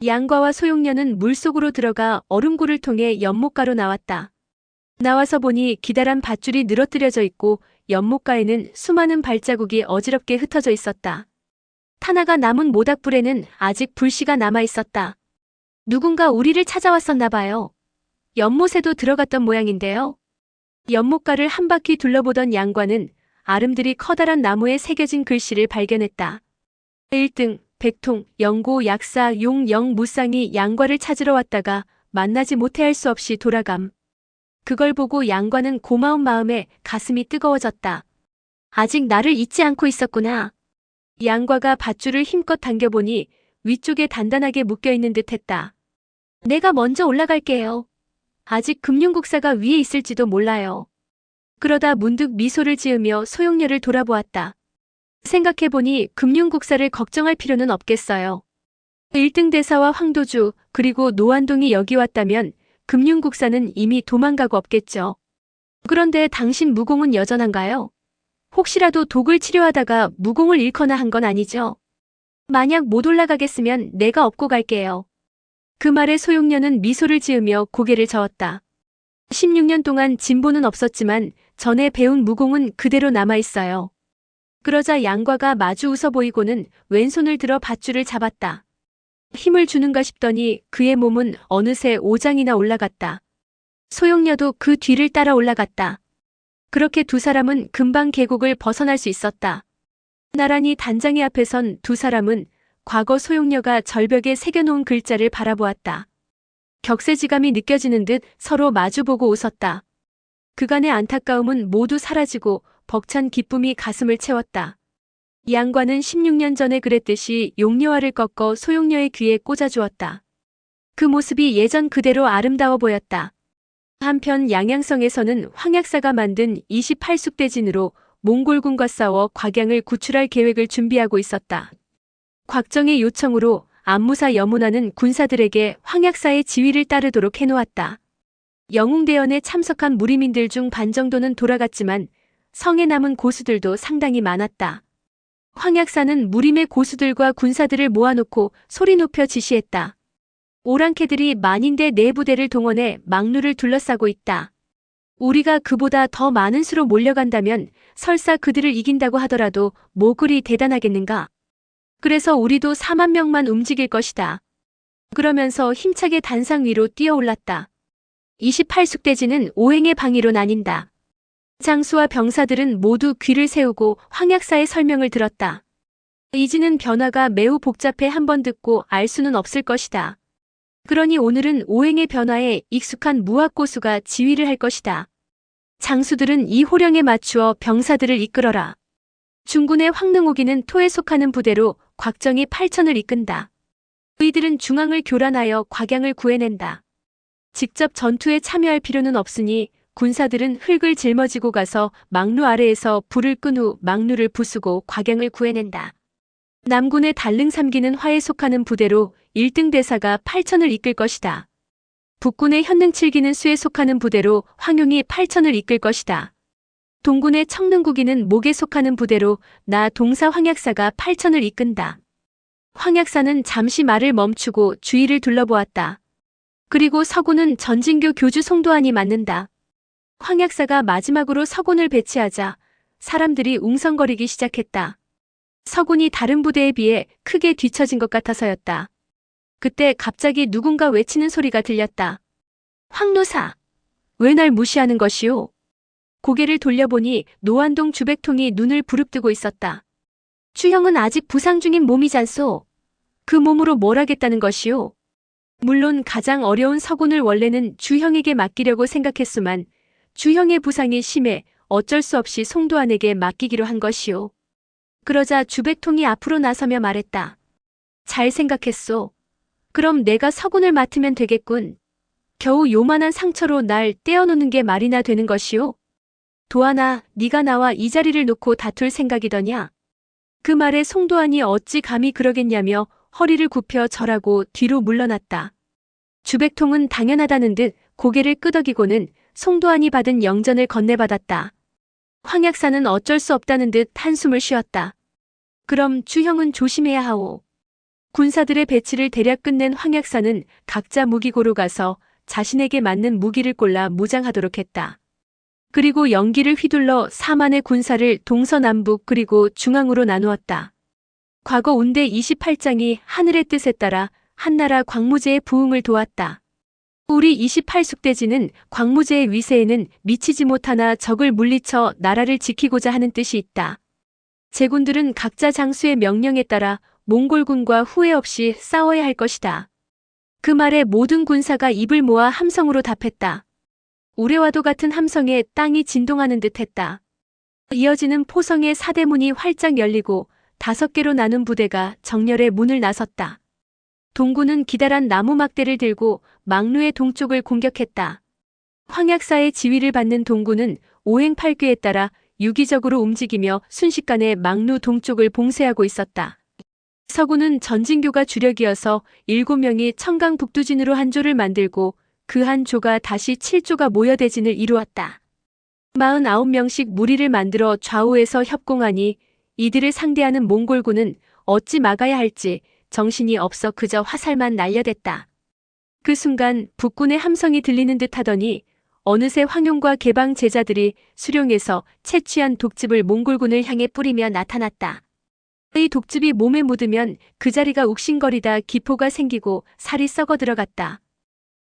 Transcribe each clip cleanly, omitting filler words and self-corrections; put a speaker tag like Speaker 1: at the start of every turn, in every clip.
Speaker 1: 양과와 소용녀는 물속으로 들어가 얼음굴을 통해 연못가로 나왔다. 나와서 보니 기다란 밧줄이 늘어뜨려져 있고 연못가에는 수많은 발자국이 어지럽게 흩어져 있었다. 타나가 남은 모닥불에는 아직 불씨가 남아 있었다. 누군가 우리를 찾아왔었나 봐요. 연못에도 들어갔던 모양인데요. 연못가를 한 바퀴 둘러보던 양과는 아름드리 커다란 나무에 새겨진 글씨를 발견했다. 1등, 백통, 영고, 약사, 용, 영, 무쌍이 양과를 찾으러 왔다가 만나지 못해 할 수 없이 돌아감. 그걸 보고 양과는 고마운 마음에 가슴이 뜨거워졌다. 아직 나를 잊지 않고 있었구나. 양과가 밧줄을 힘껏 당겨보니 위쪽에 단단하게 묶여있는 듯 했다. 내가 먼저 올라갈게요. 아직 금융국사가 위에 있을지도 몰라요. 그러다 문득 미소를 지으며 소용녀를 돌아보았다. 생각해보니 금융국사를 걱정할 필요는 없겠어요. 1등 대사와 황도주 그리고 노안동이 여기 왔다면 금융국사는 이미 도망가고 없겠죠. 그런데 당신 무공은 여전한가요? 혹시라도 독을 치료하다가 무공을 잃거나 한 건 아니죠? 만약 못 올라가겠으면 내가 업고 갈게요. 그 말에 소용녀는 미소를 지으며 고개를 저었다. 16년 동안 진보는 없었지만 전에 배운 무공은 그대로 남아있어요. 그러자 양과가 마주 웃어 보이고는 왼손을 들어 밧줄을 잡았다. 힘을 주는가 싶더니 그의 몸은 어느새 5장이나 올라갔다. 소용녀도 그 뒤를 따라 올라갔다. 그렇게 두 사람은 금방 계곡을 벗어날 수 있었다. 나란히 단장의 앞에 선 두 사람은 과거 소용녀가 절벽에 새겨놓은 글자를 바라보았다. 격세지감이 느껴지는 듯 서로 마주보고 웃었다. 그간의 안타까움은 모두 사라지고 벅찬 기쁨이 가슴을 채웠다. 양과는 16년 전에 그랬듯이 용녀화를 꺾어 소용녀의 귀에 꽂아주었다. 그 모습이 예전 그대로 아름다워 보였다. 한편 양양성에서는 황약사가 만든 28숙대진으로 몽골군과 싸워 곽양을 구출할 계획을 준비하고 있었다. 곽정의 요청으로 안무사 여문화는 군사들에게 황약사의 지휘를 따르도록 해놓았다. 영웅대연에 참석한 무리민들 중 반 정도는 돌아갔지만 성에 남은 고수들도 상당히 많았다. 황약사는 무림의 고수들과 군사들을 모아놓고 소리 높여 지시했다. 오랑캐들이 만인대 네 부대를 동원해 망루를 둘러싸고 있다. 우리가 그보다 더 많은 수로 몰려간다면 설사 그들을 이긴다고 하더라도 뭐 그리 대단하겠는가? 그래서 우리도 4만 명만 움직일 것이다. 그러면서 힘차게 단상 위로 뛰어올랐다. 28숙대지는 오행의 방위로 나뉜다. 장수와 병사들은 모두 귀를 세우고 황약사의 설명을 들었다. 이지는 변화가 매우 복잡해 한번 듣고 알 수는 없을 것이다. 그러니 오늘은 오행의 변화에 익숙한 무학고수가 지휘를 할 것이다. 장수들은 이 호령에 맞추어 병사들을 이끌어라. 중군의 황능옥이는 토에 속하는 부대로 곽정이 8천을 이끈다. 의들은 중앙을 교란하여 곽양을 구해낸다. 직접 전투에 참여할 필요는 없으니 군사들은 흙을 짊어지고 가서 망루 아래에서 불을 끈 후 망루를 부수고 곽양을 구해낸다. 남군의 달릉 3기는 화에 속하는 부대로 1등 대사가 8천을 이끌 것이다. 북군의 현능 7기는 수에 속하는 부대로 황용이 8천을 이끌 것이다. 동군의 청능구기는 목에 속하는 부대로 나 동사 황약사가 8천을 이끈다. 황약사는 잠시 말을 멈추고 주위를 둘러보았다. 그리고 서군은 전진교 교주 송도안이 맡는다. 황약사가 마지막으로 서군을 배치하자 사람들이 웅성거리기 시작했다. 서군이 다른 부대에 비해 크게 뒤처진 것 같아서였다. 그때 갑자기 누군가 외치는 소리가 들렸다. 황노사, 왜 날 무시하는 것이오? 고개를 돌려보니 노안동 주백통이 눈을 부릅뜨고 있었다. 주형은 아직 부상 중인 몸이잖소. 그 몸으로 뭘 하겠다는 것이오? 물론 가장 어려운 서군을 원래는 주형에게 맡기려고 생각했수만 주형의 부상이 심해 어쩔 수 없이 송도안에게 맡기기로 한 것이오. 그러자 주백통이 앞으로 나서며 말했다. 잘 생각했소. 그럼 내가 서군을 맡으면 되겠군. 겨우 요만한 상처로 날 떼어놓는 게 말이나 되는 것이오? 도안아, 네가 나와 이 자리를 놓고 다툴 생각이더냐? 그 말에 송도안이 어찌 감히 그러겠냐며 허리를 굽혀 절하고 뒤로 물러났다. 주백통은 당연하다는 듯 고개를 끄덕이고는 송도안이 받은 영전을 건네받았다. 황약사는 어쩔 수 없다는 듯 한숨을 쉬었다. 그럼 주형은 조심해야 하오. 군사들의 배치를 대략 끝낸 황약사는 각자 무기고로 가서 자신에게 맞는 무기를 골라 무장하도록 했다. 그리고 연기를 휘둘러 4만의 군사를 동서남북 그리고 중앙으로 나누었다. 과거 운대 28장이 하늘의 뜻에 따라 한나라 광무제의 부흥을 도왔다. 우리 28숙대지는 광무제의 위세에는 미치지 못하나 적을 물리쳐 나라를 지키고자 하는 뜻이 있다. 제군들은 각자 장수의 명령에 따라 몽골군과 후회 없이 싸워야 할 것이다. 그 말에 모든 군사가 입을 모아 함성으로 답했다. 우레와도 같은 함성에 땅이 진동하는 듯 했다. 이어지는 포성의 사대문이 활짝 열리고 5개로 나눈 부대가 정렬의 문을 나섰다. 동군은 기다란 나무 막대를 들고 망루의 동쪽을 공격했다. 황약사의 지휘를 받는 동군은 오행팔귀에 따라 유기적으로 움직이며 순식간에 망루 동쪽을 봉쇄하고 있었다. 서군은 전진교가 주력이어서 7명이 청강 북두진으로 한 조를 만들고 그 한 조가 다시 7조가 모여 대진을 이루었다. 49명씩 무리를 만들어 좌우에서 협공하니 이들을 상대하는 몽골군은 어찌 막아야 할지 정신이 없어 그저 화살만 날려댔다. 그 순간 북군의 함성이 들리는 듯 하더니 어느새 황용과 개방 제자들이 수룡에서 채취한 독즙을 몽골군을 향해 뿌리며 나타났다. 이 독즙이 몸에 묻으면 그 자리가 욱신거리다 기포가 생기고 살이 썩어 들어갔다.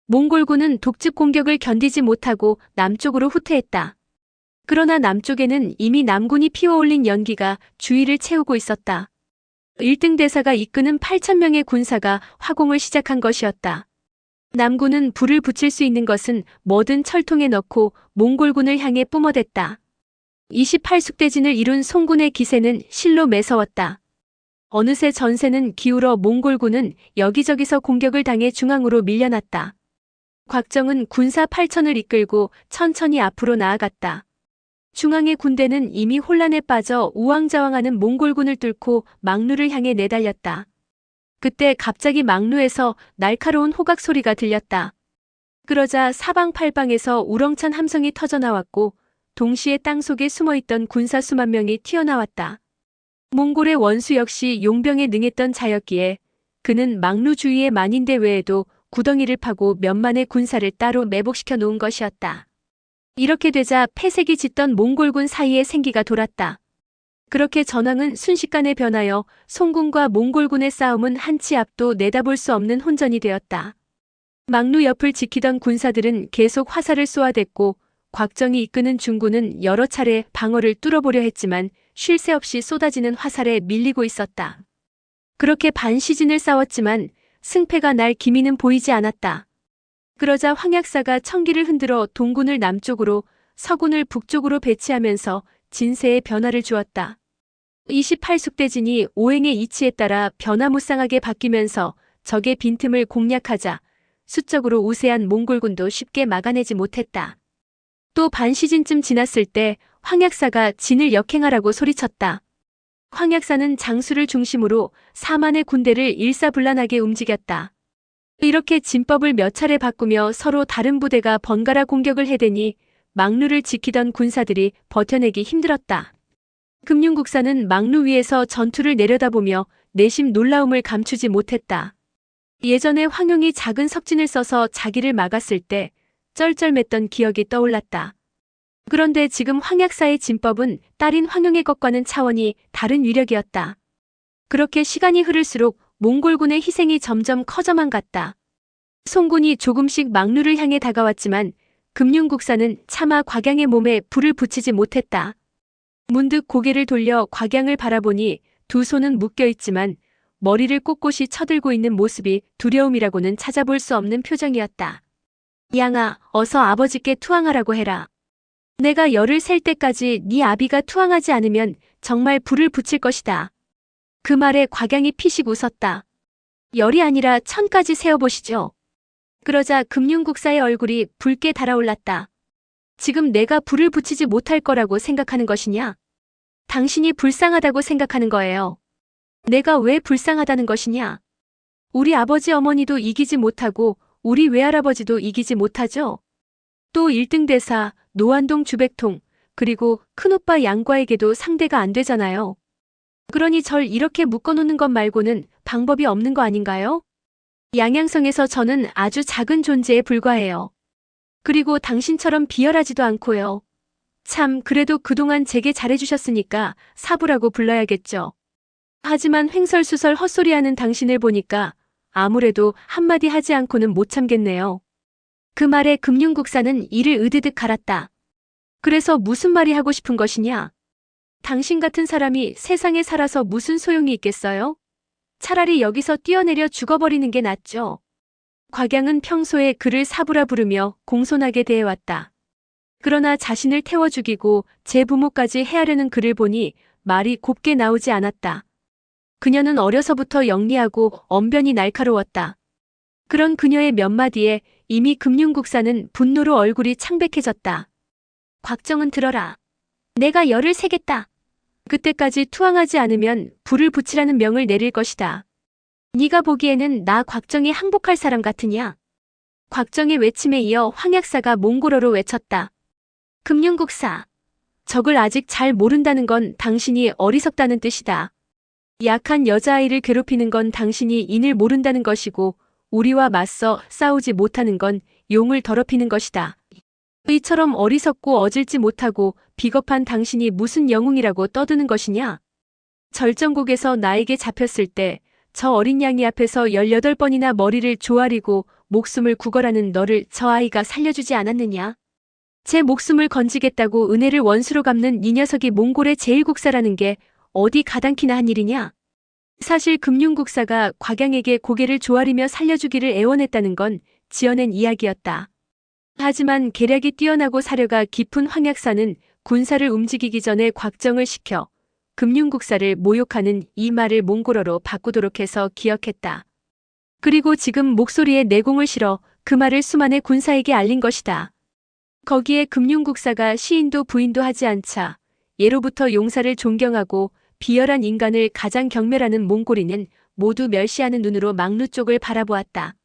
Speaker 1: 몽골군은 독즙 공격을 견디지 못하고 남쪽으로 후퇴했다. 그러나 남쪽에는 이미 남군이 피워올린 연기가 주위를 채우고 있었다. 1등 대사가 이끄는 8,000명의 군사가 화공을 시작한 것이었다. 남군은 불을 붙일 수 있는 것은 뭐든 철통에 넣고 몽골군을 향해 뿜어댔다. 28숙대진을 이룬 송군의 기세는 실로 매서웠다. 어느새 전세는 기울어 몽골군은 여기저기서 공격을 당해 중앙으로 밀려났다. 곽정은 군사 8,000을 이끌고 천천히 앞으로 나아갔다. 중앙의 군대는 이미 혼란에 빠져 우왕좌왕하는 몽골군을 뚫고 망루를 향해 내달렸다. 그때 갑자기 망루에서 날카로운 호각 소리가 들렸다. 그러자 사방팔방에서 우렁찬 함성이 터져나왔고 동시에 땅속에 숨어있던 군사 수만 명이 튀어나왔다. 몽골의 원수 역시 용병에 능했던 자였기에 그는 망루 주위의 만인대 외에도 구덩이를 파고 몇만의 군사를 따로 매복시켜 놓은 것이었다. 이렇게 되자 폐색이 짙던 몽골군 사이에 생기가 돌았다. 그렇게 전황은 순식간에 변하여 송군과 몽골군의 싸움은 한치 앞도 내다볼 수 없는 혼전이 되었다. 망루 옆을 지키던 군사들은 계속 화살을 쏘아댔고 곽정이 이끄는 중군은 여러 차례 방어를 뚫어보려 했지만 쉴 새 없이 쏟아지는 화살에 밀리고 있었다. 그렇게 반시즌을 싸웠지만 승패가 날 기미는 보이지 않았다. 그러자 황약사가 청기를 흔들어 동군을 남쪽으로 서군을 북쪽으로 배치하면서 진세에 변화를 주었다. 28숙대진이 오행의 이치에 따라 변화무쌍하게 바뀌면서 적의 빈틈을 공략하자 수적으로 우세한 몽골군도 쉽게 막아내지 못했다. 또 반시즌쯤 지났을 때 황약사가 진을 역행하라고 소리쳤다. 황약사는 장수를 중심으로 4만의 군대를 일사불란하게 움직였다. 이렇게 진법을 몇 차례 바꾸며 서로 다른 부대가 번갈아 공격을 해대니 망루를 지키던 군사들이 버텨내기 힘들었다. 금융국사는 망루 위에서 전투를 내려다보며 내심 놀라움을 감추지 못했다. 예전에 황용이 작은 석진을 써서 자기를 막았을 때 쩔쩔맸던 기억이 떠올랐다. 그런데 지금 황약사의 진법은 딸인 황용의 것과는 차원이 다른 위력이었다. 그렇게 시간이 흐를수록 몽골군의 희생이 점점 커져만 갔다. 송군이 조금씩 망루를 향해 다가왔지만 금융국사는 차마 곽양의 몸에 불을 붙이지 못했다. 문득 고개를 돌려 곽양을 바라보니 두 손은 묶여있지만 머리를 꼿꼿이 쳐들고 있는 모습이 두려움이라고는 찾아볼 수 없는 표정이었다. 양아, 어서 아버지께 투항하라고 해라. 내가 열을 셀 때까지 네 아비가 투항하지 않으면 정말 불을 붙일 것이다. 그 말에 곽양이 피식 웃었다. 열이 아니라 1000까지 세어보시죠. 그러자 금융국사의 얼굴이 붉게 달아올랐다. 지금 내가 불을 붙이지 못할 거라고 생각하는 것이냐? 당신이 불쌍하다고 생각하는 거예요. 내가 왜 불쌍하다는 것이냐? 우리 아버지 어머니도 이기지 못하고 우리 외할아버지도 이기지 못하죠? 또 1등 대사, 노안동 주백통, 그리고 큰오빠 양과에게도 상대가 안 되잖아요. 그러니 절 이렇게 묶어놓는 것 말고는 방법이 없는 거 아닌가요? 양양성에서 저는 아주 작은 존재에 불과해요. 그리고 당신처럼 비열하지도 않고요. 참, 그래도 그동안 제게 잘해주셨으니까 사부라고 불러야겠죠. 하지만 횡설수설 헛소리하는 당신을 보니까 아무래도 한마디 하지 않고는 못 참겠네요. 그 말에 금융국사는 이를 으드득 갈았다. 그래서 무슨 말이 하고 싶은 것이냐? 당신 같은 사람이 세상에 살아서 무슨 소용이 있겠어요? 차라리 여기서 뛰어내려 죽어버리는 게 낫죠. 곽양은 평소에 그를 사부라 부르며 공손하게 대해왔다. 그러나 자신을 태워 죽이고 제 부모까지 해하려는 그를 보니 말이 곱게 나오지 않았다. 그녀는 어려서부터 영리하고 언변이 날카로웠다. 그런 그녀의 몇 마디에 이미 금융국사는 분노로 얼굴이 창백해졌다. 곽정은 들어라. 내가 열을 세겠다. 그때까지 투항하지 않으면 불을 붙이라는 명을 내릴 것이다. 네가 보기에는 나 곽정이 항복할 사람 같으냐? 곽정의 외침에 이어 황약사가 몽골어로 외쳤다. 금융국사. 적을 아직 잘 모른다는 건 당신이 어리석다는 뜻이다. 약한 여자아이를 괴롭히는 건 당신이 인을 모른다는 것이고 우리와 맞서 싸우지 못하는 건 용을 더럽히는 것이다. 이처럼 어리석고 어질지 못하고 비겁한 당신이 무슨 영웅이라고 떠드는 것이냐? 절정곡에서 나에게 잡혔을 때 저 어린 양이 앞에서 18번이나 머리를 조아리고 목숨을 구걸하는 너를 저 아이가 살려주지 않았느냐? 제 목숨을 건지겠다고 은혜를 원수로 갚는 이 녀석이 몽골의 제1국사라는 게 어디 가당키나 한 일이냐? 사실 금융국사가 곽양에게 고개를 조아리며 살려주기를 애원했다는 건 지어낸 이야기였다. 하지만 계략이 뛰어나고 사려가 깊은 황약사는 군사를 움직이기 전에 곽정을 시켜 금융국사를 모욕하는 이 말을 몽골어로 바꾸도록 해서 기억했다. 그리고 지금 목소리에 내공을 실어 그 말을 수많은 군사에게 알린 것이다. 거기에 금융국사가 시인도 부인도 하지 않자 예로부터 용사를 존경하고 비열한 인간을 가장 경멸하는 몽골인은 모두 멸시하는 눈으로 막루 쪽을 바라보았다.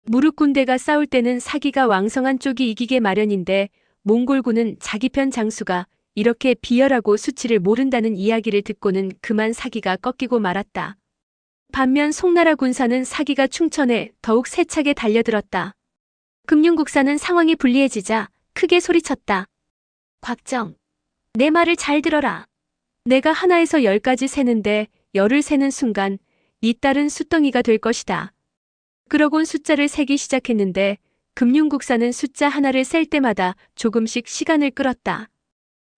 Speaker 1: 무릎 군대가 싸울 때는 사기가 왕성한 쪽이 이기게 마련인데 몽골군은 자기 편 장수가 이렇게 비열하고 수치를 모른다는 이야기를 듣고는 그만 사기가 꺾이고 말았다. 반면 송나라 군사는 사기가 충천해 더욱 세차게 달려들었다. 금융국사는 상황이 불리해지자 크게 소리쳤다. 곽정, 내 말을 잘 들어라. 내가 하나에서 10까지 세는데 10을 세는 순간 네 딸은 숫덩이가 될 것이다. 그러곤 숫자를 세기 시작했는데 금융국사는 숫자 하나를 셀 때마다 조금씩 시간을 끌었다.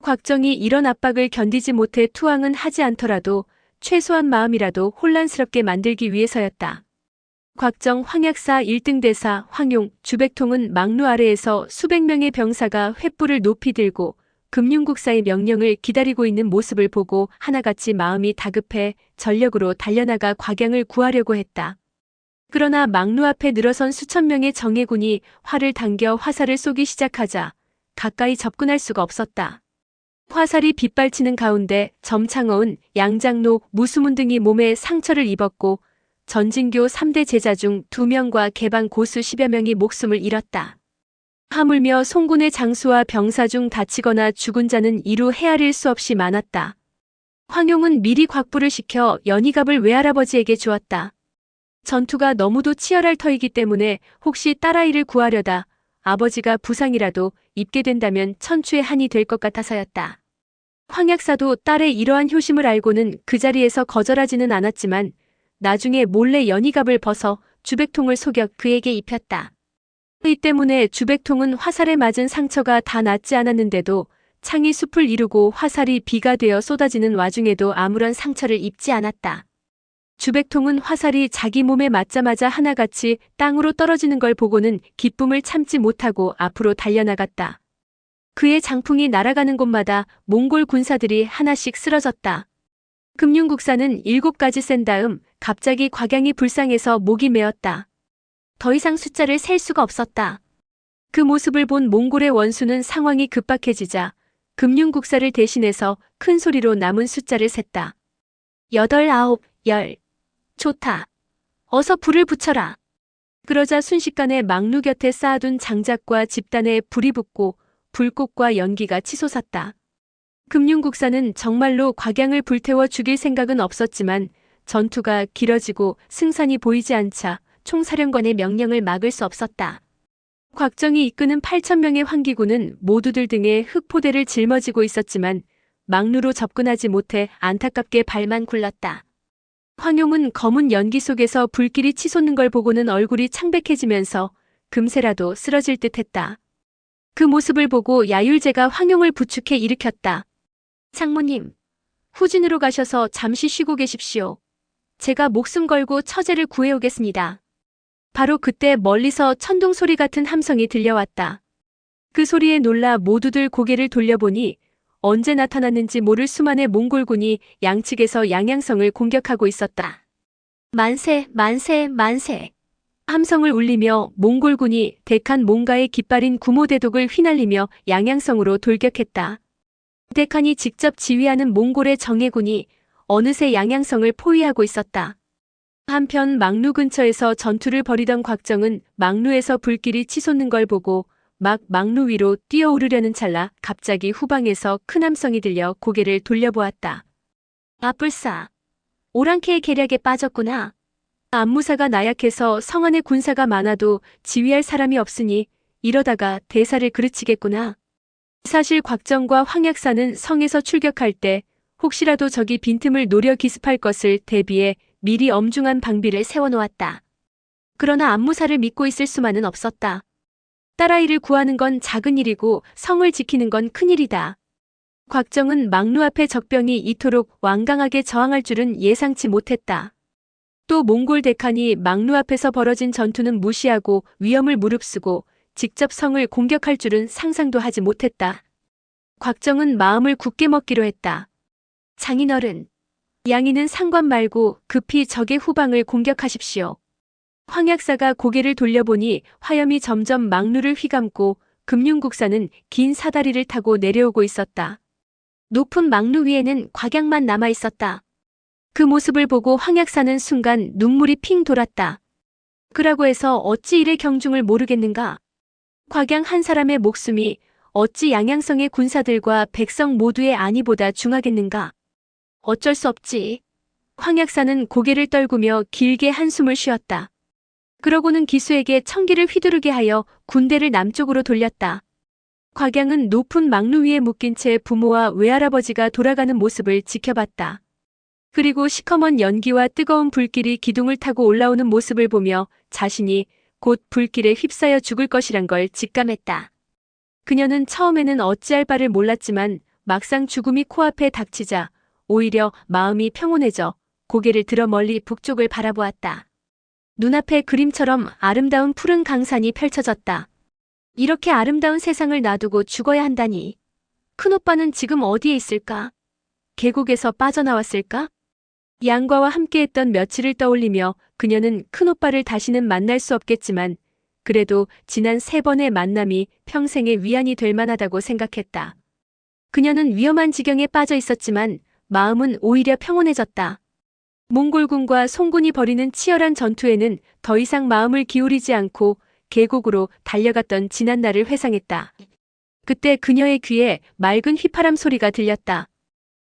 Speaker 1: 곽정이 이런 압박을 견디지 못해 투항은 하지 않더라도 최소한 마음이라도 혼란스럽게 만들기 위해서였다. 곽정 황약사 1등 대사 황용, 주백통은 막루 아래에서 수백 명의 병사가 횃불을 높이 들고 금융국사의 명령을 기다리고 있는 모습을 보고 하나같이 마음이 다급해 전력으로 달려나가 곽양을 구하려고 했다. 그러나 막루 앞에 늘어선 수천 명의 정예군이 활을 당겨 화살을 쏘기 시작하자 가까이 접근할 수가 없었다. 화살이 빗발치는 가운데 점창어은, 양장로, 무수문 등이 몸에 상처를 입었고 전진교 3대 제자 중 2명과 개방 고수 10여 명이 목숨을 잃었다. 하물며 송군의 장수와 병사 중 다치거나 죽은 자는 이루 헤아릴 수 없이 많았다. 황용은 미리 곽부를 시켜 연희갑을 외할아버지에게 주었다. 전투가 너무도 치열할 터이기 때문에 혹시 딸아이를 구하려다 아버지가 부상이라도 입게 된다면 천추의 한이 될 것 같아서였다. 황약사도 딸의 이러한 효심을 알고는 그 자리에서 거절하지는 않았지만 나중에 몰래 연희갑을 벗어 주백통을 속여 그에게 입혔다. 이 때문에 주백통은 화살에 맞은 상처가 다 낫지 않았는데도 창이 숲을 이루고 화살이 비가 되어 쏟아지는 와중에도 아무런 상처를 입지 않았다. 주백통은 화살이 자기 몸에 맞자마자 하나같이 땅으로 떨어지는 걸 보고는 기쁨을 참지 못하고 앞으로 달려나갔다. 그의 장풍이 날아가는 곳마다 몽골 군사들이 하나씩 쓰러졌다. 금융국사는 7가지 센 다음 갑자기 곽양이 불쌍해서 목이 메었다. 더 이상 숫자를 셀 수가 없었다. 그 모습을 본 몽골의 원수는 상황이 급박해지자 금융국사를 대신해서 큰 소리로 남은 숫자를 셌다. 8, 9, 10. 좋다. 어서 불을 붙여라. 그러자 순식간에 막루 곁에 쌓아둔 장작과 집단에 불이 붙고 불꽃과 연기가 치솟았다. 금융국사는 정말로 곽양을 불태워 죽일 생각은 없었지만 전투가 길어지고 승산이 보이지 않자 총사령관의 명령을 막을 수 없었다. 곽정이 이끄는 8,000명의 환기군은 모두들 등에 흑포대를 짊어지고 있었지만 막루로 접근하지 못해 안타깝게 발만 굴렀다. 황용은 검은 연기 속에서 불길이 치솟는 걸 보고는 얼굴이 창백해지면서 금세라도 쓰러질 듯했다. 그 모습을 보고 야율제가 황용을 부축해 일으켰다. 장모님, 후진으로 가셔서 잠시 쉬고 계십시오. 제가 목숨 걸고 처제를 구해오겠습니다. 바로 그때 멀리서 천둥 소리 같은 함성이 들려왔다. 그 소리에 놀라 모두들 고개를 돌려보니 언제 나타났는지 모를 수만의 몽골군이 양측에서 양양성을 공격하고 있었다. 만세, 만세, 만세. 함성을 울리며 몽골군이 데칸 몽가의 깃발인 구모대독을 휘날리며 양양성으로 돌격했다. 데칸이 직접 지휘하는 몽골의 정예군이 어느새 양양성을 포위하고 있었다. 한편 막루 근처에서 전투를 벌이던 곽정은 막루에서 불길이 치솟는 걸 보고 막 막루 위로 뛰어오르려는 찰나 갑자기 후방에서 큰 함성이 들려 고개를 돌려보았다. 아뿔싸, 오랑캐의 계략에 빠졌구나. 안무사가 나약해서 성 안에 군사가 많아도 지휘할 사람이 없으니 이러다가 대사를 그르치겠구나. 사실 곽정과 황약사는 성에서 출격할 때 혹시라도 적이 빈틈을 노려 기습할 것을 대비해 미리 엄중한 방비를 세워놓았다. 그러나 안무사를 믿고 있을 수만은 없었다. 딸아이를 구하는 건 작은 일이고 성을 지키는 건 큰 일이다. 곽정은 막루 앞에 적병이 이토록 완강하게 저항할 줄은 예상치 못했다. 또 몽골 데칸이 막루 앞에서 벌어진 전투는 무시하고 위험을 무릅쓰고 직접 성을 공격할 줄은 상상도 하지 못했다. 곽정은 마음을 굳게 먹기로 했다. 장인어른, 양이는 상관 말고 급히 적의 후방을 공격하십시오. 황약사가 고개를 돌려보니 화염이 점점 막루를 휘감고 금융국사는 긴 사다리를 타고 내려오고 있었다. 높은 막루 위에는 곽양만 남아 있었다. 그 모습을 보고 황약사는 순간 눈물이 핑 돌았다. 그라고 해서 어찌 이래 경중을 모르겠는가? 곽양 한 사람의 목숨이 어찌 양양성의 군사들과 백성 모두의 안위보다 중하겠는가? 어쩔 수 없지. 황약사는 고개를 떨구며 길게 한숨을 쉬었다. 그러고는 기수에게 청기를 휘두르게 하여 군대를 남쪽으로 돌렸다. 곽양은 높은 막루 위에 묶인 채 부모와 외할아버지가 돌아가는 모습을 지켜봤다. 그리고 시커먼 연기와 뜨거운 불길이 기둥을 타고 올라오는 모습을 보며 자신이 곧 불길에 휩싸여 죽을 것이란 걸 직감했다. 그녀는 처음에는 어찌할 바를 몰랐지만 막상 죽음이 코앞에 닥치자 오히려 마음이 평온해져 고개를 들어 멀리 북쪽을 바라보았다. 눈앞에 그림처럼 아름다운 푸른 강산이 펼쳐졌다. 이렇게 아름다운 세상을 놔두고 죽어야 한다니. 큰오빠는 지금 어디에 있을까? 계곡에서 빠져나왔을까? 양과와 함께했던 며칠을 떠올리며 그녀는 큰오빠를 다시는 만날 수 없겠지만 그래도 지난 3번의 만남이 평생의 위안이 될 만하다고 생각했다. 그녀는 위험한 지경에 빠져 있었지만 마음은 오히려 평온해졌다. 몽골군과 송군이 벌이는 치열한 전투에는 더 이상 마음을 기울이지 않고 계곡으로 달려갔던 지난 날을 회상했다. 그때 그녀의 귀에 맑은 휘파람 소리가 들렸다.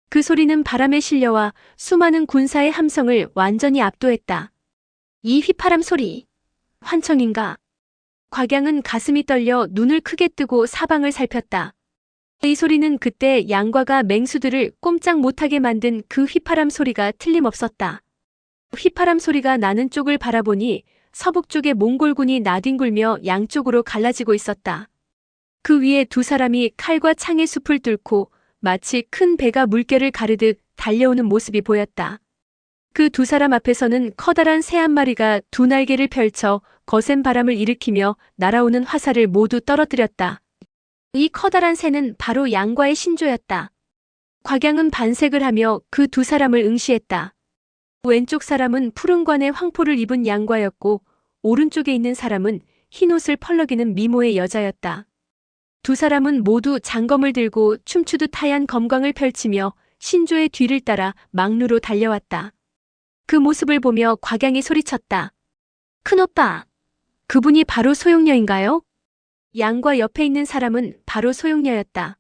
Speaker 1: 그 소리는 바람에 실려와 수많은 군사의 함성을 완전히 압도했다. 이 휘파람 소리, 환청인가? 곽양은 가슴이 떨려 눈을 크게 뜨고 사방을 살폈다. 이 소리는 그때 양과가 맹수들을 꼼짝 못하게 만든 그 휘파람 소리가 틀림없었다. 휘파람 소리가 나는 쪽을 바라보니 서북 쪽의 몽골군이 나뒹굴며 양쪽으로 갈라지고 있었다. 그 위에 두 사람이 칼과 창의 숲을 뚫고 마치 큰 배가 물결을 가르듯 달려오는 모습이 보였다. 그 두 사람 앞에서는 커다란 새 한 마리가 두 날개를 펼쳐 거센 바람을 일으키며 날아오는 화살을 모두 떨어뜨렸다. 이 커다란 새는 바로 양과의 신조였다. 곽양은 반색을 하며 그 두 사람을 응시했다. 왼쪽 사람은 푸른 관의 황포를 입은 양과였고 오른쪽에 있는 사람은 흰옷을 펄럭이는 미모의 여자였다. 두 사람은 모두 장검을 들고 춤추듯 하얀 검광을 펼치며 신조의 뒤를 따라 막루로 달려왔다. 그 모습을 보며 곽양이 소리쳤다. 큰오빠, 그분이 바로 소용녀인가요? 양과 옆에 있는 사람은 바로 소용녀였다.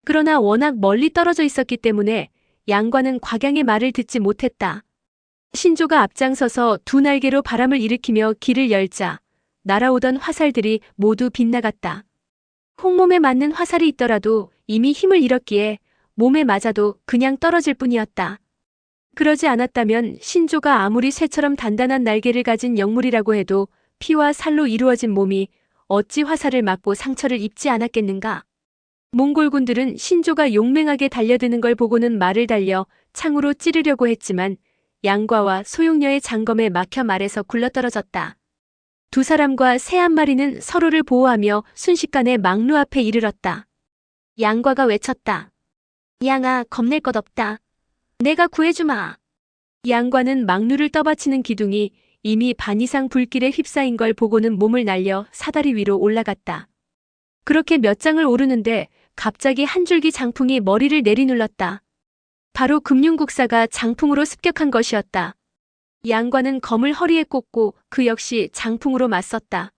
Speaker 1: 그러나 워낙 멀리 떨어져 있었기 때문에 양과는 곽양의 말을 듣지 못했다. 신조가 앞장서서 두 날개로 바람을 일으키며 길을 열자 날아오던 화살들이 모두 빗나갔다. 홍몸에 맞는 화살이 있더라도 이미 힘을 잃었기에 몸에 맞아도 그냥 떨어질 뿐이었다. 그러지 않았다면 신조가 아무리 쇠처럼 단단한 날개를 가진 영물이라고 해도 피와 살로 이루어진 몸이 어찌 화살을 맞고 상처를 입지 않았겠는가. 몽골군들은 신조가 용맹하게 달려드는 걸 보고는 말을 달려 창으로 찌르려고 했지만 양과와 소용녀의 장검에 막혀 말에서 굴러떨어졌다. 두 사람과 새 한 마리는 서로를 보호하며 순식간에 망루 앞에 이르렀다. 양과가 외쳤다. 양아, 겁낼 것 없다. 내가 구해주마. 양과는 망루를 떠받치는 기둥이 이미 반 이상 불길에 휩싸인 걸 보고는 몸을 날려 사다리 위로 올라갔다. 그렇게 몇 장을 오르는데 갑자기 한 줄기 장풍이 머리를 내리눌렀다. 바로 금융국사가 장풍으로 습격한 것이었다. 양과는 검을 허리에 꽂고 그 역시 장풍으로 맞섰다.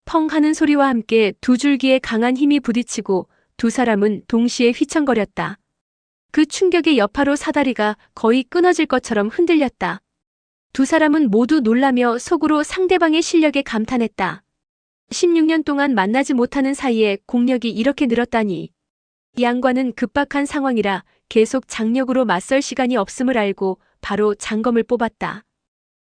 Speaker 1: 펑 하는 소리와 함께 두 줄기에 강한 힘이 부딪히고 두 사람은 동시에 휘청거렸다. 그 충격의 여파로 사다리가 거의 끊어질 것처럼 흔들렸다. 두 사람은 모두 놀라며 속으로 상대방의 실력에 감탄했다. 16년 동안 만나지 못하는 사이에 공력이 이렇게 늘었다니. 양과는 급박한 상황이라 계속 장력으로 맞설 시간이 없음을 알고 바로 장검을 뽑았다.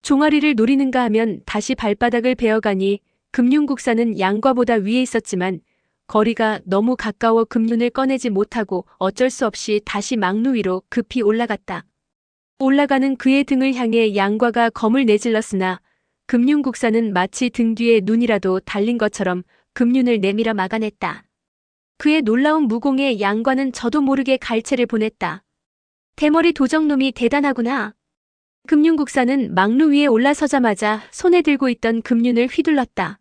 Speaker 1: 종아리를 노리는가 하면 다시 발바닥을 베어가니 금륜국사는 양과보다 위에 있었지만 거리가 너무 가까워 금륜을 꺼내지 못하고 어쩔 수 없이 다시 망루 위로 급히 올라갔다. 올라가는 그의 등을 향해 양과가 검을 내질렀으나 금륜국사는 마치 등 뒤에 눈이라도 달린 것처럼 금륜을 내밀어 막아냈다. 그의 놀라운 무공에 양과는 저도 모르게 갈채를 보냈다. 대머리 도적놈이 대단하구나. 금륜국사는 망루 위에 올라서자마자 손에 들고 있던 금륜을 휘둘렀다.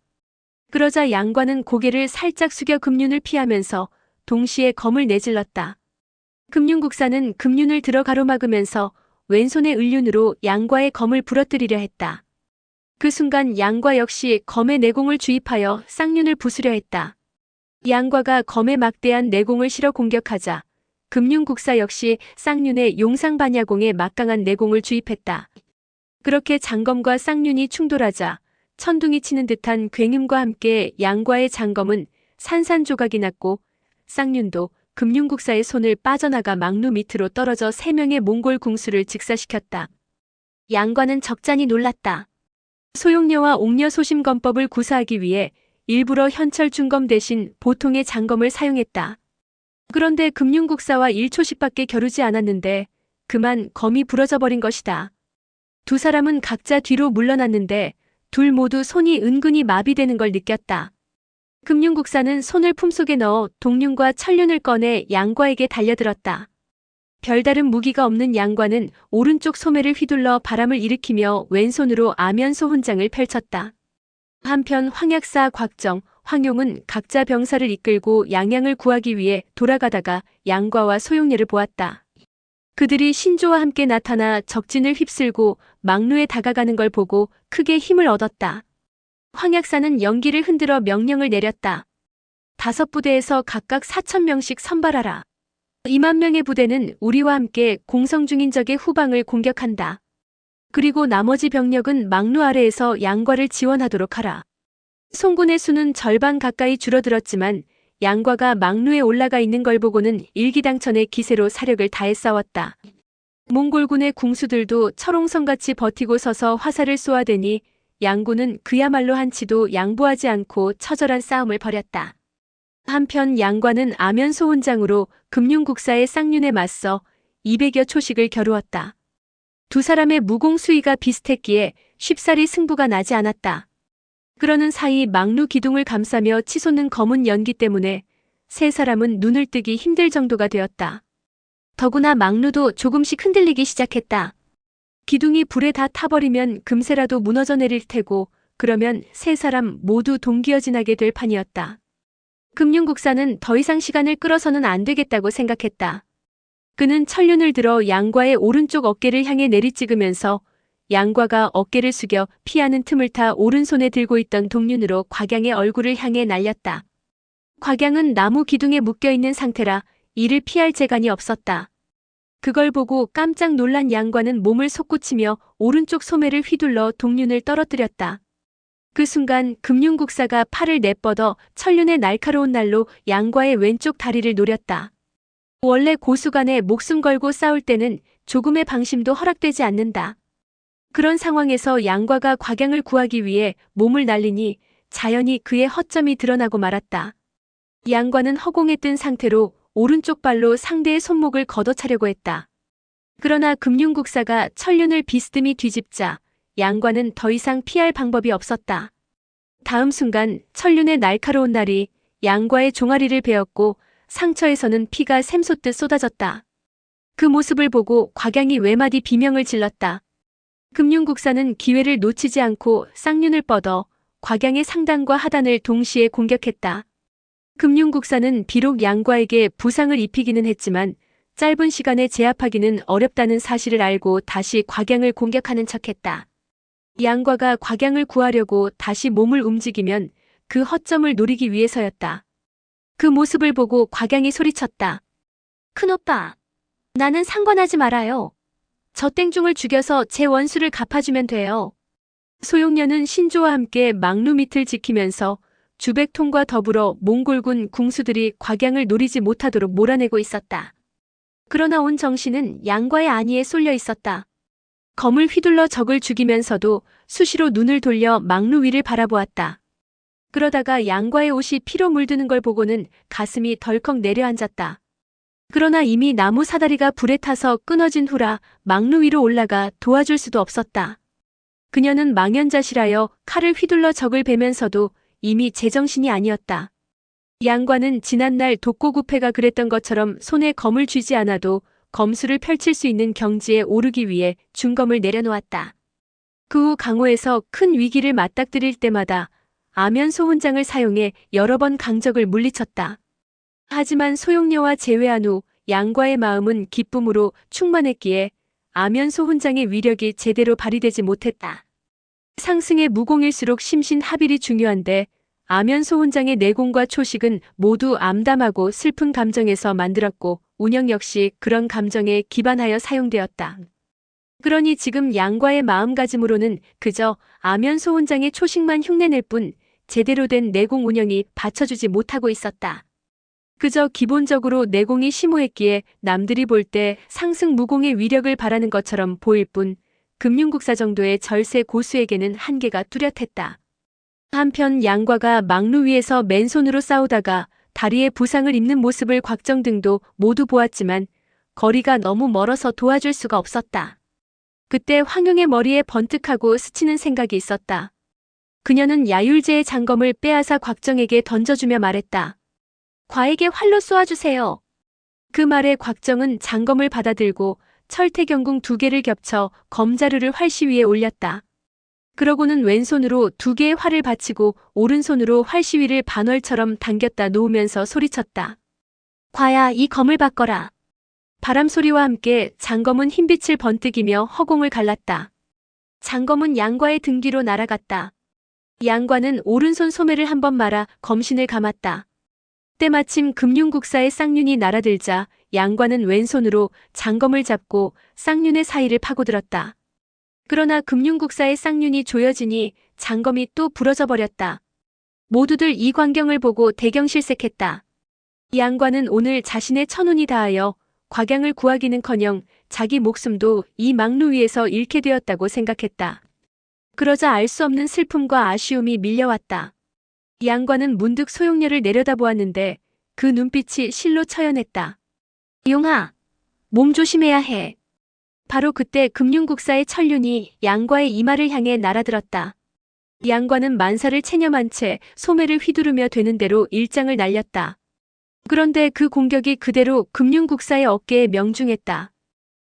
Speaker 1: 그러자 양과는 고개를 살짝 숙여 금륜을 피하면서 동시에 검을 내질렀다. 금륜국사는 금륜을 들어 가로막으면서 왼손의 을륜으로 양과의 검을 부러뜨리려 했다. 그 순간 양과 역시 검의 내공을 주입하여 쌍륜을 부수려 했다. 양과가 검에 막대한 내공을 실어 공격하자 금륜국사 역시 쌍륜의 용상반야공에 막강한 내공을 주입했다. 그렇게 장검과 쌍륜이 충돌하자 천둥이 치는 듯한 굉음과 함께 양과의 장검은 산산조각이 났고 쌍륜도 금륜국사의 손을 빠져나가 망루 밑으로 떨어져 3명의 몽골 궁수를 직사시켰다. 양과는 적잖이 놀랐다. 소용녀와 옥녀 소심검법을 구사하기 위해 일부러 현철 중검 대신 보통의 장검을 사용했다. 그런데 금륜국사와 1초씩밖에 겨루지 않았는데 그만 검이 부러져 버린 것이다. 두 사람은 각자 뒤로 물러났는데 둘 모두 손이 은근히 마비되는 걸 느꼈다. 금륜국사는 손을 품속에 넣어 독륜과 철륜을 꺼내 양과에게 달려들었다. 별다른 무기가 없는 양과는 오른쪽 소매를 휘둘러 바람을 일으키며 왼손으로 아면소 훈장을 펼쳤다. 한편 황약사 곽정, 황용은 각자 병사를 이끌고 양양을 구하기 위해 돌아가다가 양과와 소용례를 보았다. 그들이 신조와 함께 나타나 적진을 휩쓸고 망루에 다가가는 걸 보고 크게 힘을 얻었다. 황약사는 연기를 흔들어 명령을 내렸다. 5부대에서 각각 4,000명씩 선발하라. 2만 명의 부대는 우리와 함께 공성 중인 적의 후방을 공격한다. 그리고 나머지 병력은 망루 아래에서 양과를 지원하도록 하라. 송군의 수는 절반 가까이 줄어들었지만 양과가 망루에 올라가 있는 걸 보고는 일기당천의 기세로 사력을 다해 싸웠다. 몽골군의 궁수들도 철옹성같이 버티고 서서 화살을 쏘아대니 양군은 그야말로 한치도 양보하지 않고 처절한 싸움을 벌였다. 한편 양과는 아면소 훈장으로 금륜국사의 쌍륜에 맞서 200여 초씩을 겨루었다. 두 사람의 무공 수위가 비슷했기에 쉽사리 승부가 나지 않았다. 그러는 사이 망루 기둥을 감싸며 치솟는 검은 연기 때문에 세 사람은 눈을 뜨기 힘들 정도가 되었다. 더구나 망루도 조금씩 흔들리기 시작했다. 기둥이 불에 다 타버리면 금세라도 무너져 내릴 테고 그러면 세 사람 모두 동기어진하게 될 판이었다. 금륜국사는 더 이상 시간을 끌어서는 안 되겠다고 생각했다. 그는 철륜을 들어 양과의 오른쪽 어깨를 향해 내리찍으면서 양과가 어깨를 숙여 피하는 틈을 타 오른손에 들고 있던 독륜으로 곽양의 얼굴을 향해 날렸다. 곽양은 나무 기둥에 묶여있는 상태라 이를 피할 재간이 없었다. 그걸 보고 깜짝 놀란 양과는 몸을 솟구치며 오른쪽 소매를 휘둘러 동륜을 떨어뜨렸다. 그 순간 금융국사가 팔을 내뻗어 천륜의 날카로운 날로 양과의 왼쪽 다리를 노렸다. 원래 고수간에 목숨 걸고 싸울 때는 조금의 방심도 허락되지 않는다. 그런 상황에서 양과가 곽양을 구하기 위해 몸을 날리니 자연히 그의 허점이 드러나고 말았다. 양과는 허공에 뜬 상태로 오른쪽 발로 상대의 손목을 걷어차려고 했다. 그러나 금융국사가 천륜을 비스듬히 뒤집자 양과는 더 이상 피할 방법이 없었다. 다음 순간 천륜의 날카로운 날이 양과의 종아리를 베었고 상처에서는 피가 샘솟듯 쏟아졌다. 그 모습을 보고 곽양이 외마디 비명을 질렀다. 금융국사는 기회를 놓치지 않고 쌍륜을 뻗어 곽양의 상단과 하단을 동시에 공격했다. 금융국사는 비록 양과에게 부상을 입히기는 했지만 짧은 시간에 제압하기는 어렵다는 사실을 알고 다시 곽양을 공격하는 척했다. 양과가 곽양을 구하려고 다시 몸을 움직이면 그 허점을 노리기 위해서였다. 그 모습을 보고 곽양이 소리쳤다. 큰오빠, 나는 상관하지 말아요. 저 땡중을 죽여서 제 원수를 갚아주면 돼요. 소용녀는 신조와 함께 망루 밑을 지키면서 주백통과 더불어 몽골군 궁수들이 곽양을 노리지 못하도록 몰아내고 있었다. 그러나 온 정신은 양과의 안위에 쏠려 있었다. 검을 휘둘러 적을 죽이면서도 수시로 눈을 돌려 망루 위를 바라보았다. 그러다가 양과의 옷이 피로 물드는 걸 보고는 가슴이 덜컥 내려앉았다. 그러나 이미 나무 사다리가 불에 타서 끊어진 후라 망루 위로 올라가 도와줄 수도 없었다. 그녀는 망연자실하여 칼을 휘둘러 적을 베면서도 이미 제정신이 아니었다. 양과는 지난날 독고구패가 그랬던 것처럼 손에 검을 쥐지 않아도 검수를 펼칠 수 있는 경지에 오르기 위해 중검을 내려놓았다. 그 후 강호에서 큰 위기를 맞닥뜨릴 때마다 아면소훈장을 사용해 여러 번 강적을 물리쳤다. 하지만 소용녀와 재회한 후 양과의 마음은 기쁨으로 충만했기에 아면소훈장의 위력이 제대로 발휘되지 못했다. 상승의 무공일수록 심신합일이 중요한데 아면소훈장의 내공과 초식은 모두 암담하고 슬픈 감정에서 만들었고 운영 역시 그런 감정에 기반하여 사용되었다. 그러니 지금 양과의 마음가짐으로는 그저 아면소훈장의 초식만 흉내낼 뿐 제대로 된 내공 운영이 받쳐주지 못하고 있었다. 그저 기본적으로 내공이 심오했기에 남들이 볼 때 상승 무공의 위력을 바라는 것처럼 보일 뿐 금융국사 정도의 절세 고수에게는 한계가 뚜렷했다. 한편 양과가 망루 위에서 맨손으로 싸우다가 다리에 부상을 입는 모습을 곽정 등도 모두 보았지만 거리가 너무 멀어서 도와줄 수가 없었다. 그때 황용의 머리에 번뜩하고 스치는 생각이 있었다. 그녀는 야율제의 장검을 빼앗아 곽정에게 던져주며 말했다. 과에게 활로 쏘아주세요. 그 말에 곽정은 장검을 받아들고 철퇴경궁 2개를 겹쳐 검자루를 활시 위에 올렸다. 그러고는 왼손으로 2개의 활을 받치고 오른손으로 활시 위를 반월처럼 당겼다 놓으면서 소리쳤다. 과야, 이 검을 바꿔라. 바람소리와 함께 장검은 흰빛을 번뜩이며 허공을 갈랐다. 장검은 양과의 등 뒤로 날아갔다. 양과는 오른손 소매를 한번 말아 검신을 감았다. 때마침 금융국사의 쌍륜이 날아들자 양과는 왼손으로 장검을 잡고 쌍륜의 사이를 파고들었다. 그러나 금융국사의 쌍륜이 조여지니 장검이 또 부러져 버렸다. 모두들 이 광경을 보고 대경실색했다. 양과는 오늘 자신의 천운이 다하여 곽양을 구하기는커녕 자기 목숨도 이 망루 위에서 잃게 되었다고 생각했다. 그러자 알 수 없는 슬픔과 아쉬움이 밀려왔다. 양과는 문득 소용녀를 내려다보았는데 그 눈빛이 실로 처연했다. 용아, 몸 조심해야 해. 바로 그때 금융국사의 천륜이 양과의 이마를 향해 날아들었다. 양과는 만사를 체념한 채 소매를 휘두르며 되는 대로 일장을 날렸다. 그런데 그 공격이 그대로 금융국사의 어깨에 명중했다.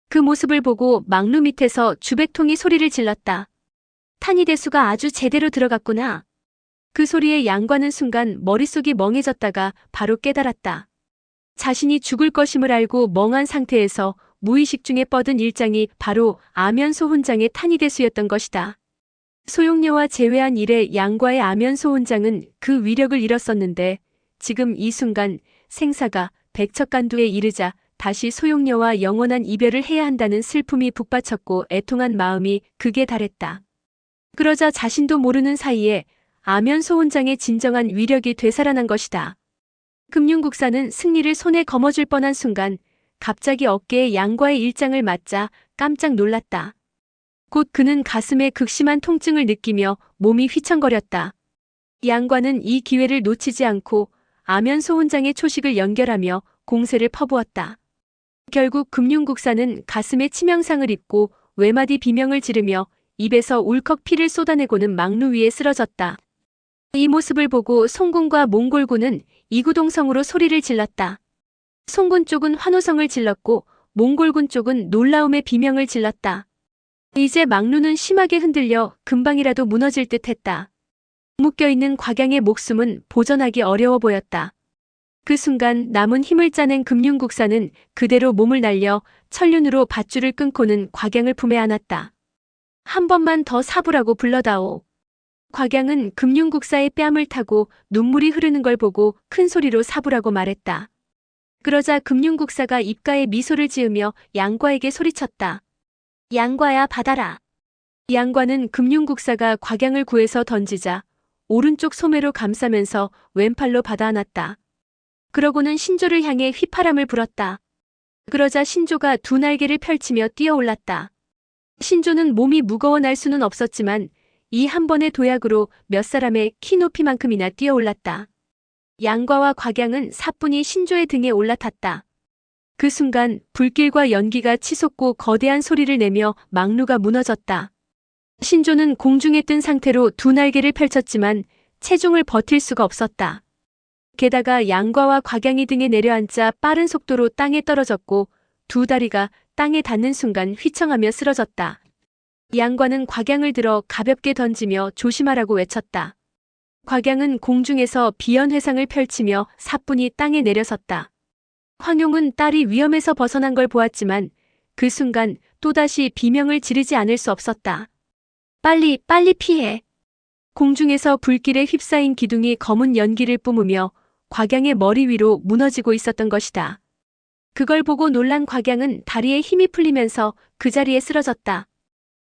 Speaker 1: 그 모습을 보고 망루 밑에서 주백통이 소리를 질렀다. 탄이대수가 아주 제대로 들어갔구나. 그 소리에 양과는 순간 머릿속이 멍해졌다가 바로 깨달았다. 자신이 죽을 것임을 알고 멍한 상태에서 무의식 중에 뻗은 일장이 바로 아면소훈장의 탄이대수였던 것이다. 소용녀와 재회한 이래 양과의 아면소훈장은 그 위력을 잃었었는데 지금 이 순간 생사가 백척간두에 이르자 다시 소용녀와 영원한 이별을 해야 한다는 슬픔이 북받쳤고 애통한 마음이 극에 달했다. 그러자 자신도 모르는 사이에 아면소원장의 진정한 위력이 되살아난 것이다. 금융국사는 승리를 손에 거머쥘 뻔한 순간 갑자기 어깨에 양과의 일장을 맞자 깜짝 놀랐다. 곧 그는 가슴에 극심한 통증을 느끼며 몸이 휘청거렸다. 양과는 이 기회를 놓치지 않고 아면소원장의 초식을 연결하며 공세를 퍼부었다. 결국 금융국사는 가슴에 치명상을 입고 외마디 비명을 지르며 입에서 울컥 피를 쏟아내고는 망루 위에 쓰러졌다. 이 모습을 보고 송군과 몽골군은 이구동성으로 소리를 질렀다. 송군 쪽은 환호성을 질렀고 몽골군 쪽은 놀라움의 비명을 질렀다. 이제 망루는 심하게 흔들려 금방이라도 무너질 듯했다. 묶여있는 곽양의 목숨은 보전하기 어려워 보였다. 그 순간 남은 힘을 짜낸 금융국사는 그대로 몸을 날려 천륜으로 밧줄을 끊고는 곽양을 품에 안았다. 한 번만 더 사부라고 불러다오. 곽양은 금융국사의 뺨을 타고 눈물이 흐르는 걸 보고 큰 소리로 사부라고 말했다. 그러자 금융국사가 입가에 미소를 지으며 양과에게 소리쳤다. 양과야, 받아라. 양과는 금융국사가 곽양을 구해서 던지자 오른쪽 소매로 감싸면서 왼팔로 받아안았다. 그러고는 신조를 향해 휘파람을 불었다. 그러자 신조가 두 날개를 펼치며 뛰어올랐다. 신조는 몸이 무거워 날 수는 없었지만 이 한 번의 도약으로 몇 사람의 키 높이만큼이나 뛰어올랐다. 양과와 곽양은 사뿐히 신조의 등에 올라탔다. 그 순간 불길과 연기가 치솟고 거대한 소리를 내며 망루가 무너졌다. 신조는 공중에 뜬 상태로 두 날개를 펼쳤지만 체중을 버틸 수가 없었다. 게다가 양과와 곽양이 등에 내려앉자 빠른 속도로 땅에 떨어졌고 두 다리가 땅에 닿는 순간 휘청하며 쓰러졌다. 양과는 곽양을 들어 가볍게 던지며 조심하라고 외쳤다. 곽양은 공중에서 비연회상을 펼치며 사뿐히 땅에 내려섰다. 황용은 딸이 위험에서 벗어난 걸 보았지만 그 순간 또다시 비명을 지르지 않을 수 없었다. 빨리 피해. 공중에서 불길에 휩싸인 기둥이 검은 연기를 뿜으며 곽양의 머리 위로 무너지고 있었던 것이다. 그걸 보고 놀란 곽양은 다리에 힘이 풀리면서 그 자리에 쓰러졌다.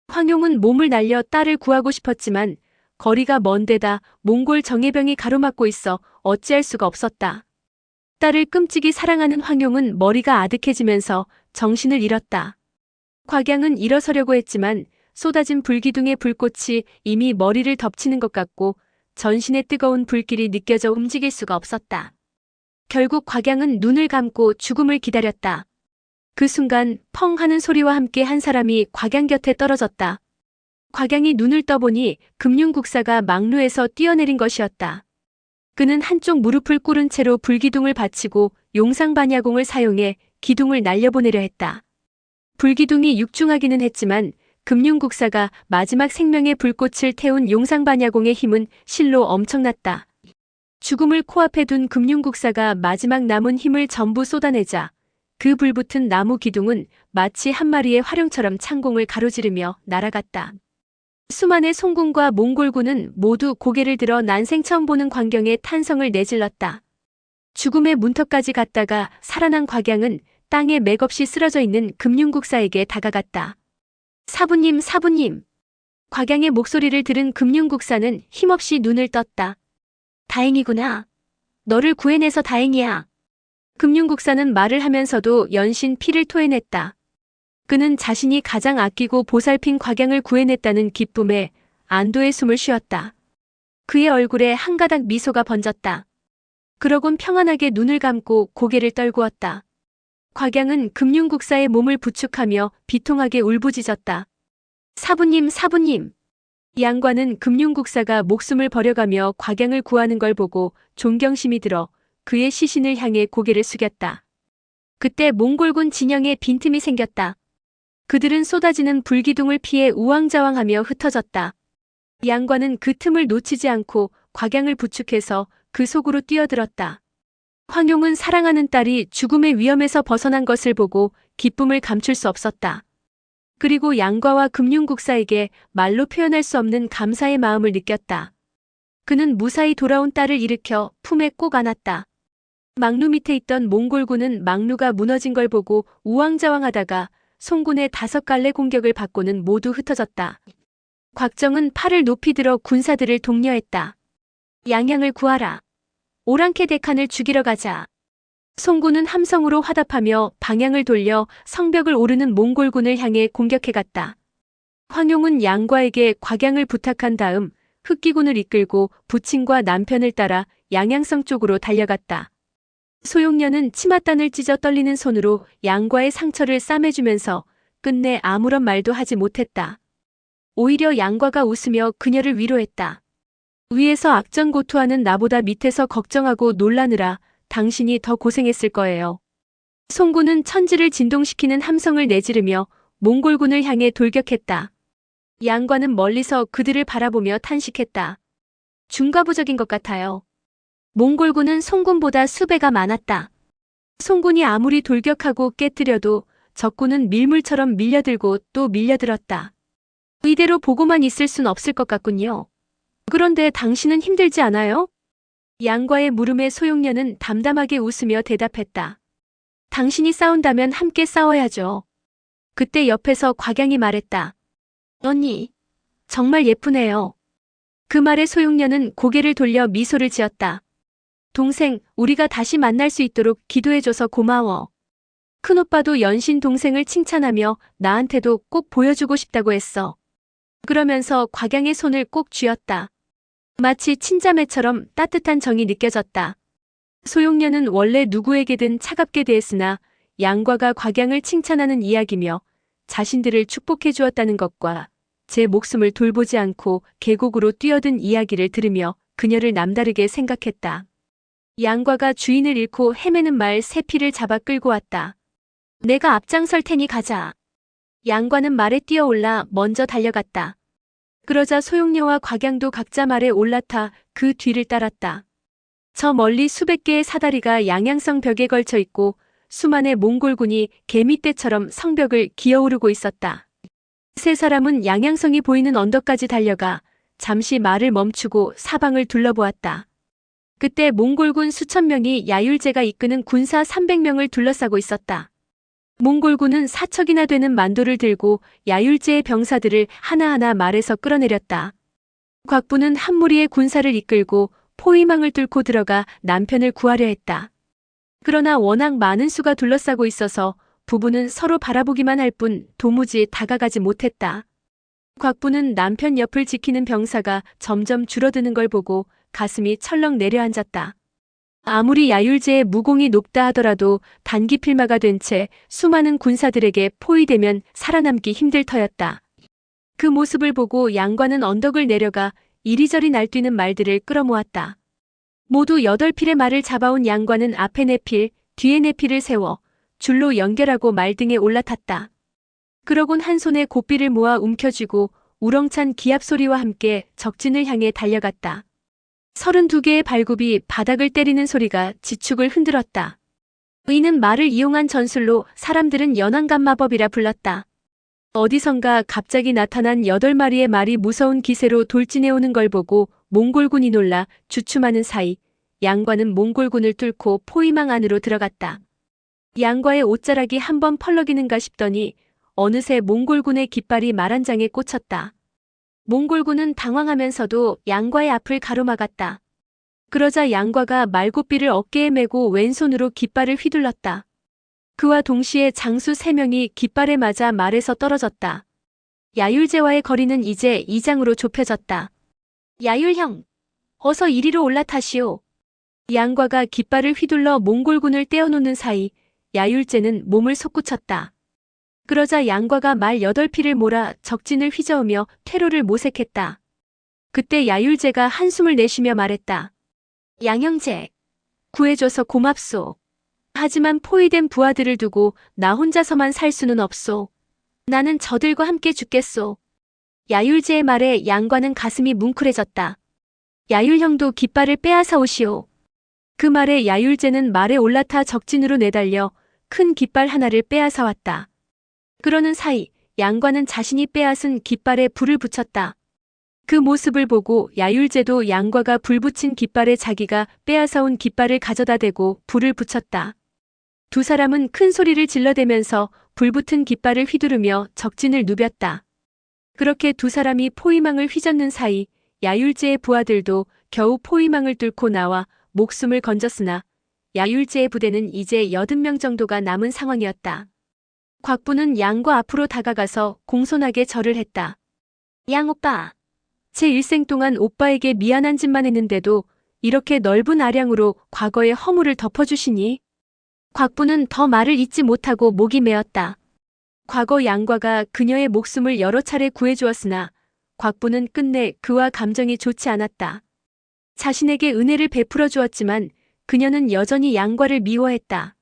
Speaker 1: 황용은 몸을 날려 딸을 구하고 싶었지만 거리가 먼 데다 몽골 정예병이 가로막고 있어 어찌할 수가 없었다. 딸을 끔찍이 사랑하는 황용은 머리가 아득해지면서 정신을 잃었다. 곽양은 일어서려고 했지만 쏟아진 불기둥의 불꽃이 이미 머리를 덮치는 것 같고 전신의 뜨거운 불길이 느껴져 움직일 수가 없었다. 결국 곽양은 눈을 감고 죽음을 기다렸다. 그 순간 펑 하는 소리와 함께 한 사람이 곽양 곁에 떨어졌다. 곽양이 눈을 떠보니 금융국사가 망루에서 뛰어내린 것이었다. 그는 한쪽 무릎을 꿇은 채로 불기둥을 받치고 용상반야공을 사용해 기둥을 날려보내려 했다. 불기둥이 육중하기는 했지만 금융국사가 마지막 생명의 불꽃을 태운 용상반야공의 힘은 실로 엄청났다. 죽음을 코앞에 둔 금융국사가 마지막 남은 힘을 전부 쏟아내자 그 불붙은 나무 기둥은 마치 한 마리의 화룡처럼 창공을 가로지르며 날아갔다. 수만의 송군과 몽골군은 모두 고개를 들어 난생 처음 보는 광경에 탄성을 내질렀다. 죽음의 문턱까지 갔다가 살아난 곽양은 땅에 맥없이 쓰러져 있는 금융국사에게 다가갔다. 사부님, 사부님. 곽양의 목소리를 들은 금융국사는 힘없이 눈을 떴다. 다행이구나. 너를 구해내서 다행이야. 금융국사는 말을 하면서도 연신 피를 토해냈다. 그는 자신이 가장 아끼고 보살핀 곽양을 구해냈다는 기쁨에 안도의 숨을 쉬었다. 그의 얼굴에 한 가닥 미소가 번졌다. 그러곤 평안하게 눈을 감고 고개를 떨구었다. 곽양은 금융국사의 몸을 부축하며 비통하게 울부짖었다. 사부님, 사부님. 양과는 금융국사가 목숨을 버려가며 곽양을 구하는 걸 보고 존경심이 들어 그의 시신을 향해 고개를 숙였다. 그때 몽골군 진영에 빈틈이 생겼다. 그들은 쏟아지는 불기둥을 피해 우왕좌왕하며 흩어졌다. 양과는 그 틈을 놓치지 않고 곽양을 부축해서 그 속으로 뛰어들었다. 황용은 사랑하는 딸이 죽음의 위험에서 벗어난 것을 보고 기쁨을 감출 수 없었다. 그리고 양과와 금융국사에게 말로 표현할 수 없는 감사의 마음을 느꼈다. 그는 무사히 돌아온 딸을 일으켜 품에 꼭 안았다. 망루 밑에 있던 몽골군은 망루가 무너진 걸 보고 우왕좌왕하다가 송군의 5갈래 공격을 받고는 모두 흩어졌다. 곽정은 팔을 높이 들어 군사들을 독려했다. 양양을 구하라. 오랑캐 대칸을 죽이러 가자. 송군은 함성으로 화답하며 방향을 돌려 성벽을 오르는 몽골군을 향해 공격해갔다. 황용은 양과에게 곽양을 부탁한 다음 흑기군을 이끌고 부친과 남편을 따라 양양성 쪽으로 달려갔다. 소용녀는 치맛단을 찢어 떨리는 손으로 양과의 상처를 싸매주면서 끝내 아무런 말도 하지 못했다. 오히려 양과가 웃으며 그녀를 위로했다. 위에서 악전고투하는 나보다 밑에서 걱정하고 놀라느라 당신이 더 고생했을 거예요. 송군은 천지를 진동시키는 함성을 내지르며 몽골군을 향해 돌격했다. 양과는 멀리서 그들을 바라보며 탄식했다. 중과부적인 것 같아요. 몽골군은 송군보다 수배가 많았다. 송군이 아무리 돌격하고 깨뜨려도 적군은 밀물처럼 밀려들고 또 밀려들었다. 이대로 보고만 있을 순 없을 것 같군요. 그런데 당신은 힘들지 않아요? 양과의 물음에 소용녀는 담담하게 웃으며 대답했다. 당신이 싸운다면 함께 싸워야죠. 그때 옆에서 곽양이 말했다. 언니, 정말 예쁘네요. 그 말에 소용녀는 고개를 돌려 미소를 지었다. 동생, 우리가 다시 만날 수 있도록 기도해줘서 고마워. 큰오빠도 연신 동생을 칭찬하며 나한테도 꼭 보여주고 싶다고 했어. 그러면서 곽양의 손을 꼭 쥐었다. 마치 친자매처럼 따뜻한 정이 느껴졌다. 소용녀는 원래 누구에게든 차갑게 대했으나 양과가 곽양을 칭찬하는 이야기며 자신들을 축복해 주었다는 것과 제 목숨을 돌보지 않고 계곡으로 뛰어든 이야기를 들으며 그녀를 남다르게 생각했다. 양과가 주인을 잃고 헤매는 말 세피를 잡아 끌고 왔다. 내가 앞장설 테니 가자. 양과는 말에 뛰어올라 먼저 달려갔다. 그러자 소용녀와 곽양도 각자 말에 올라타 그 뒤를 따랐다. 저 멀리 수백 개의 사다리가 양양성 벽에 걸쳐 있고 수만의 몽골군이 개미떼처럼 성벽을 기어오르고 있었다. 세 사람은 양양성이 보이는 언덕까지 달려가 잠시 말을 멈추고 사방을 둘러보았다. 그때 몽골군 수천 명이 야율제가 이끄는 군사 300명을 둘러싸고 있었다. 몽골군은 4척이나 되는 만도를 들고 야율제의 병사들을 하나하나 말에서 끌어내렸다. 곽부는 한 무리의 군사를 이끌고 포위망을 뚫고 들어가 남편을 구하려 했다. 그러나 워낙 많은 수가 둘러싸고 있어서 부부는 서로 바라보기만 할 뿐 도무지 다가가지 못했다. 곽부는 남편 옆을 지키는 병사가 점점 줄어드는 걸 보고 가슴이 철렁 내려앉았다. 아무리 야율제의 무공이 높다 하더라도 단기 필마가 된 채 수많은 군사들에게 포위되면 살아남기 힘들 터였다. 그 모습을 보고 양과는 언덕을 내려가 이리저리 날뛰는 말들을 끌어모았다. 모두 8필의 말을 잡아온 양과는 앞에 4필, 뒤에 4필을 세워 줄로 연결하고 말 등에 올라탔다. 그러곤 한 손에 고삐를 모아 움켜쥐고 우렁찬 기합 소리와 함께 적진을 향해 달려갔다. 32개의 발굽이 바닥을 때리는 소리가 지축을 흔들었다. 이는 말을 이용한 전술로 사람들은 연안간 마법이라 불렀다. 어디선가 갑자기 나타난 8마리의 말이 무서운 기세로 돌진해오는 걸 보고 몽골군이 놀라 주춤하는 사이 양과는 몽골군을 뚫고 포위망 안으로 들어갔다. 양과의 옷자락이 한번 펄럭이는가 싶더니 어느새 몽골군의 깃발이 말 한 장에 꽂혔다. 몽골군은 당황하면서도 양과의 앞을 가로막았다. 그러자 양과가 말고삐를 어깨에 메고 왼손으로 깃발을 휘둘렀다. 그와 동시에 장수 3명이 깃발에 맞아 말에서 떨어졌다. 야율제와의 거리는 이제 2장으로 좁혀졌다. 야율형, 어서 이리로 올라타시오. 양과가 깃발을 휘둘러 몽골군을 떼어놓는 사이 야율제는 몸을 솟구쳤다. 그러자 양과가 말 8필을 몰아 적진을 휘저으며 퇴로를 모색했다. 그때 야율제가 한숨을 내쉬며 말했다. 양형제, 구해줘서 고맙소. 하지만 포위된 부하들을 두고 나 혼자서만 살 수는 없소. 나는 저들과 함께 죽겠소. 야율제의 말에 양과는 가슴이 뭉클해졌다. 야율형도 깃발을 빼앗아 오시오. 그 말에 야율제는 말에 올라타 적진으로 내달려 큰 깃발 하나를 빼앗아 왔다. 그러는 사이 양과는 자신이 빼앗은 깃발에 불을 붙였다. 그 모습을 보고 야율제도 양과가 불 붙인 깃발에 자기가 빼앗아온 깃발을 가져다 대고 불을 붙였다. 두 사람은 큰 소리를 질러대면서 불붙은 깃발을 휘두르며 적진을 누볐다. 그렇게 두 사람이 포위망을 휘젓는 사이 야율제의 부하들도 겨우 포위망을 뚫고 나와 목숨을 건졌으나 야율제의 부대는 이제 80명 정도가 남은 상황이었다. 곽부는 양과 앞으로 다가가서 공손하게 절을 했다. 양 오빠, 제 일생 동안 오빠에게 미안한 짓만 했는데도 이렇게 넓은 아량으로 과거의 허물을 덮어주시니? 곽부는 더 말을 잇지 못하고 목이 메었다. 과거 양과가 그녀의 목숨을 여러 차례 구해주었으나 곽부는 끝내 그와 감정이 좋지 않았다. 자신에게 은혜를 베풀어 주었지만 그녀는 여전히 양과를 미워했다.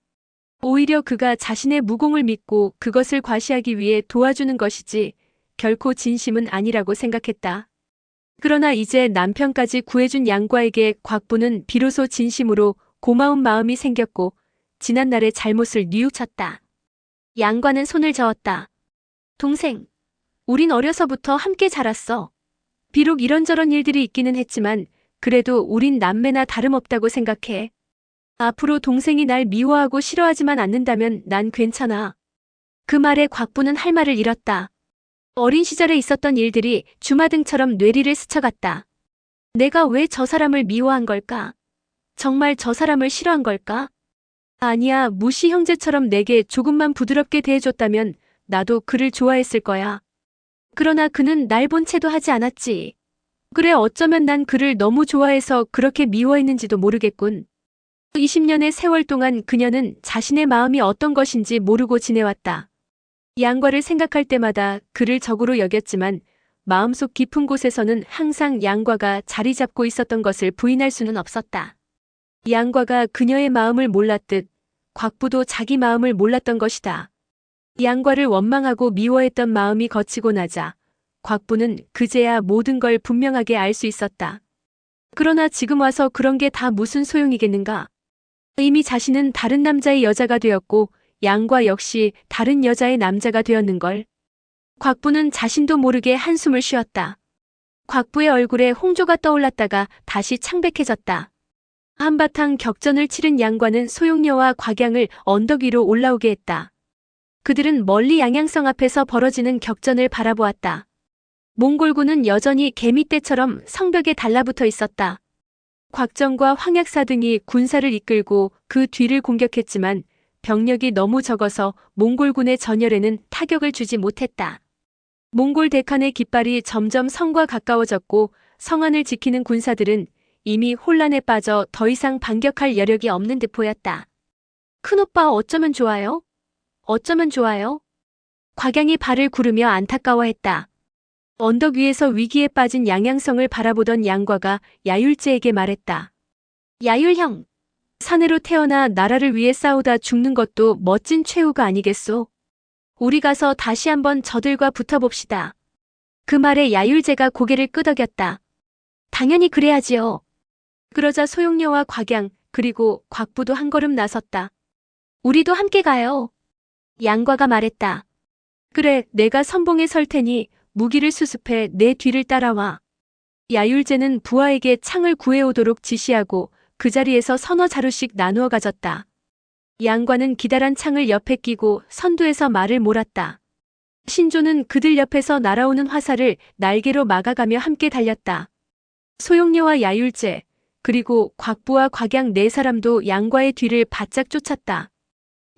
Speaker 1: 오히려 그가 자신의 무공을 믿고 그것을 과시하기 위해 도와주는 것이지 결코 진심은 아니라고 생각했다. 그러나 이제 남편까지 구해준 양과에게 곽부는 비로소 진심으로 고마운 마음이 생겼고 지난날의 잘못을 뉘우쳤다. 양과는 손을 저었다. 동생, 우린 어려서부터 함께 자랐어. 비록 이런저런 일들이 있기는 했지만 그래도 우린 남매나 다름없다고 생각해. 앞으로 동생이 날 미워하고 싫어하지만 않는다면 난 괜찮아. 그 말에 곽부는 할 말을 잃었다. 어린 시절에 있었던 일들이 주마등처럼 뇌리를 스쳐갔다. 내가 왜 저 사람을 미워한 걸까? 정말 저 사람을 싫어한 걸까? 아니야, 무시 형제처럼 내게 조금만 부드럽게 대해줬다면 나도 그를 좋아했을 거야. 그러나 그는 날 본 채도 하지 않았지. 그래, 어쩌면 난 그를 너무 좋아해서 그렇게 미워했는지도 모르겠군. 20년의 세월 동안 그녀는 자신의 마음이 어떤 것인지 모르고 지내왔다. 양과를 생각할 때마다 그를 적으로 여겼지만 마음속 깊은 곳에서는 항상 양과가 자리 잡고 있었던 것을 부인할 수는 없었다. 양과가 그녀의 마음을 몰랐듯 곽부도 자기 마음을 몰랐던 것이다. 양과를 원망하고 미워했던 마음이 거치고 나자 곽부는 그제야 모든 걸 분명하게 알 수 있었다. 그러나 지금 와서 그런 게 다 무슨 소용이겠는가? 이미 자신은 다른 남자의 여자가 되었고 양과 역시 다른 여자의 남자가 되었는걸. 곽부는 자신도 모르게 한숨을 쉬었다. 곽부의 얼굴에 홍조가 떠올랐다가 다시 창백해졌다. 한바탕 격전을 치른 양과는 소용녀와 곽양을 언덕 위로 올라오게 했다. 그들은 멀리 양양성 앞에서 벌어지는 격전을 바라보았다. 몽골군은 여전히 개미떼처럼 성벽에 달라붙어 있었다. 곽정과 황약사 등이 군사를 이끌고 그 뒤를 공격했지만 병력이 너무 적어서 몽골군의 전열에는 타격을 주지 못했다. 몽골 대칸의 깃발이 점점 성과 가까워졌고 성안을 지키는 군사들은 이미 혼란에 빠져 더 이상 반격할 여력이 없는 듯 보였다. 큰오빠 어쩌면 좋아요? 어쩌면 좋아요? 곽양이 발을 구르며 안타까워했다. 언덕 위에서 위기에 빠진 양양성을 바라보던 양과가 야율제에게 말했다. 야율형, 사내로 태어나 나라를 위해 싸우다 죽는 것도 멋진 최후가 아니겠소? 우리 가서 다시 한번 저들과 붙어봅시다. 그 말에 야율제가 고개를 끄덕였다. 당연히 그래야지요. 그러자 소용녀와 곽양 그리고 곽부도 한 걸음 나섰다. 우리도 함께 가요. 양과가 말했다. 그래, 내가 선봉에 설 테니 무기를 수습해 내 뒤를 따라와. 야율제는 부하에게 창을 구해오도록 지시하고 그 자리에서 서너 자루씩 나누어 가졌다. 양과는 기다란 창을 옆에 끼고 선두에서 말을 몰았다. 신조는 그들 옆에서 날아오는 화살을 날개로 막아가며 함께 달렸다. 소용녀와 야율제 그리고 곽부와 곽양 네 사람도 양과의 뒤를 바짝 쫓았다.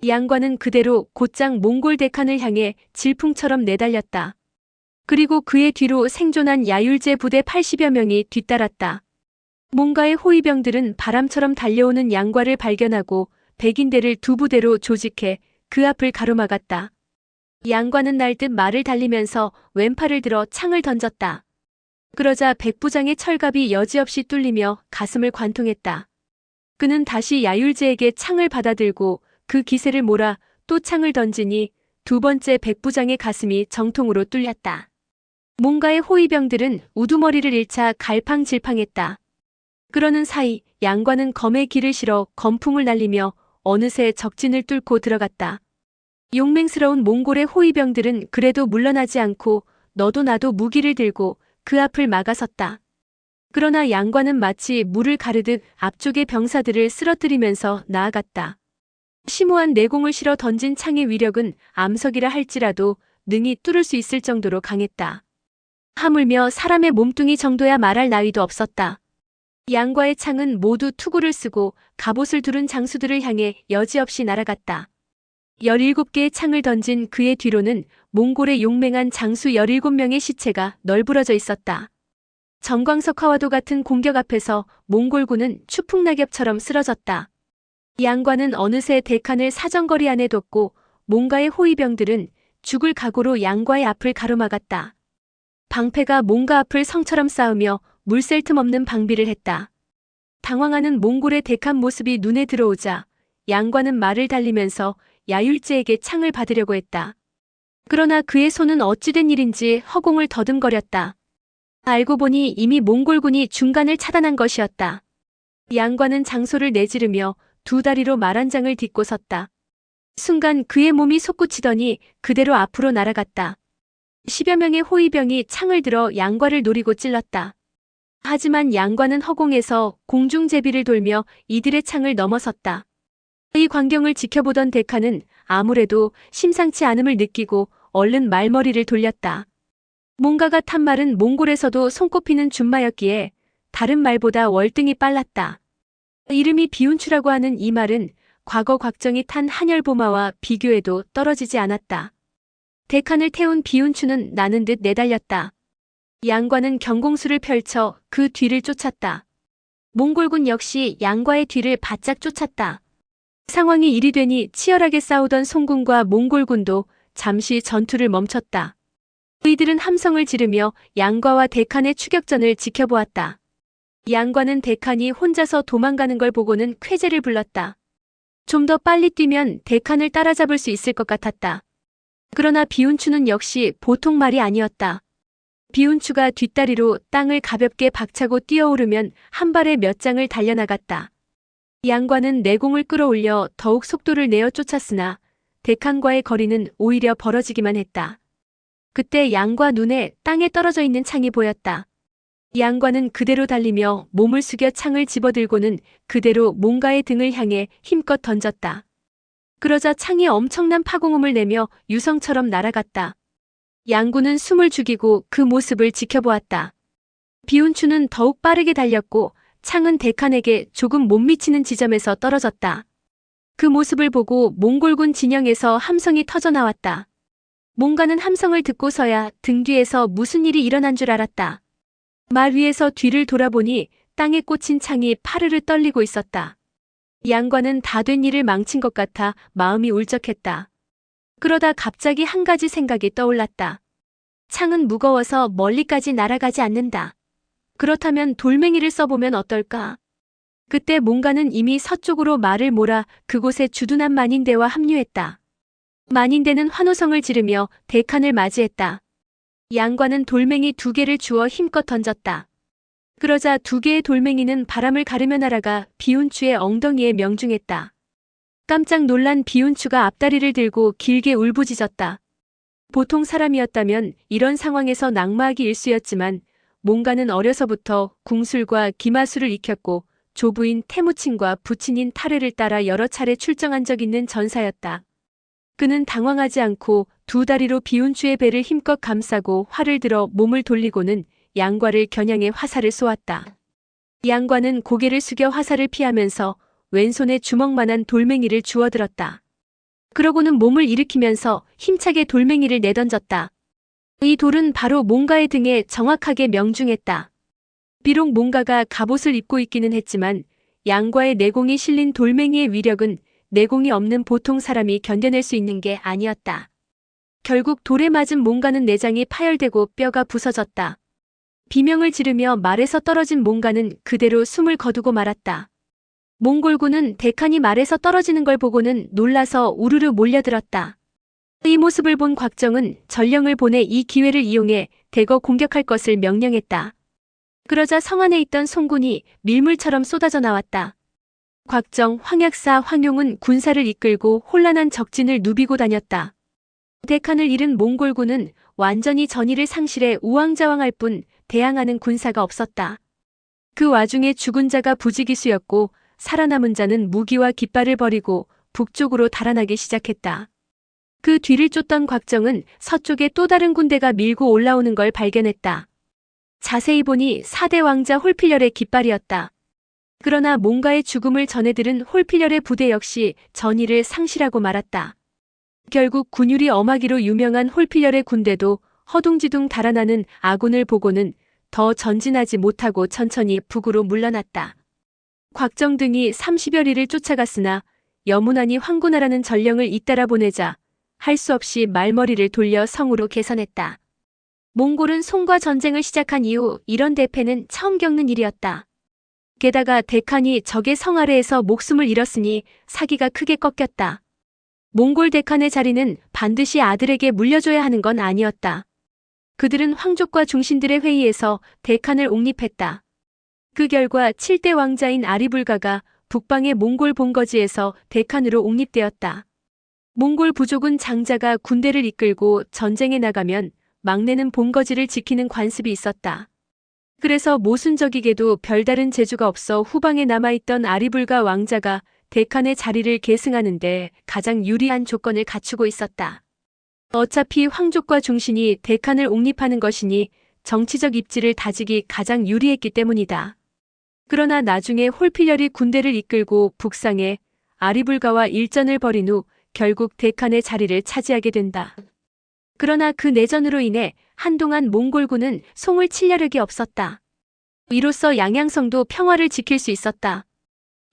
Speaker 1: 양과는 그대로 곧장 몽골 대칸을 향해 질풍처럼 내달렸다. 그리고 그의 뒤로 생존한 야율제 부대 80여 명이 뒤따랐다. 몽가의 호위병들은 바람처럼 달려오는 양과를 발견하고 백인대를 두 부대로 조직해 그 앞을 가로막았다. 양과는 날듯 말을 달리면서 왼팔을 들어 창을 던졌다. 그러자 백부장의 철갑이 여지없이 뚫리며 가슴을 관통했다. 그는 다시 야율제에게 창을 받아들고 그 기세를 몰아 또 창을 던지니 두 번째 백부장의 가슴이 정통으로 뚫렸다. 몽가의 호위병들은 우두머리를 잃자 갈팡질팡했다. 그러는 사이 양과는 검의 길을 실어 건풍을 날리며 어느새 적진을 뚫고 들어갔다. 용맹스러운 몽골의 호위병들은 그래도 물러나지 않고 너도 나도 무기를 들고 그 앞을 막아섰다. 그러나 양관은 마치 물을 가르듯 앞쪽의 병사들을 쓰러뜨리면서 나아갔다. 심오한 내공을 실어 던진 창의 위력은 암석이라 할지라도 능히 뚫을 수 있을 정도로 강했다. 하물며 사람의 몸뚱이 정도야 말할 나위도 없었다. 양과의 창은 모두 투구를 쓰고 갑옷을 두른 장수들을 향해 여지없이 날아갔다. 17개의 창을 던진 그의 뒤로는 몽골의 용맹한 장수 17명의 시체가 널브러져 있었다. 정광석화와도 같은 공격 앞에서 몽골군은 추풍낙엽처럼 쓰러졌다. 양과는 어느새 대칸을 사정거리 안에 뒀고 몽가의 호위병들은 죽을 각오로 양과의 앞을 가로막았다. 방패가 몽가 앞을 성처럼 쌓으며 물샐 틈 없는 방비를 했다. 당황하는 몽골의 대칸 모습이 눈에 들어오자 양과는 말을 달리면서 야율제에게 창을 받으려고 했다. 그러나 그의 손은 어찌된 일인지 허공을 더듬거렸다. 알고 보니 이미 몽골군이 중간을 차단한 것이었다. 양과는 장소를 내지르며 두 다리로 말 한 장을 딛고 섰다. 순간 그의 몸이 솟구치더니 그대로 앞으로 날아갔다. 10여 명의 호위병이 창을 들어 양과를 노리고 찔렀다. 하지만 양과는 허공에서 공중제비를 돌며 이들의 창을 넘어섰다. 이 광경을 지켜보던 데카는 아무래도 심상치 않음을 느끼고 얼른 말머리를 돌렸다. 몽가가 탄 말은 몽골에서도 손꼽히는 준마였기에 다른 말보다 월등히 빨랐다. 이름이 비운추라고 하는 이 말은 과거 곽정이 탄 한열보마와 비교해도 떨어지지 않았다. 대칸을 태운 비운추는 나는 듯 내달렸다. 양과는 경공수를 펼쳐 그 뒤를 쫓았다. 몽골군 역시 양과의 뒤를 바짝 쫓았다. 상황이 이리 되니 치열하게 싸우던 송군과 몽골군도 잠시 전투를 멈췄다. 그이들은 함성을 지르며 양과와 대칸의 추격전을 지켜보았다. 양과는 대칸이 혼자서 도망가는 걸 보고는 쾌재를 불렀다. 좀 더 빨리 뛰면 대칸을 따라잡을 수 있을 것 같았다. 그러나 비운추는 역시 보통 말이 아니었다. 비운추가 뒷다리로 땅을 가볍게 박차고 뛰어오르면 한 발에 몇 장을 달려나갔다. 양과는 내공을 끌어올려 더욱 속도를 내어 쫓았으나 대칸과의 거리는 오히려 벌어지기만 했다. 그때 양과 눈에 땅에 떨어져 있는 창이 보였다. 양과는 그대로 달리며 몸을 숙여 창을 집어들고는 그대로 몽가의 등을 향해 힘껏 던졌다. 그러자 창이 엄청난 파공음을 내며 유성처럼 날아갔다. 양구는 숨을 죽이고 그 모습을 지켜보았다. 비운추는 더욱 빠르게 달렸고 창은 대칸에게 조금 못 미치는 지점에서 떨어졌다. 그 모습을 보고 몽골군 진영에서 함성이 터져나왔다. 몽가는 함성을 듣고서야 등 뒤에서 무슨 일이 일어난 줄 알았다. 말 위에서 뒤를 돌아보니 땅에 꽂힌 창이 파르르 떨리고 있었다. 양과는 다 된 일을 망친 것 같아 마음이 울적했다. 그러다 갑자기 한 가지 생각이 떠올랐다. 창은 무거워서 멀리까지 날아가지 않는다. 그렇다면 돌멩이를 써보면 어떨까? 그때 몽가는 이미 서쪽으로 말을 몰아 그곳에 주둔한 만인대와 합류했다. 만인대는 환호성을 지르며 대칸을 맞이했다. 양과는 돌멩이 2개를 주워 힘껏 던졌다. 그러자 2개의 돌멩이는 바람을 가르며 날아가 비운추의 엉덩이에 명중했다. 깜짝 놀란 비운추가 앞다리를 들고 길게 울부짖었다. 보통 사람이었다면 이런 상황에서 낙마하기 일쑤였지만 몽가는 어려서부터 궁술과 기마술을 익혔고 조부인 태무친과 부친인 타르를 따라 여러 차례 출정한 적 있는 전사였다. 그는 당황하지 않고 2다리로 비운추의 배를 힘껏 감싸고 활을 들어 몸을 돌리고는 양과를 겨냥해 화살을 쏘았다. 양과는 고개를 숙여 화살을 피하면서 왼손에 주먹만한 돌멩이를 주워들었다. 그러고는 몸을 일으키면서 힘차게 돌멩이를 내던졌다. 이 돌은 바로 몽가의 등에 정확하게 명중했다. 비록 몽가가 갑옷을 입고 있기는 했지만 양과의 내공이 실린 돌멩이의 위력은 내공이 없는 보통 사람이 견뎌낼 수 있는 게 아니었다. 결국 돌에 맞은 몽가는 내장이 파열되고 뼈가 부서졌다. 비명을 지르며 말에서 떨어진 몽가는 그대로 숨을 거두고 말았다. 몽골군은 대칸이 말에서 떨어지는 걸 보고는 놀라서 우르르 몰려들었다. 이 모습을 본 곽정은 전령을 보내 이 기회를 이용해 대거 공격할 것을 명령했다. 그러자 성 안에 있던 송군이 밀물처럼 쏟아져 나왔다. 곽정, 황약사, 황용은 군사를 이끌고 혼란한 적진을 누비고 다녔다. 대칸을 잃은 몽골군은 완전히 전의를 상실해 우왕좌왕할 뿐 대항하는 군사가 없었다. 그 와중에 죽은 자가 부지기수였고 살아남은 자는 무기와 깃발을 버리고 북쪽으로 달아나기 시작했다. 그 뒤를 쫓던 곽정은 서쪽에 또 다른 군대가 밀고 올라오는 걸 발견했다. 자세히 보니 4대 왕자 홀필렬의 깃발이었다. 그러나 몽가의 죽음을 전해들은 홀필렬의 부대 역시 전의를 상실하고 말았다. 결국 군율이 엄하기로 유명한 홀필렬의 군대도 허둥지둥 달아나는 아군을 보고는 더 전진하지 못하고 천천히 북으로 물러났다. 곽정 등이 30여 리를 쫓아갔으나 여문안이 황군하라는 전령을 잇따라 보내자 할 수 없이 말머리를 돌려 성으로 개선했다. 몽골은 송과 전쟁을 시작한 이후 이런 대패는 처음 겪는 일이었다. 게다가 데칸이 적의 성 아래에서 목숨을 잃었으니 사기가 크게 꺾였다. 몽골 데칸의 자리는 반드시 아들에게 물려줘야 하는 건 아니었다. 그들은 황족과 중신들의 회의에서 데칸을 옹립했다. 그 결과 7대 왕자인 아리불가가 북방의 몽골 본거지에서 데칸으로 옹립되었다. 몽골 부족은 장자가 군대를 이끌고 전쟁에 나가면 막내는 본거지를 지키는 관습이 있었다. 그래서 모순적이게도 별다른 재주가 없어 후방에 남아있던 아리불가 왕자가 데칸의 자리를 계승하는데 가장 유리한 조건을 갖추고 있었다. 어차피 황족과 중신이 데칸을 옹립하는 것이니 정치적 입지를 다지기 가장 유리했기 때문이다. 그러나 나중에 홀필렬이 군대를 이끌고 북상해 아리불가와 일전을 벌인 후 결국 데칸의 자리를 차지하게 된다. 그러나 그 내전으로 인해 한동안 몽골군은 송을 칠 여력이 없었다. 이로써 양양성도 평화를 지킬 수 있었다.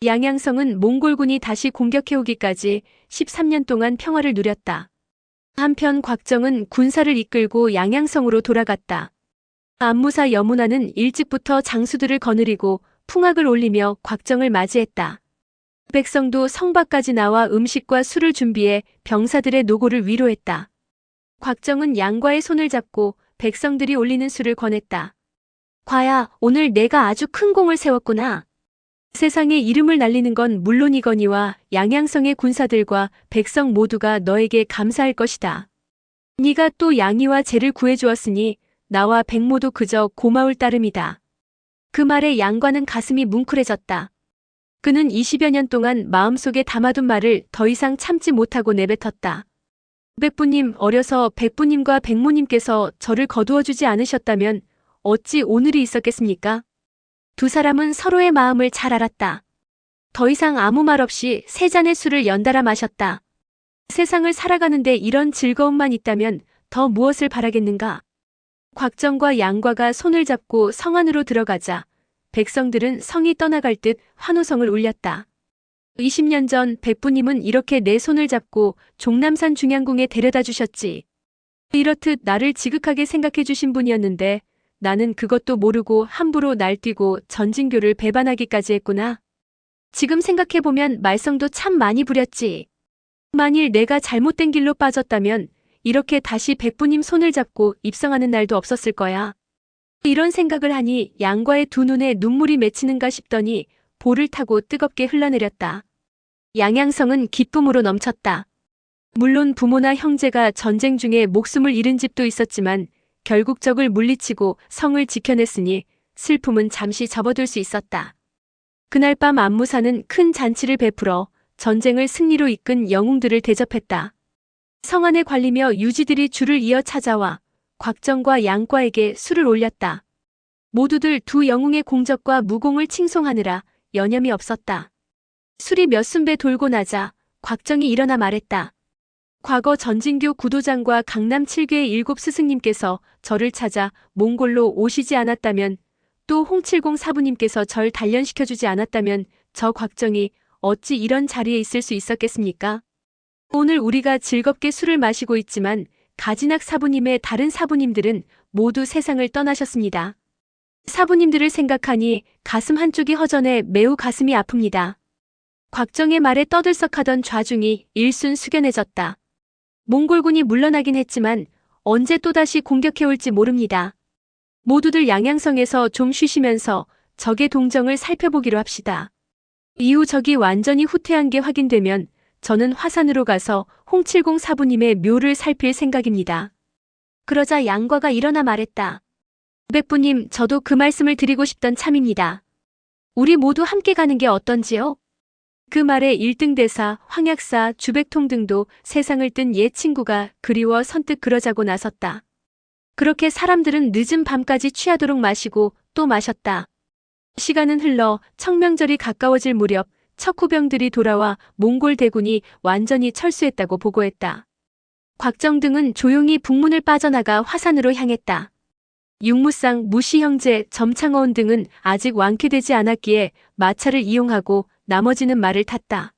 Speaker 1: 양양성은 몽골군이 다시 공격해오기까지 13년 동안 평화를 누렸다. 한편 곽정은 군사를 이끌고 양양성으로 돌아갔다. 안무사 여문안은 일찍부터 장수들을 거느리고 풍악을 올리며 곽정을 맞이했다. 백성도 성 밖까지 나와 음식과 술을 준비해 병사들의 노고를 위로했다. 곽정은 양과의 손을 잡고 백성들이 올리는 술을 권했다. 과야, 오늘 내가 아주 큰 공을 세웠구나. 세상에 이름을 날리는 건 물론이거니와 양양성의 군사들과 백성 모두가 너에게 감사할 것이다. 네가 또 양이와 재를 구해주었으니 나와 백 모두 그저 고마울 따름이다. 그 말에 양과는 가슴이 뭉클해졌다. 그는 20여 년 동안 마음속에 담아둔 말을 더 이상 참지 못하고 내뱉었다. 백부님, 어려서 백부님과 백모님께서 저를 거두어주지 않으셨다면 어찌 오늘이 있었겠습니까? 두 사람은 서로의 마음을 잘 알았다. 더 이상 아무 말 없이 세 잔의 술을 연달아 마셨다. 세상을 살아가는데 이런 즐거움만 있다면 더 무엇을 바라겠는가? 곽정과 양과가 손을 잡고 성 안으로 들어가자 백성들은 성이 떠나갈 듯 환호성을 울렸다. 20년 전 백부님은 이렇게 내 손을 잡고 종남산 중양궁에 데려다 주셨지. 이렇듯 나를 지극하게 생각해 주신 분이었는데 나는 그것도 모르고 함부로 날뛰고 전진교를 배반하기까지 했구나. 지금 생각해보면 말썽도 참 많이 부렸지. 만일 내가 잘못된 길로 빠졌다면 이렇게 다시 백부님 손을 잡고 입성하는 날도 없었을 거야. 이런 생각을 하니 양과의 두 눈에 눈물이 맺히는가 싶더니 볼을 타고 뜨겁게 흘러내렸다. 양양성은 기쁨으로 넘쳤다. 물론 부모나 형제가 전쟁 중에 목숨을 잃은 집도 있었지만 결국 적을 물리치고 성을 지켜냈으니 슬픔은 잠시 접어들 수 있었다. 그날 밤 안무사는 큰 잔치를 베풀어 전쟁을 승리로 이끈 영웅들을 대접했다. 성 안에 관리며 유지들이 줄을 이어 찾아와 곽정과 양과에게 술을 올렸다. 모두들 두 영웅의 공적과 무공을 칭송하느라 여념이 없었다. 술이 몇 순배 돌고 나자 곽정이 일어나 말했다. 과거 전진교 구도장과 강남 7괴의 7 스승님께서 저를 찾아 몽골로 오시지 않았다면, 또 홍칠공 사부님께서 절 단련시켜주지 않았다면 저 곽정이 어찌 이런 자리에 있을 수 있었겠습니까? 오늘 우리가 즐겁게 술을 마시고 있지만 가진학 사부님의 다른 사부님들은 모두 세상을 떠나셨습니다. 사부님들을 생각하니 가슴 한쪽이 허전해 매우 가슴이 아픕니다. 곽정의 말에 떠들썩하던 좌중이 일순 숙연해졌다. 몽골군이 물러나긴 했지만 언제 또다시 공격해올지 모릅니다. 모두들 양양성에서 좀 쉬시면서 적의 동정을 살펴보기로 합시다. 이후 적이 완전히 후퇴한 게 확인되면 저는 화산으로 가서 홍칠공 사부님의 묘를 살필 생각입니다. 그러자 양과가 일어나 말했다. 백부님, 저도 그 말씀을 드리고 싶던 참입니다. 우리 모두 함께 가는 게 어떤지요? 그 말에 1등 대사, 황약사, 주백통 등도 세상을 뜬 옛 친구가 그리워 선뜻 그러자고 나섰다. 그렇게 사람들은 늦은 밤까지 취하도록 마시고 또 마셨다. 시간은 흘러 청명절이 가까워질 무렵 척후병들이 돌아와 몽골 대군이 완전히 철수했다고 보고했다. 곽정등은 조용히 북문을 빠져나가 화산으로 향했다. 육무상, 무시형제, 점창어운 등은 아직 완쾌되지 않았기에 마차를 이용하고 나머지는 말을 탔다.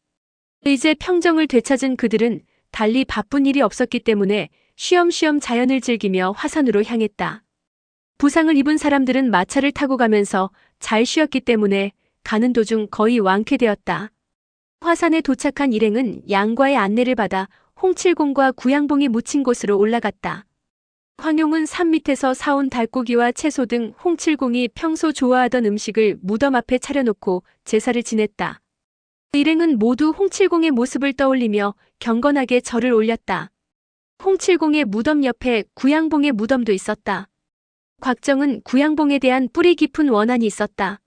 Speaker 1: 이제 평정을 되찾은 그들은 달리 바쁜 일이 없었기 때문에 쉬엄쉬엄 자연을 즐기며 화산으로 향했다. 부상을 입은 사람들은 마차를 타고 가면서 잘 쉬었기 때문에 가는 도중 거의 완쾌되었다. 화산에 도착한 일행은 양과의 안내를 받아 홍칠공과 구양봉이 묻힌 곳으로 올라갔다. 황용은 산 밑에서 사온 닭고기와 채소 등 홍칠공이 평소 좋아하던 음식을 무덤 앞에 차려놓고 제사를 지냈다. 일행은 모두 홍칠공의 모습을 떠올리며 경건하게 절을 올렸다. 홍칠공의 무덤 옆에 구양봉의 무덤도 있었다. 곽정은 구양봉에 대한 뿌리 깊은 원한이 있었다.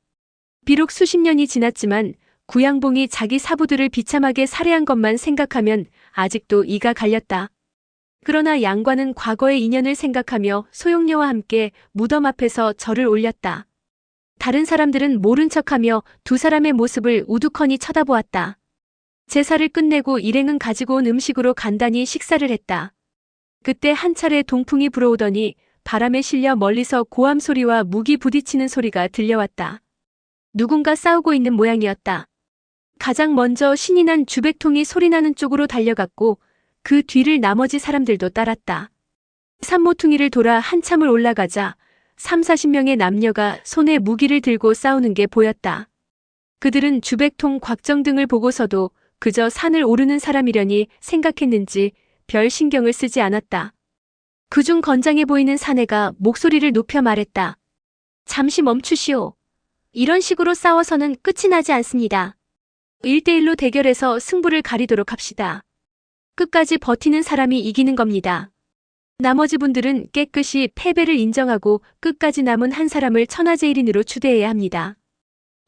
Speaker 1: 비록 수십 년이 지났지만 구양봉이 자기 사부들을 비참하게 살해한 것만 생각하면 아직도 이가 갈렸다. 그러나 양과는 과거의 인연을 생각하며 소용녀와 함께 무덤 앞에서 절을 올렸다. 다른 사람들은 모른 척하며 두 사람의 모습을 우두커니 쳐다보았다. 제사를 끝내고 일행은 가지고 온 음식으로 간단히 식사를 했다. 그때 한 차례 동풍이 불어오더니 바람에 실려 멀리서 고함 소리와 무기 부딪히는 소리가 들려왔다. 누군가 싸우고 있는 모양이었다. 가장 먼저 신이 난 주백통이 소리나는 쪽으로 달려갔고 그 뒤를 나머지 사람들도 따랐다. 산모퉁이를 돌아 한참을 올라가자 30-40명의 남녀가 손에 무기를 들고 싸우는 게 보였다. 그들은 주백통, 곽정등을 보고서도 그저 산을 오르는 사람이려니 생각했는지 별 신경을 쓰지 않았다. 그중 건장해 보이는 사내가 목소리를 높여 말했다. 잠시 멈추시오. 이런 식으로 싸워서는 끝이 나지 않습니다. 1대1로 대결해서 승부를 가리도록 합시다. 끝까지 버티는 사람이 이기는 겁니다. 나머지 분들은 깨끗이 패배를 인정하고 끝까지 남은 한 사람을 천하제일인으로 추대해야 합니다.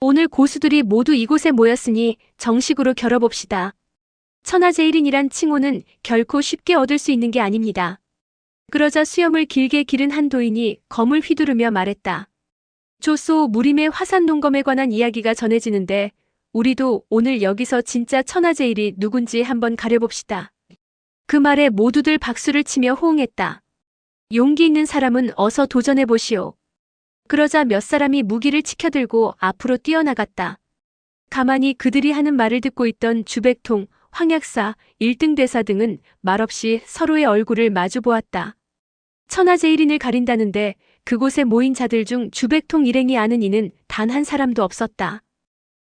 Speaker 1: 오늘 고수들이 모두 이곳에 모였으니 정식으로 겨뤄봅시다. 천하제일인이란 칭호는 결코 쉽게 얻을 수 있는 게 아닙니다. 그러자 수염을 길게 기른 한 도인이 검을 휘두르며 말했다. 조소 무림의 화산농검에 관한 이야기가 전해지는데 우리도 오늘 여기서 진짜 천하제일이 누군지 한번 가려봅시다. 그 말에 모두들 박수를 치며 호응했다. 용기 있는 사람은 어서 도전해보시오. 그러자 몇 사람이 무기를 치켜들고 앞으로 뛰어나갔다. 가만히 그들이 하는 말을 듣고 있던 주백통, 황약사, 1등 대사 등은 말없이 서로의 얼굴을 마주보았다. 천하제일인을 가린다는데 그곳에 모인 자들 중 주백통 일행이 아는 이는 단 한 사람도 없었다.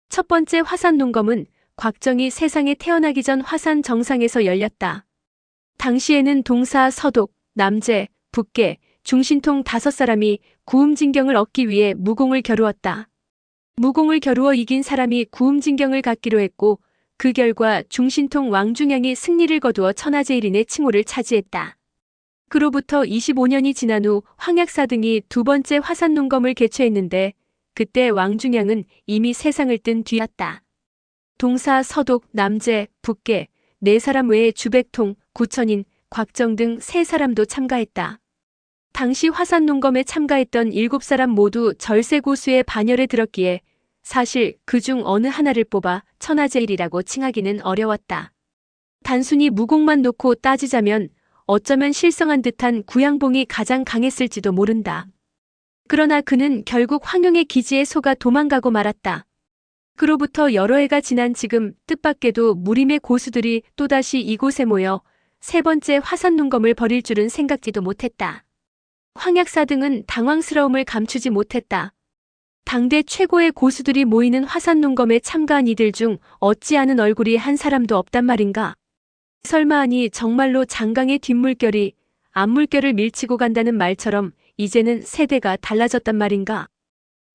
Speaker 1: 첫 번째 화산 농검은 곽정이 세상에 태어나기 전 화산 정상에서 열렸다. 당시에는 동사, 서독, 남제, 북계, 중신통 5사람이 구음진경을 얻기 위해 무공을 겨루었다. 무공을 겨루어 이긴 사람이 구음진경을 갖기로 했고 그 결과 중신통 왕중양이 승리를 거두어 천하제일인의 칭호를 차지했다. 그로부터 25년이 지난 후 황약사 등이 두 번째 화산농검을 개최했는데 그때 왕중양은 이미 세상을 뜬 뒤였다. 동사, 서독, 남제, 북계, 4사람 외에 주백통, 구천인, 곽정 등 3사람도 참가했다. 당시 화산농검에 참가했던 7사람 모두 절세고수의 반열에 들었기에 사실 그중 어느 하나를 뽑아 천하제일이라고 칭하기는 어려웠다. 단순히 무공만 놓고 따지자면 어쩌면 실성한 듯한 구양봉이 가장 강했을지도 모른다. 그러나 그는 결국 황용의 기지에 속아 도망가고 말았다. 그로부터 여러 해가 지난 지금 뜻밖에도 무림의 고수들이 또다시 이곳에 모여 세 번째 화산농검을 벌일 줄은 생각지도 못했다. 황약사 등은 당황스러움을 감추지 못했다. 당대 최고의 고수들이 모이는 화산농검에 참가한 이들 중 어찌 아는 얼굴이 한 사람도 없단 말인가. 설마 아니 정말로 장강의 뒷물결이 앞물결을 밀치고 간다는 말처럼 이제는 세대가 달라졌단 말인가.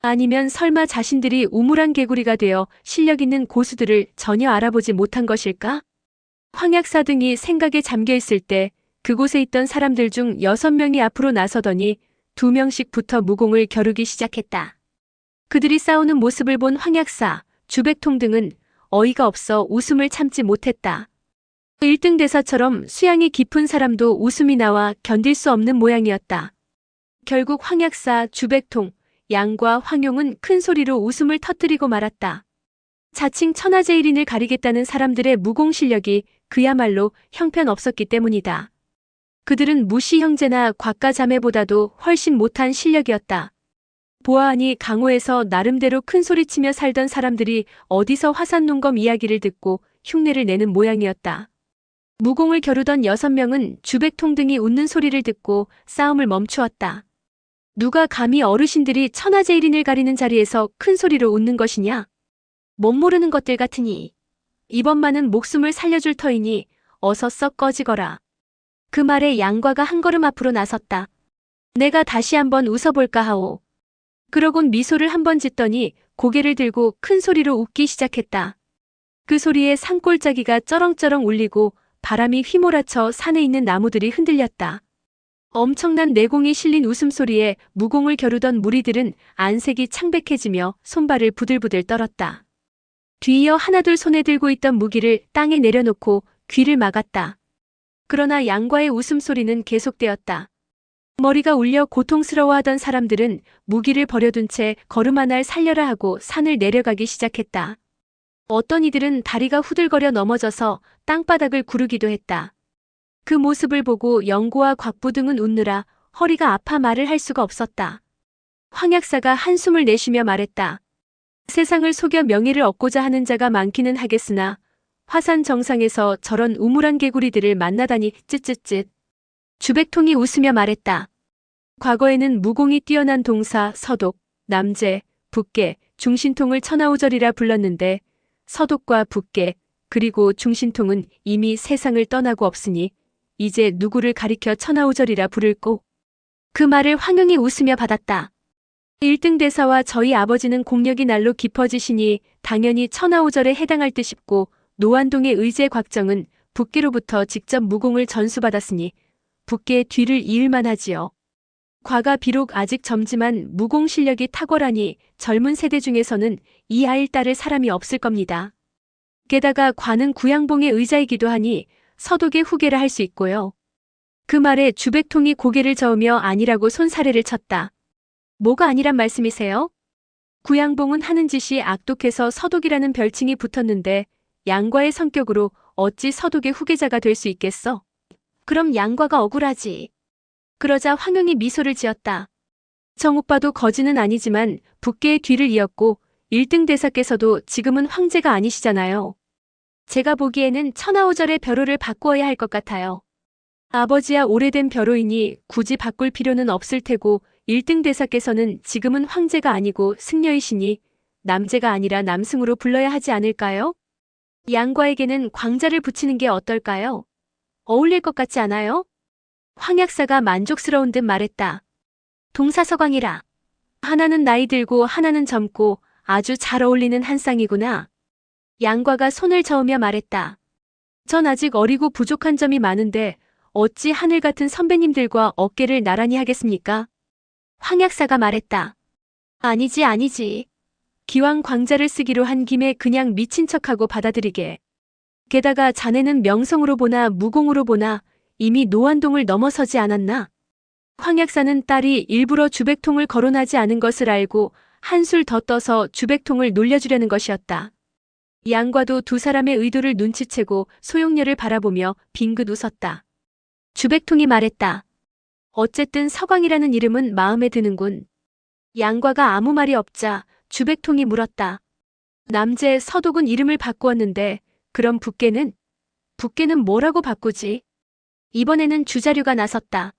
Speaker 1: 아니면 설마 자신들이 우물안 개구리가 되어 실력 있는 고수들을 전혀 알아보지 못한 것일까? 황약사 등이 생각에 잠겨 있을 때 그곳에 있던 사람들 중 6명이 앞으로 나서더니 2명씩 붙어 무공을 겨루기 시작했다. 그들이 싸우는 모습을 본 황약사, 주백통 등은 어이가 없어 웃음을 참지 못했다. 1등 대사처럼 수양이 깊은 사람도 웃음이 나와 견딜 수 없는 모양이었다. 결국 황약사, 주백통, 양과 황용은 큰 소리로 웃음을 터뜨리고 말았다. 자칭 천하제일인을 가리겠다는 사람들의 무공 실력이 그야말로 형편없었기 때문이다. 그들은 무시 형제나 곽가 자매보다도 훨씬 못한 실력이었다. 보아하니 강호에서 나름대로 큰 소리치며 살던 사람들이 어디서 화산농검 이야기를 듣고 흉내를 내는 모양이었다. 무공을 겨루던 6명은 주백통 등이 웃는 소리를 듣고 싸움을 멈추었다. 누가 감히 어르신들이 천하제일인을 가리는 자리에서 큰 소리로 웃는 것이냐? 못 모르는 것들 같으니. 이번만은 목숨을 살려줄 터이니 어서 썩 꺼지거라. 그 말에 양과가 한 걸음 앞으로 나섰다. 내가 다시 한번 웃어볼까 하오. 그러곤 미소를 한번 짓더니 고개를 들고 큰 소리로 웃기 시작했다. 그 소리에 산골짜기가 쩌렁쩌렁 울리고 바람이 휘몰아쳐 산에 있는 나무들이 흔들렸다. 엄청난 내공이 실린 웃음소리에 무공을 겨루던 무리들은 안색이 창백해지며 손발을 부들부들 떨었다. 뒤이어 하나둘 손에 들고 있던 무기를 땅에 내려놓고 귀를 막았다. 그러나 양과의 웃음소리는 계속되었다. 머리가 울려 고통스러워하던 사람들은 무기를 버려둔 채 걸음 하나를 살려라 하고 산을 내려가기 시작했다. 어떤 이들은 다리가 후들거려 넘어져서 땅바닥을 구르기도 했다. 그 모습을 보고 영고와 곽부 등은 웃느라 허리가 아파 말을 할 수가 없었다. 황약사가 한숨을 내쉬며 말했다. 세상을 속여 명예를 얻고자 하는 자가 많기는 하겠으나 화산 정상에서 저런 우물한 개구리들을 만나다니 쯧쯧쯧. 주백통이 웃으며 말했다. 과거에는 무공이 뛰어난 동사 서독, 남재, 북계, 중신통을 천하우절이라 불렀는데 서독과 북계, 그리고 중신통은 이미 세상을 떠나고 없으니 이제 누구를 가리켜 천하우절이라 부를꼬? 그 말을 황용이 웃으며 받았다. 1등 대사와 저희 아버지는 공력이 날로 깊어지시니 당연히 천하우절에 해당할 듯 싶고 노안동의 의제 곽정은 북계로부터 직접 무공을 전수받았으니 북계의 뒤를 이을만 하지요. 과가 비록 아직 젊지만 무공 실력이 탁월하니 젊은 세대 중에서는 이 아이를 따를 사람이 없을 겁니다. 게다가 과는 구양봉의 의자이기도 하니 서독의 후계라 할 수 있고요. 그 말에 주백통이 고개를 저으며 아니라고 손사래를 쳤다. 뭐가 아니란 말씀이세요? 구양봉은 하는 짓이 악독해서 서독이라는 별칭이 붙었는데 양과의 성격으로 어찌 서독의 후계자가 될 수 있겠어? 그럼 양과가 억울하지. 그러자 황용이 미소를 지었다. 정오빠도 거지는 아니지만 북계의 뒤를 이었고 1등 대사께서도 지금은 황제가 아니시잖아요. 제가 보기에는 천하오절의 벼로를 바꾸어야 할 것 같아요. 아버지야 오래된 벼로이니 굳이 바꿀 필요는 없을 테고 1등 대사께서는 지금은 황제가 아니고 승려이시니 남제가 아니라 남승으로 불러야 하지 않을까요? 양과에게는 광자를 붙이는 게 어떨까요? 어울릴 것 같지 않아요? 황약사가 만족스러운 듯 말했다. 동사서광이라. 하나는 나이 들고 하나는 젊고 아주 잘 어울리는 한 쌍이구나. 양과가 손을 저으며 말했다. 전 아직 어리고 부족한 점이 많은데 어찌 하늘 같은 선배님들과 어깨를 나란히 하겠습니까? 황약사가 말했다. 아니지. 기왕 광자를 쓰기로 한 김에 그냥 미친 척하고 받아들이게. 게다가 자네는 명성으로 보나 무공으로 보나 이미 노안동을 넘어서지 않았나? 황약사는 딸이 일부러 주백통을 거론하지 않은 것을 알고 한술 더 떠서 주백통을 놀려주려는 것이었다. 양과도 두 사람의 의도를 눈치채고 소용렬을 바라보며 빙긋 웃었다. 주백통이 말했다. 어쨌든 서광이라는 이름은 마음에 드는군. 양과가 아무 말이 없자 주백통이 물었다. 남제 서독은 이름을 바꾸었는데 그럼 북계는? 북계는 뭐라고 바꾸지? 이번에는 주자류가 나섰다.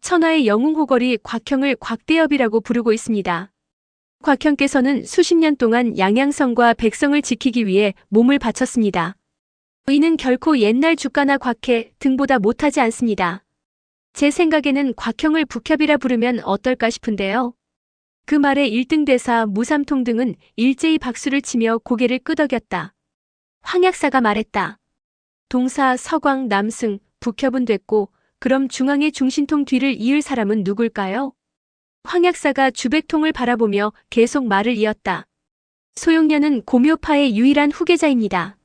Speaker 1: 천하의 영웅호걸이 곽형을 곽대엽이라고 부르고 있습니다. 곽형께서는 수십 년 동안 양양성과 백성을 지키기 위해 몸을 바쳤습니다. 이는 결코 옛날 주가나 곽해 등보다 못하지 않습니다. 제 생각에는 곽형을 북협이라 부르면 어떨까 싶은데요. 그 말에 1등 대사 무삼통 등은 일제히 박수를 치며 고개를 끄덕였다. 황약사가 말했다. 동사 서광 남승 북협은 됐고 그럼 중앙의 중신통 뒤를 이을 사람은 누굴까요? 황약사가 주백통을 바라보며 계속 말을 이었다. 소용녀는 고묘파의 유일한 후계자입니다.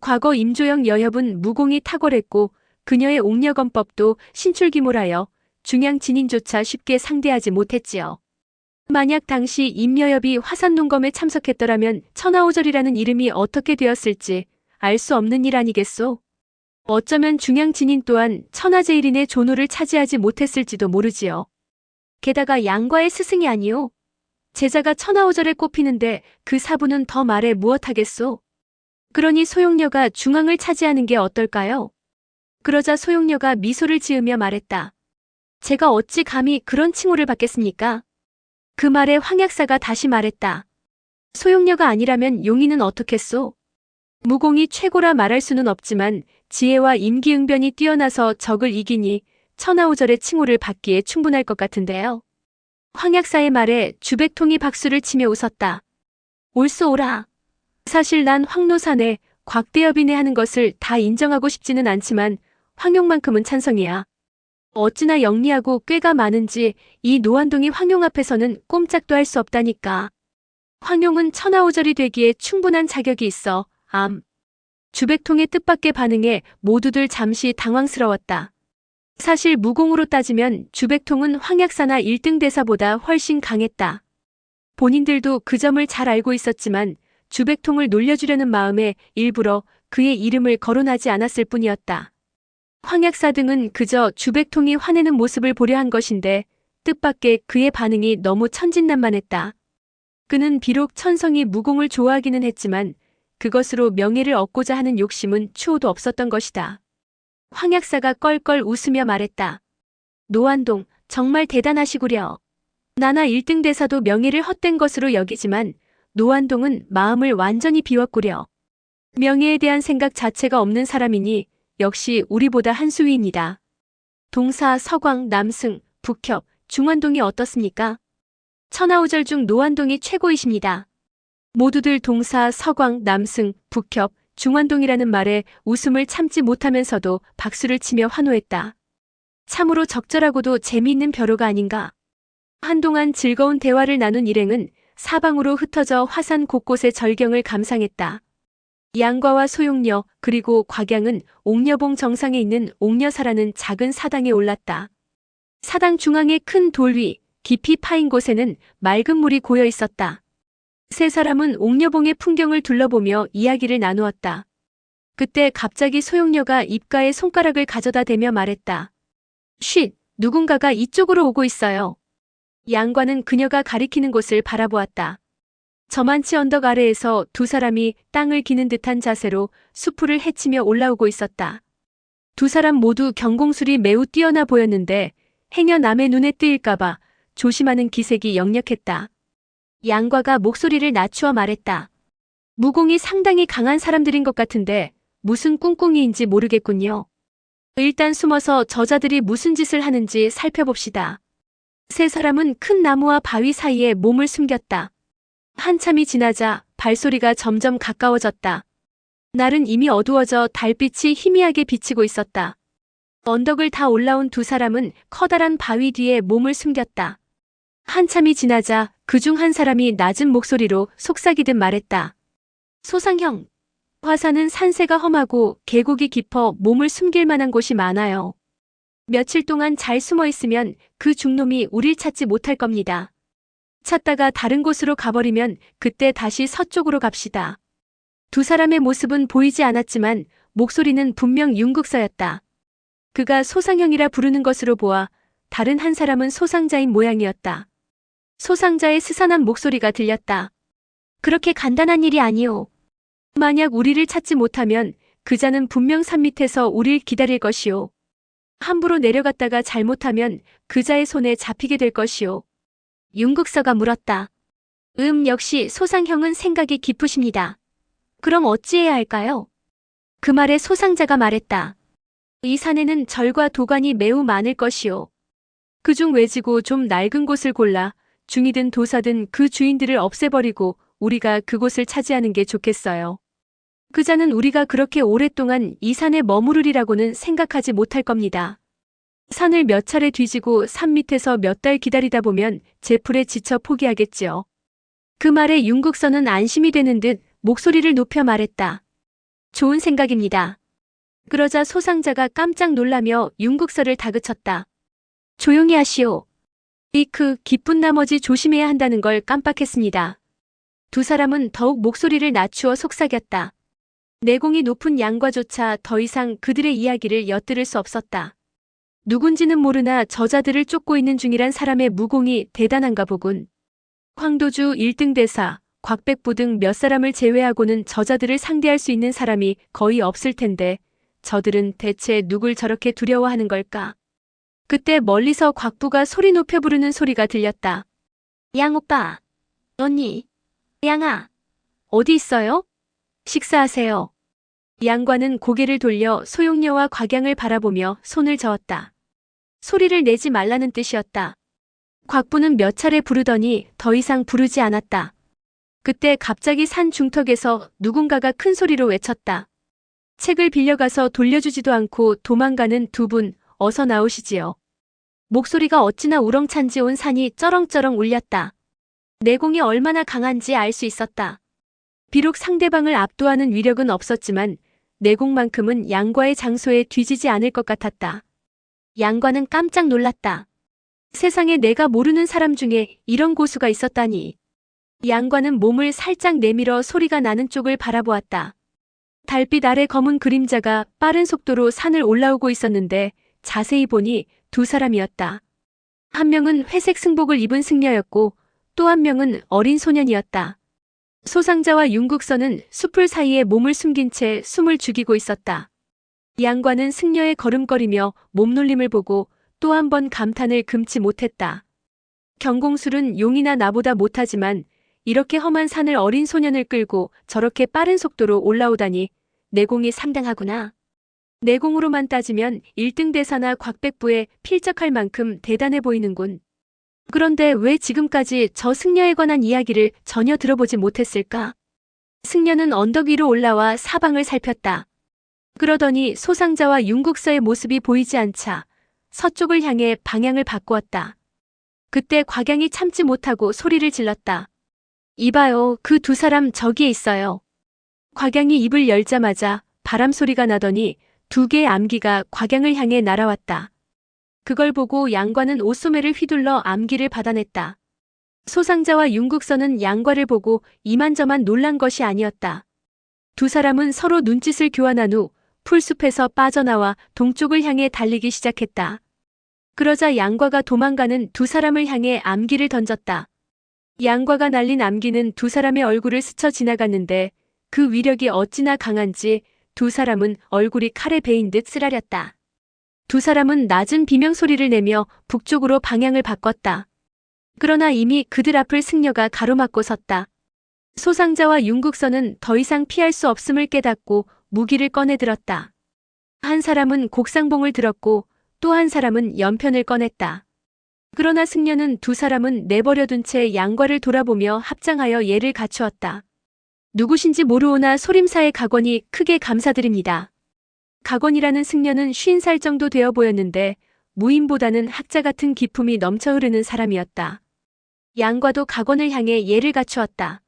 Speaker 1: 과거 임조영 여협은 무공이 탁월했고 그녀의 옥녀건법도 신출귀몰하여 중양 진인조차 쉽게 상대하지 못했지요. 만약 당시 임여협이 화산농검에 참석했더라면 천하오절이라는 이름이 어떻게 되었을지 알 수 없는 일 아니겠소? 어쩌면 중양 진인 또한 천하제일인의 존호를 차지하지 못했을지도 모르지요. 게다가 양과의 스승이 아니오. 제자가 천하오절에 꼽히는데 그 사부는 더 말해 무엇하겠소? 그러니 소용녀가 중앙을 차지하는 게 어떨까요? 그러자 소용녀가 미소를 지으며 말했다. 제가 어찌 감히 그런 칭호를 받겠습니까? 그 말에 황약사가 다시 말했다. 소용녀가 아니라면 용인은 어떻겠소? 무공이 최고라 말할 수는 없지만 지혜와 임기응변이 뛰어나서 적을 이기니 천하오절의 칭호를 받기에 충분할 것 같은데요. 황약사의 말에 주백통이 박수를 치며 웃었다. 옳소오라. 사실 난 황노산에 곽대여빈에 하는 것을 다 인정하고 싶지는 않지만 황용만큼은 찬성이야. 어찌나 영리하고 꾀가 많은지 이 노안동이 황용 앞에서는 꼼짝도 할 수 없다니까. 황용은 천하오절이 되기에 충분한 자격이 있어. 주백통의 뜻밖의 반응에 모두들 잠시 당황스러웠다. 사실 무공으로 따지면 주백통은 황약사나 1등 대사보다 훨씬 강했다. 본인들도 그 점을 잘 알고 있었지만 주백통을 놀려주려는 마음에 일부러 그의 이름을 거론하지 않았을 뿐이었다. 황약사 등은 그저 주백통이 화내는 모습을 보려 한 것인데 뜻밖의 그의 반응이 너무 천진난만했다. 그는 비록 천성이 무공을 좋아하기는 했지만 그것으로 명예를 얻고자 하는 욕심은 추호도 없었던 것이다. 황약사가 껄껄 웃으며 말했다. 노안동, 정말 대단하시구려. 나나 1등 대사도 명예를 헛된 것으로 여기지만 노안동은 마음을 완전히 비웠구려. 명예에 대한 생각 자체가 없는 사람이니 역시 우리보다 한 수위입니다. 동사, 서광, 남승, 북협, 중안동이 어떻습니까? 천하오절 중 노안동이 최고이십니다. 모두들 동사, 서광, 남승, 북협, 중안동이라는 말에 웃음을 참지 못하면서도 박수를 치며 환호했다. 참으로 적절하고도 재미있는 벼로가 아닌가. 한동안 즐거운 대화를 나눈 일행은 사방으로 흩어져 화산 곳곳의 절경을 감상했다. 양과와 소용녀 그리고 곽양은 옥녀봉 정상에 있는 옥녀사라는 작은 사당에 올랐다. 사당 중앙의 큰 돌 위 깊이 파인 곳에는 맑은 물이 고여 있었다. 세 사람은 옥녀봉의 풍경을 둘러보며 이야기를 나누었다. 그때 갑자기 소용녀가 입가에 손가락을 가져다 대며 말했다. 쉿, 누군가가 이쪽으로 오고 있어요. 양과는 그녀가 가리키는 곳을 바라보았다. 저만치 언덕 아래에서 두 사람이 땅을 기는 듯한 자세로 수풀을 헤치며 올라오고 있었다. 두 사람 모두 경공술이 매우 뛰어나 보였는데 행여 남의 눈에 띄일까봐 조심하는 기색이 역력했다. 양과가 목소리를 낮추어 말했다. 무공이 상당히 강한 사람들인 것 같은데 무슨 꿍꿍이인지 모르겠군요. 일단 숨어서 저자들이 무슨 짓을 하는지 살펴봅시다. 세 사람은 큰 나무와 바위 사이에 몸을 숨겼다. 한참이 지나자 발소리가 점점 가까워졌다. 날은 이미 어두워져 달빛이 희미하게 비치고 있었다. 언덕을 다 올라온 두 사람은 커다란 바위 뒤에 몸을 숨겼다. 한참이 지나자 그중 한 사람이 낮은 목소리로 속삭이듯 말했다. 소상형, 화산은 산세가 험하고 계곡이 깊어 몸을 숨길 만한 곳이 많아요. 며칠 동안 잘 숨어 있으면 그 중놈이 우릴 찾지 못할 겁니다. 찾다가 다른 곳으로 가버리면 그때 다시 서쪽으로 갑시다. 두 사람의 모습은 보이지 않았지만 목소리는 분명 윤국서였다. 그가 소상형이라 부르는 것으로 보아 다른 한 사람은 소상자인 모양이었다. 소상자의 스산한 목소리가 들렸다. 그렇게 간단한 일이 아니오. 만약 우리를 찾지 못하면 그자는 분명 산 밑에서 우릴 기다릴 것이오. 함부로 내려갔다가 잘못하면 그자의 손에 잡히게 될 것이오. 윤국서가 물었다. 역시 소상형은 생각이 깊으십니다. 그럼 어찌해야 할까요? 그 말에 소상자가 말했다. 이 산에는 절과 도관이 매우 많을 것이오. 그중 외지고 좀 낡은 곳을 골라 중이든 도사든 그 주인들을 없애버리고 우리가 그곳을 차지하는 게 좋겠어요. 그자는 우리가 그렇게 오랫동안 이 산에 머무르리라고는 생각하지 못할 겁니다. 산을 몇 차례 뒤지고 산 밑에서 몇 달 기다리다 보면 제풀에 지쳐 포기하겠지요. 그 말에 윤국선은 안심이 되는 듯 목소리를 높여 말했다. 좋은 생각입니다. 그러자 소상자가 깜짝 놀라며 윤국서를 다그쳤다. 조용히 하시오. 기쁜 나머지 조심해야 한다는 걸 깜빡했습니다. 두 사람은 더욱 목소리를 낮추어 속삭였다. 내공이 높은 양과조차 더 이상 그들의 이야기를 엿들을 수 없었다. 누군지는 모르나 저자들을 쫓고 있는 중이란 사람의 무공이 대단한가 보군. 황도주 1등 대사, 곽백부 등 몇 사람을 제외하고는 저자들을 상대할 수 있는 사람이 거의 없을 텐데 저들은 대체 누굴 저렇게 두려워하는 걸까? 그때 멀리서 곽부가 소리 높여 부르는 소리가 들렸다. 양 오빠, 언니, 양아, 어디 있어요? 식사하세요. 양과는 고개를 돌려 소용녀와 곽양을 바라보며 손을 저었다. 소리를 내지 말라는 뜻이었다. 곽부는 몇 차례 부르더니 더 이상 부르지 않았다. 그때 갑자기 산 중턱에서 누군가가 큰 소리로 외쳤다. 책을 빌려가서 돌려주지도 않고 도망가는 두 분, 어서 나오시지요. 목소리가 어찌나 우렁찬지 온 산이 쩌렁쩌렁 울렸다. 내공이 얼마나 강한지 알 수 있었다. 비록 상대방을 압도하는 위력은 없었지만 내공만큼은 양과의 장소에 뒤지지 않을 것 같았다. 양과는 깜짝 놀랐다. 세상에 내가 모르는 사람 중에 이런 고수가 있었다니. 양과는 몸을 살짝 내밀어 소리가 나는 쪽을 바라보았다. 달빛 아래 검은 그림자가 빠른 속도로 산을 올라오고 있었는데 자세히 보니 두 사람이었다. 한 명은 회색 승복을 입은 승려였고 또 한 명은 어린 소년이었다. 소상자와 윤국선은 숲을 사이에 몸을 숨긴 채 숨을 죽이고 있었다. 양과는 승려의 걸음걸이며 몸놀림을 보고 또 한 번 감탄을 금치 못했다. 경공술은 용이나 나보다 못하지만 이렇게 험한 산을 어린 소년을 끌고 저렇게 빠른 속도로 올라오다니 내공이 상당하구나. 내공으로만 따지면 1등 대사나 곽백부에 필적할 만큼 대단해 보이는군. 그런데 왜 지금까지 저 승려에 관한 이야기를 전혀 들어보지 못했을까? 승려는 언덕 위로 올라와 사방을 살폈다. 그러더니 소상자와 윤국서의 모습이 보이지 않자 서쪽을 향해 방향을 바꾸었다. 그때 곽양이 참지 못하고 소리를 질렀다. 이봐요, 그 두 사람 저기에 있어요. 곽양이 입을 열자마자 바람 소리가 나더니 두 개의 암기가 곽양을 향해 날아왔다. 그걸 보고 양과는 옷소매를 휘둘러 암기를 받아냈다. 소상자와 윤국서는 양과를 보고 이만저만 놀란 것이 아니었다. 두 사람은 서로 눈짓을 교환한 후 풀숲에서 빠져나와 동쪽을 향해 달리기 시작했다. 그러자 양과가 도망가는 두 사람을 향해 암기를 던졌다. 양과가 날린 암기는 두 사람의 얼굴을 스쳐 지나갔는데 그 위력이 어찌나 강한지 두 사람은 얼굴이 칼에 베인 듯 쓰라렸다. 두 사람은 낮은 비명소리를 내며 북쪽으로 방향을 바꿨다. 그러나 이미 그들 앞을 승려가 가로막고 섰다. 소상자와 윤국선은 더 이상 피할 수 없음을 깨닫고 무기를 꺼내들었다. 한 사람은 곡상봉을 들었고 또 한 사람은 연편을 꺼냈다. 그러나 승려는 두 사람은 내버려둔 채 양과를 돌아보며 합장하여 예를 갖추었다. 누구신지 모르오나 소림사의 각원이 크게 감사드립니다. 각원이라는 승려는 50살 정도 되어 보였는데 무인보다는 학자 같은 기품이 넘쳐 흐르는 사람이었다. 양과도 각원을 향해 예를 갖추었다.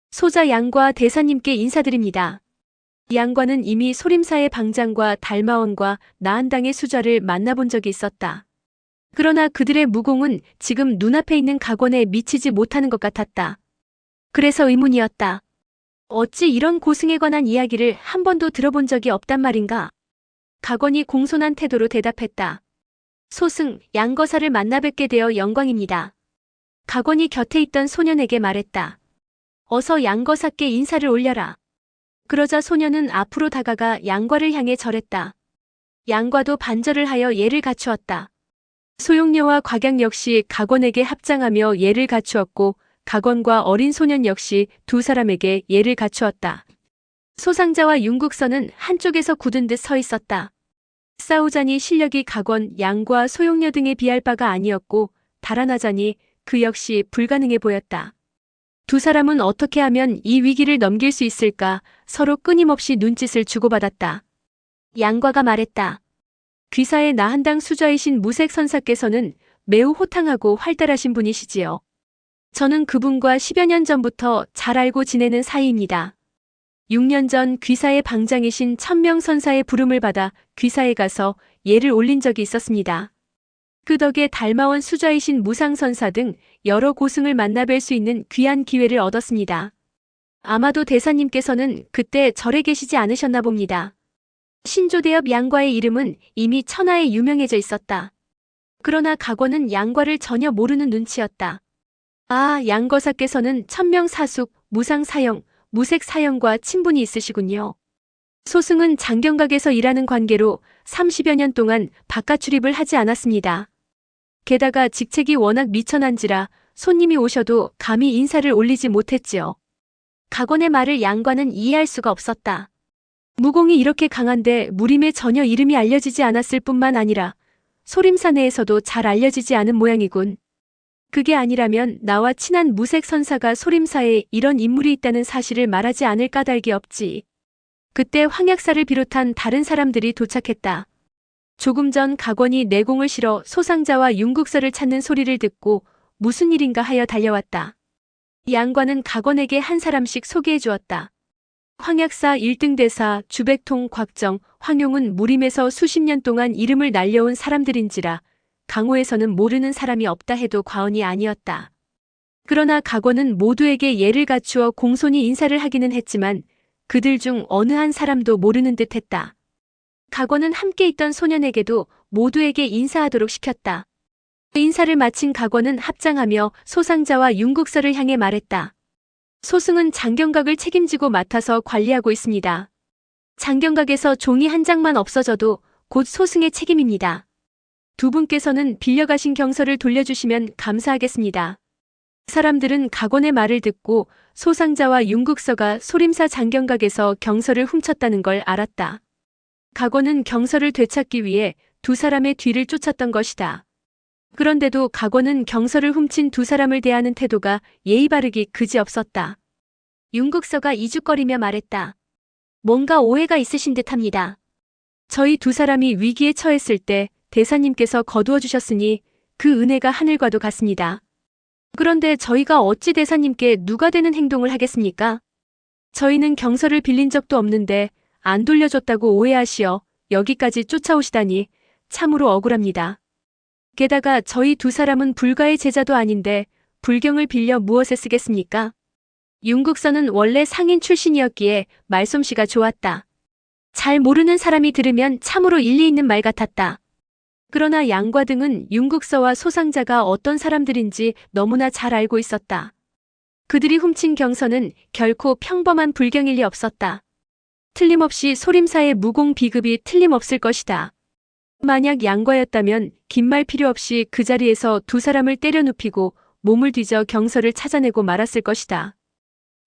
Speaker 1: 소자 양과 대사님께 인사드립니다. 양과는 이미 소림사의 방장과 달마원과 나한당의 수좌를 만나본 적이 있었다. 그러나 그들의 무공은 지금 눈앞에 있는 각원에 미치지 못하는 것 같았다. 그래서 의문이었다. 어찌 이런 고승에 관한 이야기를 한 번도 들어본 적이 없단 말인가? 각원이 공손한 태도로 대답했다. 소승, 양거사를 만나 뵙게 되어 영광입니다. 각원이 곁에 있던 소년에게 말했다. 어서 양거사께 인사를 올려라. 그러자 소년은 앞으로 다가가 양과를 향해 절했다. 양과도 반절을 하여 예를 갖추었다. 소용녀와 곽양 역시 각원에게 합장하며 예를 갖추었고 각원과 어린 소년 역시 두 사람에게 예를 갖추었다. 소상자와 윤국선은 한쪽에서 굳은 듯 서 있었다. 싸우자니 실력이 각원, 양과 소용녀 등에 비할 바가 아니었고 달아나자니 그 역시 불가능해 보였다. 두 사람은 어떻게 하면 이 위기를 넘길 수 있을까 서로 끊임없이 눈짓을 주고받았다. 양과가 말했다. 귀사의 나한당 수좌이신 무색선사께서는 매우 호탕하고 활달하신 분이시지요. 저는 그분과 10여 년 전부터 잘 알고 지내는 사이입니다. 6년 전 귀사의 방장이신 천명선사의 부름을 받아 귀사에 가서 예를 올린 적이 있었습니다. 그 덕에 달마원 수좌이신 무상선사 등 여러 고승을 만나뵐 수 있는 귀한 기회를 얻었습니다. 아마도 대사님께서는 그때 절에 계시지 않으셨나 봅니다. 신조대엽 양과의 이름은 이미 천하에 유명해져 있었다. 그러나 각원은 양과를 전혀 모르는 눈치였다. 아, 양거사께서는 천명사숙, 무상사형, 무색사형과 친분이 있으시군요. 소승은 장경각에서 일하는 관계로 30여 년 동안 바깥 출입을 하지 않았습니다. 게다가 직책이 워낙 미천한지라 손님이 오셔도 감히 인사를 올리지 못했지요. 각원의 말을 양과는 이해할 수가 없었다. 무공이 이렇게 강한데 무림에 전혀 이름이 알려지지 않았을 뿐만 아니라 소림사 내에서도 잘 알려지지 않은 모양이군. 그게 아니라면 나와 친한 무색선사가 소림사에 이런 인물이 있다는 사실을 말하지 않을 까닭이 없지. 그때 황약사를 비롯한 다른 사람들이 도착했다. 조금 전 각원이 내공을 실어 소상자와 윤국서를 찾는 소리를 듣고 무슨 일인가 하여 달려왔다. 양과는 각원에게 한 사람씩 소개해 주었다. 황약사 1등 대사 주백통 곽정, 황용은 무림에서 수십 년 동안 이름을 날려온 사람들인지라 강호에서는 모르는 사람이 없다 해도 과언이 아니었다. 그러나 각원은 모두에게 예를 갖추어 공손히 인사를 하기는 했지만 그들 중 어느 한 사람도 모르는 듯 했다. 각원은 함께 있던 소년에게도 모두에게 인사하도록 시켰다. 인사를 마친 각원은 합장하며 소상자와 윤국서를 향해 말했다. 소승은 장경각을 책임지고 맡아서 관리하고 있습니다. 장경각에서 종이 한 장만 없어져도 곧 소승의 책임입니다. 두 분께서는 빌려가신 경서를 돌려주시면 감사하겠습니다. 사람들은 각원의 말을 듣고 소상자와 윤국서가 소림사 장경각에서 경서를 훔쳤다는 걸 알았다. 각원은 경서를 되찾기 위해 두 사람의 뒤를 쫓았던 것이다. 그런데도 각원은 경서를 훔친 두 사람을 대하는 태도가 예의 바르기 그지없었다. 윤국서가 이죽거리며 말했다. 뭔가 오해가 있으신 듯합니다. 저희 두 사람이 위기에 처했을 때 대사님께서 거두어 주셨으니 그 은혜가 하늘과도 같습니다. 그런데 저희가 어찌 대사님께 누가 되는 행동을 하겠습니까? 저희는 경서를 빌린 적도 없는데 안 돌려줬다고 오해하시어 여기까지 쫓아오시다니 참으로 억울합니다. 게다가 저희 두 사람은 불가의 제자도 아닌데 불경을 빌려 무엇에 쓰겠습니까? 윤국서는 원래 상인 출신이었기에 말솜씨가 좋았다. 잘 모르는 사람이 들으면 참으로 일리 있는 말 같았다. 그러나 양과 등은 윤국서와 소상자가 어떤 사람들인지 너무나 잘 알고 있었다. 그들이 훔친 경서는 결코 평범한 불경일 리 없었다. 틀림없이 소림사의 무공 비급이 틀림없을 것이다. 만약 양과였다면 긴 말 필요 없이 그 자리에서 두 사람을 때려 눕히고 몸을 뒤져 경서를 찾아내고 말았을 것이다.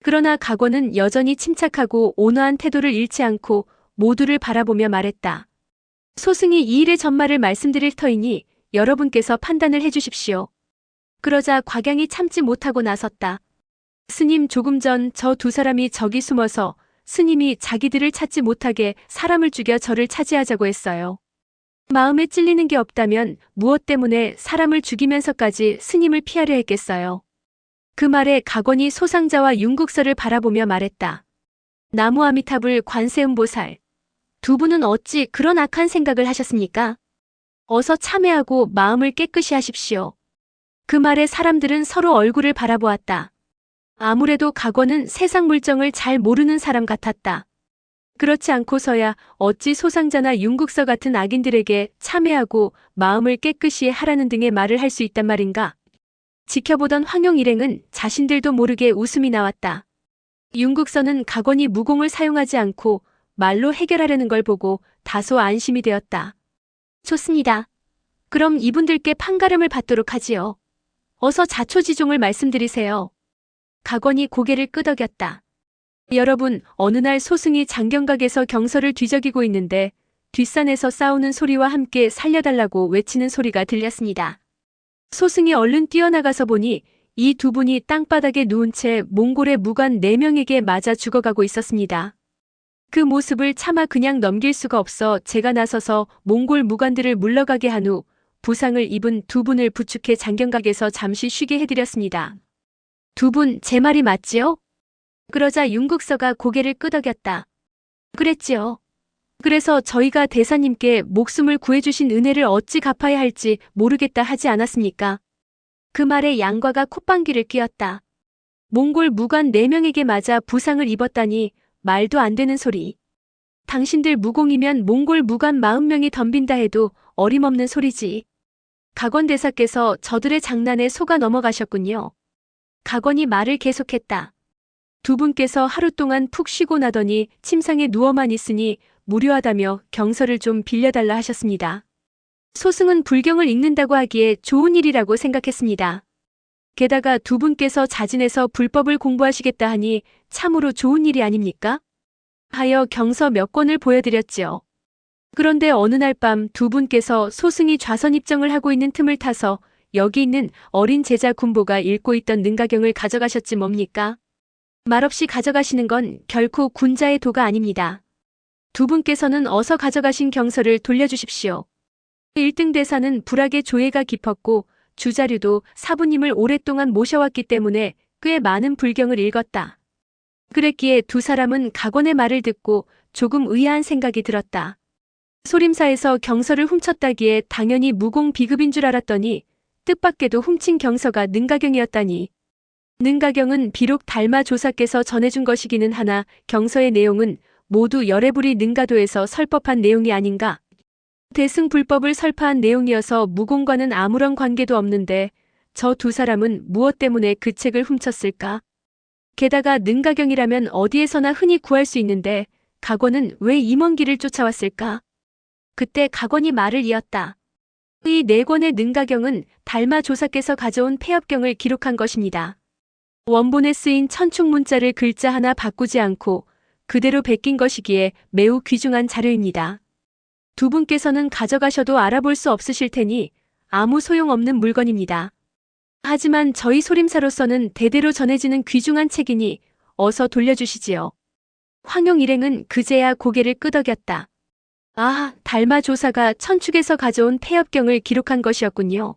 Speaker 1: 그러나 각원은 여전히 침착하고 온화한 태도를 잃지 않고 모두를 바라보며 말했다. 소승이 이 일의 전말을 말씀드릴 터이니 여러분께서 판단을 해주십시오. 그러자 곽양이 참지 못하고 나섰다. 스님, 조금 전 저 두 사람이 저기 숨어서 스님이 자기들을 찾지 못하게 사람을 죽여 저를 차지하자고 했어요. 마음에 찔리는 게 없다면 무엇 때문에 사람을 죽이면서까지 스님을 피하려 했겠어요. 그 말에 각원이 소상자와 윤국서를 바라보며 말했다. 나무 아미타불 관세음보살. 두 분은 어찌 그런 악한 생각을 하셨습니까? 어서 참회하고 마음을 깨끗이 하십시오. 그 말에 사람들은 서로 얼굴을 바라보았다. 아무래도 각원은 세상 물정을 잘 모르는 사람 같았다. 그렇지 않고서야 어찌 소상자나 윤국서 같은 악인들에게 참회하고 마음을 깨끗이 하라는 등의 말을 할 수 있단 말인가? 지켜보던 황용 일행은 자신들도 모르게 웃음이 나왔다. 윤국서는 각원이 무공을 사용하지 않고 말로 해결하려는 걸 보고 다소 안심이 되었다. 좋습니다. 그럼 이분들께 판가름을 받도록 하지요. 어서 자초지종을 말씀드리세요. 각원이 고개를 끄덕였다. 여러분, 어느 날 소승이 장경각에서 경서를 뒤적이고 있는데 뒷산에서 싸우는 소리와 함께 살려달라고 외치는 소리가 들렸습니다. 소승이 얼른 뛰어나가서 보니 이 두 분이 땅바닥에 누운 채 몽골의 무관 4명에게 맞아 죽어가고 있었습니다. 그 모습을 차마 그냥 넘길 수가 없어 제가 나서서 몽골 무관들을 물러가게 한 후 부상을 입은 두 분을 부축해 장경각에서 잠시 쉬게 해드렸습니다. 두 분 제 말이 맞지요? 그러자 윤국서가 고개를 끄덕였다. 그랬지요. 그래서 저희가 대사님께 목숨을 구해주신 은혜를 어찌 갚아야 할지 모르겠다 하지 않았습니까? 그 말에 양과가 콧방귀를 뀌었다. 몽골 무관 4명에게 맞아 부상을 입었다니 말도 안 되는 소리. 당신들 무공이면 몽골 무관 40명이 덤빈다 해도 어림없는 소리지. 각원 대사께서 저들의 장난에 속아 넘어가셨군요. 각원이 말을 계속했다. 두 분께서 하루 동안 푹 쉬고 나더니 침상에 누워만 있으니 무료하다며 경서를 좀 빌려달라 하셨습니다. 소승은 불경을 읽는다고 하기에 좋은 일이라고 생각했습니다. 게다가 두 분께서 자진해서 불법을 공부하시겠다 하니 참으로 좋은 일이 아닙니까? 하여 경서 몇 권을 보여드렸지요. 그런데 어느 날 밤 두 분께서 소승이 좌선 입정을 하고 있는 틈을 타서 여기 있는 어린 제자 군보가 읽고 있던 능가경을 가져가셨지 뭡니까? 말없이 가져가시는 건 결코 군자의 도가 아닙니다. 두 분께서는 어서 가져가신 경서를 돌려주십시오. 1등 대사는 불악의 조예가 깊었고 주자류도 사부님을 오랫동안 모셔왔기 때문에 꽤 많은 불경을 읽었다. 그랬기에 두 사람은 각원의 말을 듣고 조금 의아한 생각이 들었다. 소림사에서 경서를 훔쳤다기에 당연히 무공 비급인 줄 알았더니 뜻밖에도 훔친 경서가 능가경이었다니. 능가경은 비록 달마 조사께서 전해준 것이기는 하나 경서의 내용은 모두 열애부리 능가도에서 설법한 내용이 아닌가. 대승불법을 설파한 내용이어서 무공과는 아무런 관계도 없는데 저 두 사람은 무엇 때문에 그 책을 훔쳤을까? 게다가 능가경이라면 어디에서나 흔히 구할 수 있는데 각원은 왜 이 먼 길을 쫓아왔을까? 그때 각원이 말을 이었다. 이 4권의 능가경은 달마 조사께서 가져온 폐업경을 기록한 것입니다. 원본에 쓰인 천축문자를 글자 하나 바꾸지 않고 그대로 베낀 것이기에 매우 귀중한 자료입니다. 두 분께서는 가져가셔도 알아볼 수 없으실 테니 아무 소용없는 물건입니다. 하지만 저희 소림사로서는 대대로 전해지는 귀중한 책이니 어서 돌려주시지요. 황용 일행은 그제야 고개를 끄덕였다. 아, 달마 조사가 천축에서 가져온 폐업경을 기록한 것이었군요.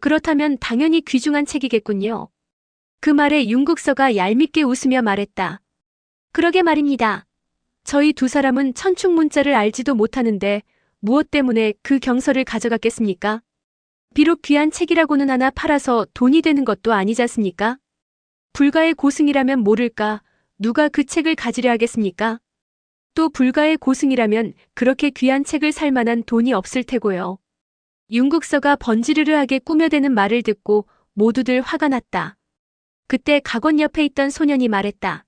Speaker 1: 그렇다면 당연히 귀중한 책이겠군요. 그 말에 윤국서가 얄밉게 웃으며 말했다. 그러게 말입니다. 저희 두 사람은 천축문자를 알지도 못하는데 무엇 때문에 그 경서를 가져갔겠습니까? 비록 귀한 책이라고는 하나 팔아서 돈이 되는 것도 아니지 않습니까? 불가의 고승이라면 모를까 누가 그 책을 가지려 하겠습니까? 또 불가의 고승이라면 그렇게 귀한 책을 살 만한 돈이 없을 테고요. 윤국서가 번지르르하게 꾸며대는 말을 듣고 모두들 화가 났다. 그때 각원 옆에 있던 소년이 말했다.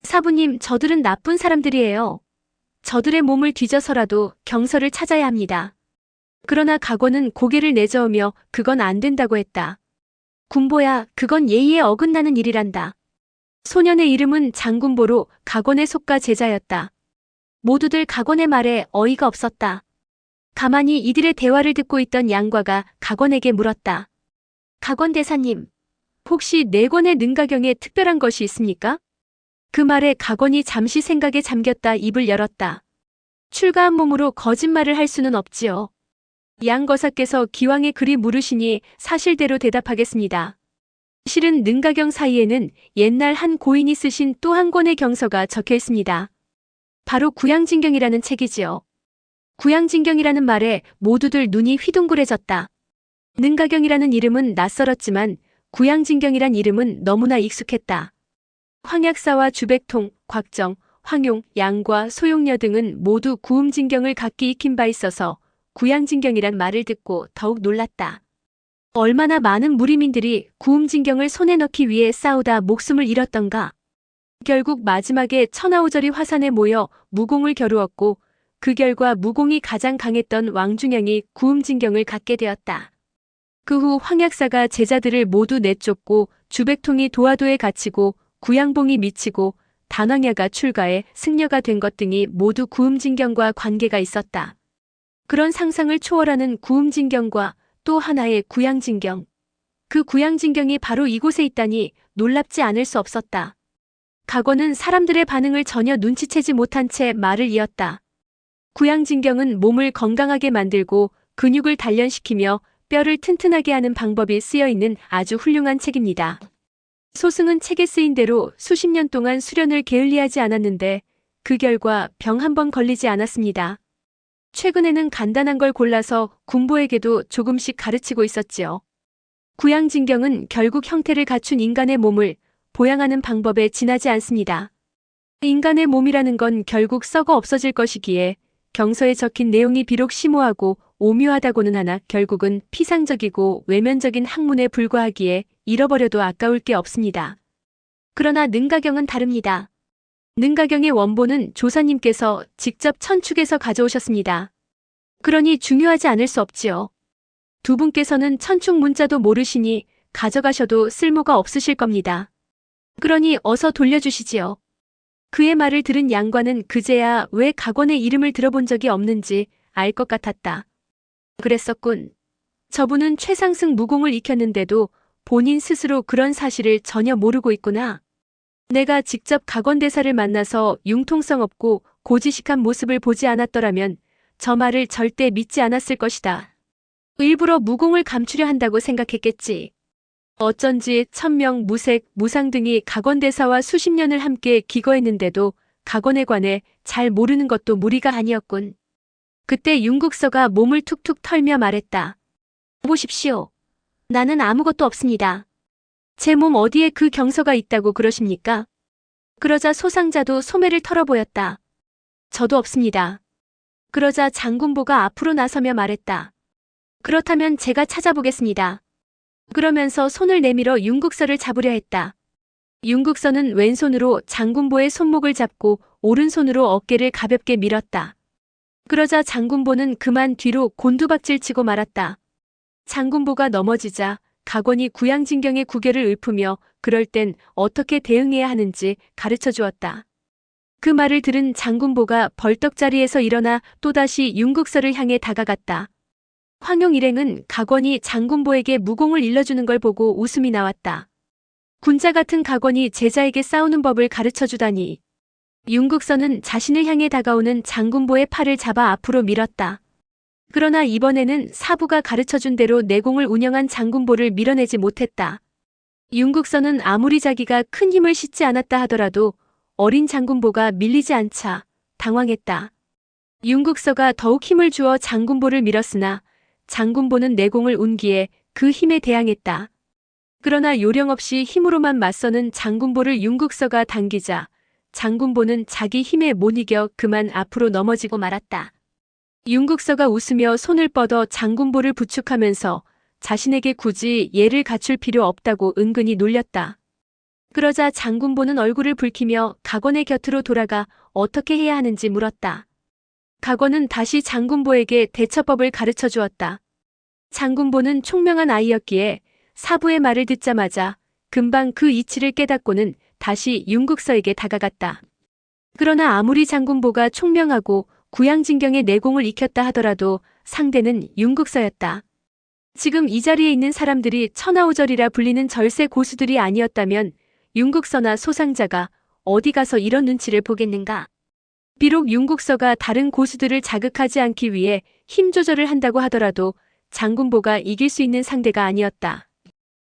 Speaker 1: 사부님, 저들은 나쁜 사람들이에요. 저들의 몸을 뒤져서라도 경서를 찾아야 합니다. 그러나 각원은 고개를 내저으며 그건 안 된다고 했다. 군보야, 그건 예의에 어긋나는 일이란다. 소년의 이름은 장군보로 각원의 속가 제자였다. 모두들 각원의 말에 어이가 없었다. 가만히 이들의 대화를 듣고 있던 양과가 각원에게 물었다. 각원 대사님, 혹시 4권의 능가경에 특별한 것이 있습니까? 그 말에 각원이 잠시 생각에 잠겼다 입을 열었다. 출가한 몸으로 거짓말을 할 수는 없지요. 양거사께서 기왕에 그리 물으시니 사실대로 대답하겠습니다. 실은 능가경 사이에는 옛날 한 고인이 쓰신 또 한 권의 경서가 적혀 있습니다. 바로 구양진경이라는 책이지요. 구양진경이라는 말에 모두들 눈이 휘둥그레졌다. 능가경이라는 이름은 낯설었지만 구양진경이란 이름은 너무나 익숙했다. 황약사와 주백통, 곽정, 황용, 양과 소용녀 등은 모두 구음진경을 각기 익힌 바 있어서 구양진경이란 말을 듣고 더욱 놀랐다. 얼마나 많은 무리민들이 구음진경을 손에 넣기 위해 싸우다 목숨을 잃었던가. 결국 마지막에 천하오절이 화산에 모여 무공을 겨루었고 그 결과 무공이 가장 강했던 왕중양이 구음진경을 갖게 되었다. 그 후 황약사가 제자들을 모두 내쫓고 주백통이 도화도에 갇히고 구양봉이 미치고 단왕야가 출가해 승려가 된 것 등이 모두 구음진경과 관계가 있었다. 그런 상상을 초월하는 구음진경과 또 하나의 구양진경. 그 구양진경이 바로 이곳에 있다니 놀랍지 않을 수 없었다. 각원은 사람들의 반응을 전혀 눈치채지 못한 채 말을 이었다. 구양진경은 몸을 건강하게 만들고 근육을 단련시키며 뼈를 튼튼하게 하는 방법이 쓰여 있는 아주 훌륭한 책입니다. 소승은 책에 쓰인 대로 수십 년 동안 수련을 게을리하지 않았는데 그 결과 병 한 번 걸리지 않았습니다. 최근에는 간단한 걸 골라서 군보에게도 조금씩 가르치고 있었지요. 구양진경은 결국 형태를 갖춘 인간의 몸을 보양하는 방법에 지나지 않습니다. 인간의 몸이라는 건 결국 썩어 없어질 것이기에 경서에 적힌 내용이 비록 심오하고 오묘하다고는 하나 결국은 피상적이고 외면적인 학문에 불과하기에 잃어버려도 아까울 게 없습니다. 그러나 능가경은 다릅니다. 능가경의 원본은 조사님께서 직접 천축에서 가져오셨습니다. 그러니 중요하지 않을 수 없지요. 두 분께서는 천축 문자도 모르시니 가져가셔도 쓸모가 없으실 겁니다. 그러니 어서 돌려주시지요. 그의 말을 들은 양과는 그제야 왜 각원의 이름을 들어본 적이 없는지 알 것 같았다. 그랬었군. 저분은 최상승 무공을 익혔는데도 본인 스스로 그런 사실을 전혀 모르고 있구나. 내가 직접 각원대사를 만나서 융통성 없고 고지식한 모습을 보지 않았더라면 저 말을 절대 믿지 않았을 것이다. 일부러 무공을 감추려 한다고 생각했겠지. 어쩐지 천명, 무색, 무상 등이 각원대사와 수십 년을 함께 기거했는데도 각원에 관해 잘 모르는 것도 무리가 아니었군. 그때 윤국서가 몸을 툭툭 털며 말했다. 보십시오. 나는 아무것도 없습니다. 제 몸 어디에 그 경서가 있다고 그러십니까? 그러자 소상자도 소매를 털어보였다. 저도 없습니다. 그러자 장군보가 앞으로 나서며 말했다. 그렇다면 제가 찾아보겠습니다. 그러면서 손을 내밀어 윤국서를 잡으려 했다. 윤국서는 왼손으로 장군보의 손목을 잡고 오른손으로 어깨를 가볍게 밀었다. 그러자 장군보는 그만 뒤로 곤두박질치고 말았다. 장군보가 넘어지자 각원이 구양진경의 구결을 읊으며 그럴 땐 어떻게 대응해야 하는지 가르쳐 주었다. 그 말을 들은 장군보가 벌떡 자리에서 일어나 또다시 윤국서를 향해 다가갔다. 황용 일행은 각원이 장군보에게 무공을 일러주는 걸 보고 웃음이 나왔다. 군자 같은 각원이 제자에게 싸우는 법을 가르쳐주다니. 윤국서는 자신을 향해 다가오는 장군보의 팔을 잡아 앞으로 밀었다. 그러나 이번에는 사부가 가르쳐준 대로 내공을 운영한 장군보를 밀어내지 못했다. 윤국서는 아무리 자기가 큰 힘을 싣지 않았다 하더라도 어린 장군보가 밀리지 않자 당황했다. 윤국서가 더욱 힘을 주어 장군보를 밀었으나 장군보는 내공을 운기에 그 힘에 대항했다. 그러나 요령없이 힘으로만 맞서는 장군보를 윤국서가 당기자 장군보는 자기 힘에 못 이겨 그만 앞으로 넘어지고 말았다. 윤국서가 웃으며 손을 뻗어 장군보를 부축하면서 자신에게 굳이 예를 갖출 필요 없다고 은근히 놀렸다. 그러자 장군보는 얼굴을 붉히며 각원의 곁으로 돌아가 어떻게 해야 하는지 물었다. 각원은 다시 장군보에게 대처법을 가르쳐 주었다. 장군보는 총명한 아이였기에 사부의 말을 듣자마자 금방 그 이치를 깨닫고는 다시 윤국서에게 다가갔다. 그러나 아무리 장군보가 총명하고 구양진경의 내공을 익혔다 하더라도 상대는 윤국서였다. 지금 이 자리에 있는 사람들이 천하오절이라 불리는 절세 고수들이 아니었다면 윤국서나 소상자가 어디 가서 이런 눈치를 보겠는가? 비록 윤국서가 다른 고수들을 자극하지 않기 위해 힘 조절을 한다고 하더라도 장군보가 이길 수 있는 상대가 아니었다.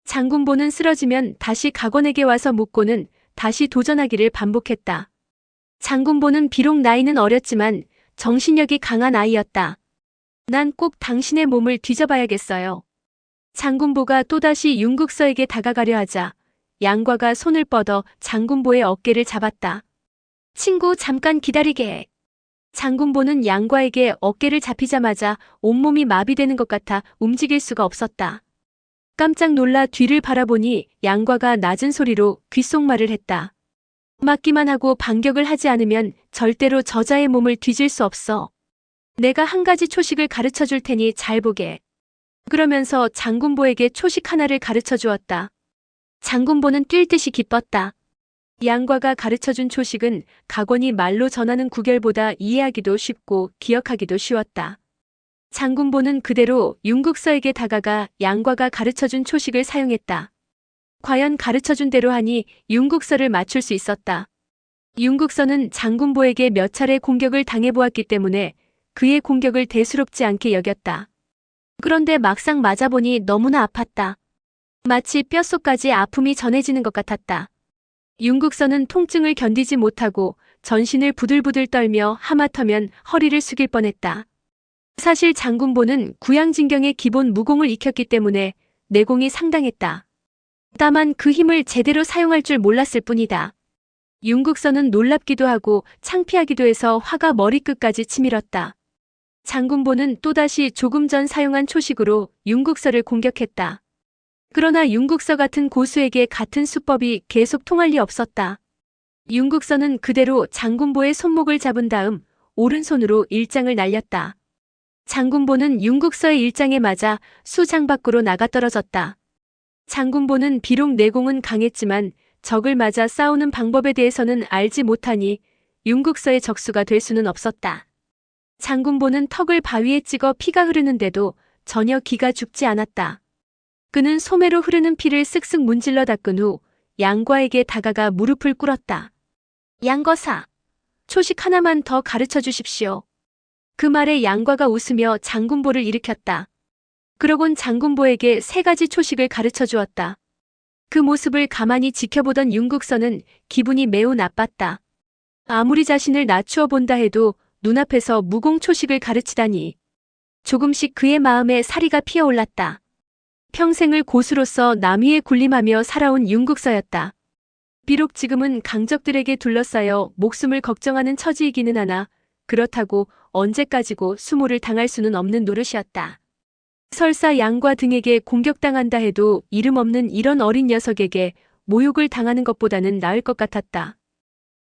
Speaker 1: 장군보는 쓰러지면 다시 각원에게 와서 묻고는 다시 도전하기를 반복했다. 장군보는 비록 나이는 어렸지만 정신력이 강한 아이였다. 난 꼭 당신의 몸을 뒤져봐야겠어요. 장군보가 또다시 윤국서에게 다가가려 하자 양과가 손을 뻗어 장군보의 어깨를 잡았다. 친구 잠깐 기다리게. 장군보는 양과에게 어깨를 잡히자마자 온몸이 마비되는 것 같아 움직일 수가 없었다. 깜짝 놀라 뒤를 바라보니 양과가 낮은 소리로 귓속말을 했다. 맞기만 하고 반격을 하지 않으면 절대로 저자의 몸을 뒤질 수 없어. 내가 한 가지 초식을 가르쳐 줄 테니 잘 보게. 그러면서 장군보에게 초식 하나를 가르쳐 주었다. 장군보는 뛸 듯이 기뻤다. 양과가 가르쳐준 초식은 각원이 말로 전하는 구결보다 이해하기도 쉽고 기억하기도 쉬웠다. 장군보는 그대로 윤국서에게 다가가 양과가 가르쳐준 초식을 사용했다. 과연 가르쳐준 대로 하니 윤국서를 맞출 수 있었다. 윤국서는 장군보에게 몇 차례 공격을 당해보았기 때문에 그의 공격을 대수롭지 않게 여겼다. 그런데 막상 맞아보니 너무나 아팠다. 마치 뼛속까지 아픔이 전해지는 것 같았다. 윤국서는 통증을 견디지 못하고 전신을 부들부들 떨며 하마터면 허리를 숙일 뻔했다. 사실 장군보는 구양진경의 기본 무공을 익혔기 때문에 내공이 상당했다. 다만 그 힘을 제대로 사용할 줄 몰랐을 뿐이다. 윤국서는 놀랍기도 하고 창피하기도 해서 화가 머리끝까지 치밀었다. 장군보는 또다시 조금 전 사용한 초식으로 윤국서를 공격했다. 그러나 윤국서 같은 고수에게 같은 수법이 계속 통할 리 없었다. 윤국서는 그대로 장군보의 손목을 잡은 다음 오른손으로 일장을 날렸다. 장군보는 윤국서의 일장에 맞아 수장 밖으로 나가 떨어졌다. 장군보는 비록 내공은 강했지만 적을 맞아 싸우는 방법에 대해서는 알지 못하니 윤국서의 적수가 될 수는 없었다. 장군보는 턱을 바위에 찍어 피가 흐르는데도 전혀 기가 죽지 않았다. 그는 소매로 흐르는 피를 쓱쓱 문질러 닦은 후 양과에게 다가가 무릎을 꿇었다. 양거사, 초식 하나만 더 가르쳐 주십시오. 그 말에 양과가 웃으며 장군보를 일으켰다. 그러곤 장군보에게 3가지 초식을 가르쳐 주었다. 그 모습을 가만히 지켜보던 윤국서는 기분이 매우 나빴다. 아무리 자신을 낮추어 본다 해도 눈앞에서 무공초식을 가르치다니. 조금씩 그의 마음에 사리가 피어올랐다. 평생을 고수로서 남위에 군림하며 살아온 윤국서였다. 비록 지금은 강적들에게 둘러싸여 목숨을 걱정하는 처지이기는 하나 그렇다고 언제까지고 수모를 당할 수는 없는 노릇이었다. 설사 양과 등에게 공격당한다 해도 이름 없는 이런 어린 녀석에게 모욕을 당하는 것보다는 나을 것 같았다.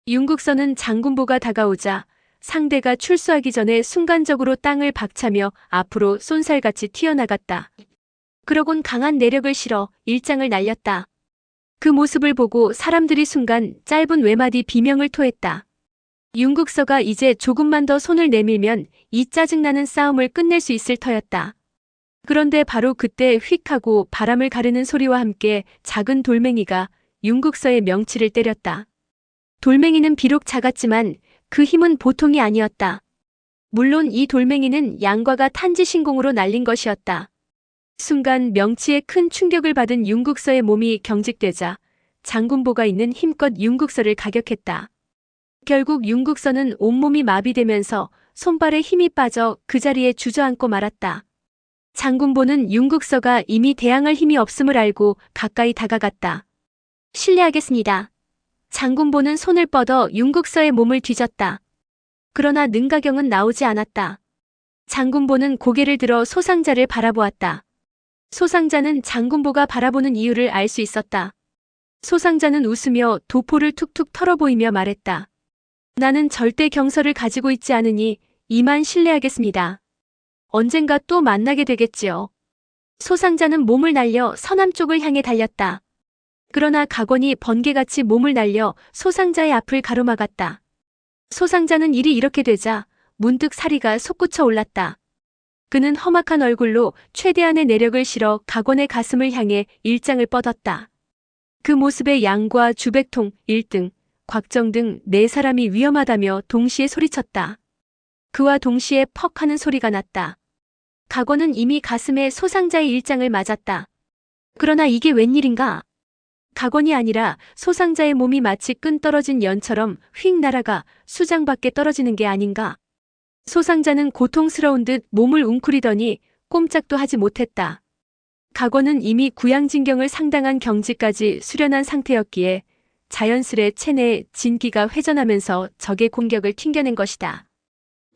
Speaker 1: 윤국서는 장군보가 다가오자 상대가 출수하기 전에 순간적으로 땅을 박차며 앞으로 쏜살같이 튀어나갔다. 그러곤 강한 내력을 실어 일장을 날렸다. 그 모습을 보고 사람들이 순간 짧은 외마디 비명을 토했다. 윤국서가 이제 조금만 더 손을 내밀면 이 짜증나는 싸움을 끝낼 수 있을 터였다. 그런데 바로 그때 휙 하고 바람을 가르는 소리와 함께 작은 돌멩이가 윤국서의 명치를 때렸다. 돌멩이는 비록 작았지만 그 힘은 보통이 아니었다. 물론 이 돌멩이는 양과가 탄지신공으로 날린 것이었다. 순간 명치에 큰 충격을 받은 윤국서의 몸이 경직되자 장군보가 있는 힘껏 윤국서를 가격했다. 결국 윤국서는 온몸이 마비되면서 손발에 힘이 빠져 그 자리에 주저앉고 말았다. 장군보는 윤국서가 이미 대항할 힘이 없음을 알고 가까이 다가갔다. 실례하겠습니다. 장군보는 손을 뻗어 윤국서의 몸을 뒤졌다. 그러나 능가경은 나오지 않았다. 장군보는 고개를 들어 소상자를 바라보았다. 소상자는 장군보가 바라보는 이유를 알 수 있었다. 소상자는 웃으며 도포를 툭툭 털어보이며 말했다. 나는 절대 경서를 가지고 있지 않으니 이만 실례하겠습니다. 언젠가 또 만나게 되겠지요. 소상자는 몸을 날려 서남쪽을 향해 달렸다. 그러나 각원이 번개같이 몸을 날려 소상자의 앞을 가로막았다. 소상자는 일이 이렇게 되자 문득 사리가 솟구쳐 올랐다. 그는 험악한 얼굴로 최대한의 내력을 실어 각원의 가슴을 향해 일장을 뻗었다. 그 모습에 양과 주백통, 일등, 곽정 등 4사람이 위험하다며 동시에 소리쳤다. 그와 동시에 퍽 하는 소리가 났다. 각원은 이미 가슴에 소상자의 일장을 맞았다. 그러나 이게 웬일인가? 각원이 아니라 소상자의 몸이 마치 끈 떨어진 연처럼 휙 날아가 수장 밖에 떨어지는 게 아닌가? 소상자는 고통스러운 듯 몸을 웅크리더니 꼼짝도 하지 못했다. 각원은 이미 구양진경을 상당한 경지까지 수련한 상태였기에 자연스레 체내에 진기가 회전하면서 적의 공격을 튕겨낸 것이다.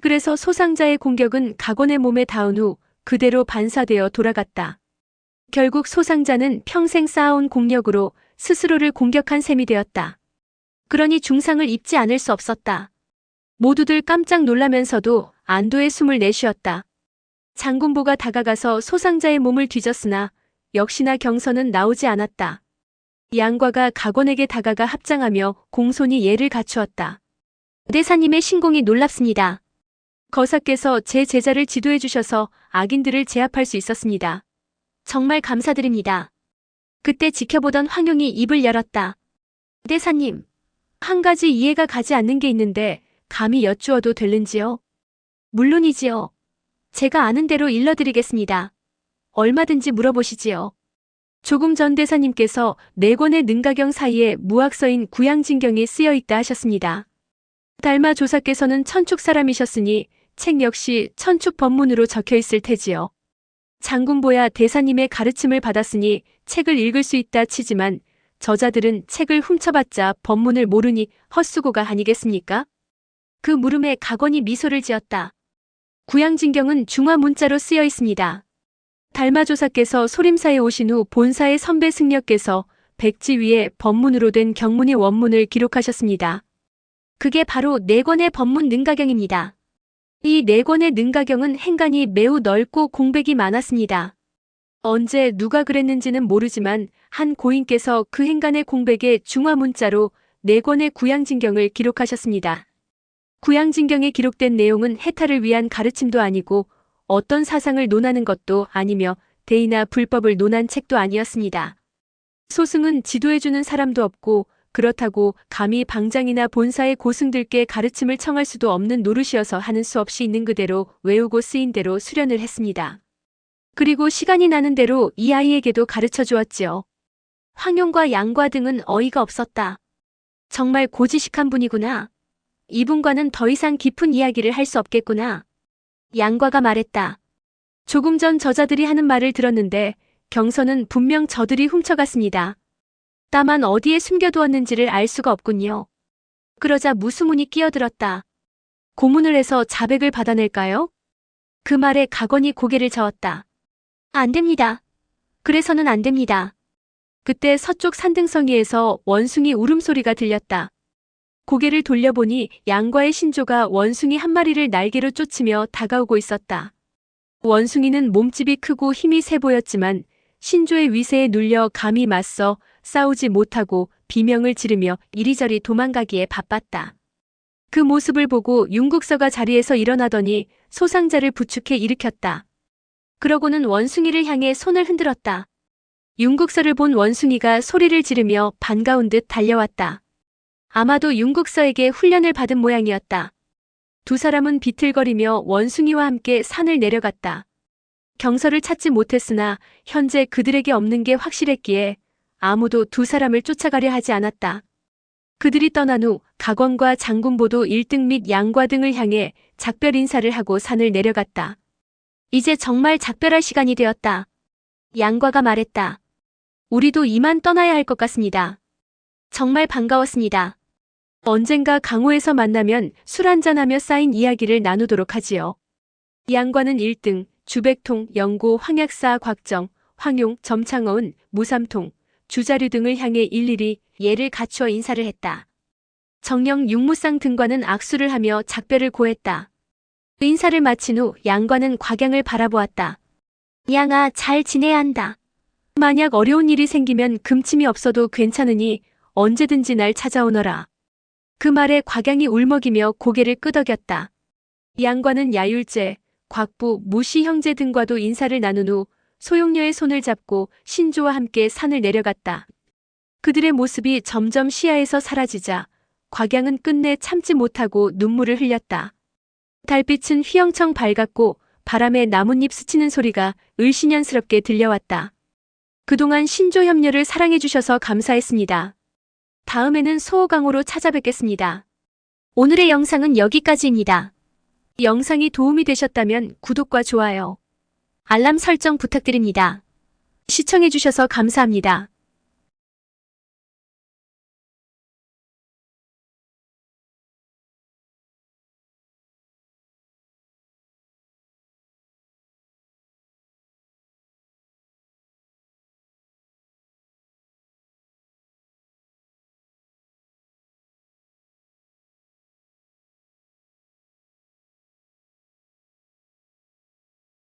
Speaker 1: 그래서 소상자의 공격은 각원의 몸에 닿은 후 그대로 반사되어 돌아갔다. 결국 소상자는 평생 쌓아온 공력으로 스스로를 공격한 셈이 되었다. 그러니 중상을 입지 않을 수 없었다. 모두들 깜짝 놀라면서도 안도의 숨을 내쉬었다. 장군보가 다가가서 소상자의 몸을 뒤졌으나 역시나 경서는 나오지 않았다. 양과가 각원에게 다가가 합장하며 공손히 예를 갖추었다. 대사님의 신공이 놀랍습니다. 거사께서 제 제자를 지도해 주셔서 악인들을 제압할 수 있었습니다. 정말 감사드립니다. 그때 지켜보던 황용이 입을 열었다. 대사님, 한 가지 이해가 가지 않는 게 있는데 감히 여쭈어도 될는지요? 물론이지요. 제가 아는 대로 일러드리겠습니다. 얼마든지 물어보시지요. 조금 전 대사님께서 네 권의 능가경 사이에 무학서인 구양진경이 쓰여 있다 하셨습니다. 달마 조사께서는 천축 사람이셨으니 책 역시 천축 법문으로 적혀 있을 테지요. 장군보야 대사님의 가르침을 받았으니 책을 읽을 수 있다 치지만 저자들은 책을 훔쳐봤자 법문을 모르니 헛수고가 아니겠습니까? 그 물음에 각원이 미소를 지었다. 구양진경은 중화 문자로 쓰여 있습니다. 달마조사께서 소림사에 오신 후 본사의 선배 승려께서 백지 위에 법문으로 된 경문의 원문을 기록하셨습니다. 그게 바로 네 권의 법문 능가경입니다. 이 네 권의 능가경은 행간이 매우 넓고 공백이 많았습니다. 언제 누가 그랬는지는 모르지만 한 고인께서 그 행간의 공백에 중화 문자로 네 권의 구양진경을 기록하셨습니다. 구양진경에 기록된 내용은 해탈을 위한 가르침도 아니고 어떤 사상을 논하는 것도 아니며 대의나 불법을 논한 책도 아니었습니다. 소승은 지도해주는 사람도 없고 그렇다고 감히 방장이나 본사의 고승들께 가르침을 청할 수도 없는 노릇이어서 하는 수 없이 있는 그대로 외우고 쓰인 대로 수련을 했습니다. 그리고 시간이 나는 대로 이 아이에게도 가르쳐 주었지요. 황용과 양과 등은 어이가 없었다. 정말 고지식한 분이구나. 이분과는 더 이상 깊은 이야기를 할 수 없겠구나. 양과가 말했다. 조금 전 저자들이 하는 말을 들었는데 경서는 분명 저들이 훔쳐갔습니다. 다만 어디에 숨겨두었는지를 알 수가 없군요. 그러자 무수문이 끼어들었다. 고문을 해서 자백을 받아낼까요? 그 말에 각원이 고개를 저었다. 안 됩니다. 그래서는 안 됩니다. 그때 서쪽 산등성이에서 원숭이 울음소리가 들렸다. 고개를 돌려보니 양과의 신조가 원숭이 한 마리를 날개로 쫓으며 다가오고 있었다. 원숭이는 몸집이 크고 힘이 세 보였지만 신조의 위세에 눌려 감히 맞서 싸우지 못하고 비명을 지르며 이리저리 도망가기에 바빴다. 그 모습을 보고 윤국서가 자리에서 일어나더니 소상자를 부축해 일으켰다. 그러고는 원숭이를 향해 손을 흔들었다. 윤국서를 본 원숭이가 소리를 지르며 반가운 듯 달려왔다. 아마도 윤국서에게 훈련을 받은 모양이었다. 두 사람은 비틀거리며 원숭이와 함께 산을 내려갔다. 경서를 찾지 못했으나 현재 그들에게 없는 게 확실했기에 아무도 두 사람을 쫓아가려 하지 않았다. 그들이 떠난 후 각원과 장군보도 1등 및 양과 등을 향해 작별 인사를 하고 산을 내려갔다. 이제 정말 작별할 시간이 되었다. 양과가 말했다. 우리도 이만 떠나야 할 것 같습니다. 정말 반가웠습니다. 언젠가 강호에서 만나면 술 한잔하며 쌓인 이야기를 나누도록 하지요. 양과는 1등, 주백통, 영고, 황약사, 곽정, 황용, 점창어은, 무삼통, 주자류 등을 향해 일일이 예를 갖추어 인사를 했다. 정령 육무상 등과는 악수를 하며 작별을 고했다. 인사를 마친 후 양과는 곽양을 바라보았다. 양아, 잘 지내야 한다. 만약 어려운 일이 생기면 금침이 없어도 괜찮으니 언제든지 날 찾아오너라. 그 말에 곽양이 울먹이며 고개를 끄덕였다. 양과는 야율제, 곽부, 무시 형제 등과도 인사를 나눈 후 소용녀의 손을 잡고 신조와 함께 산을 내려갔다. 그들의 모습이 점점 시야에서 사라지자 곽양은 끝내 참지 못하고 눈물을 흘렸다. 달빛은 휘영청 밝았고 바람에 나뭇잎 스치는 소리가 을씨년스럽게 들려왔다. 그동안 신조 협녀를 사랑해주셔서 감사했습니다. 다음에는 소호강호로 찾아뵙겠습니다. 오늘의 영상은 여기까지입니다. 영상이 도움이 되셨다면 구독과 좋아요, 알람 설정 부탁드립니다. 시청해주셔서 감사합니다.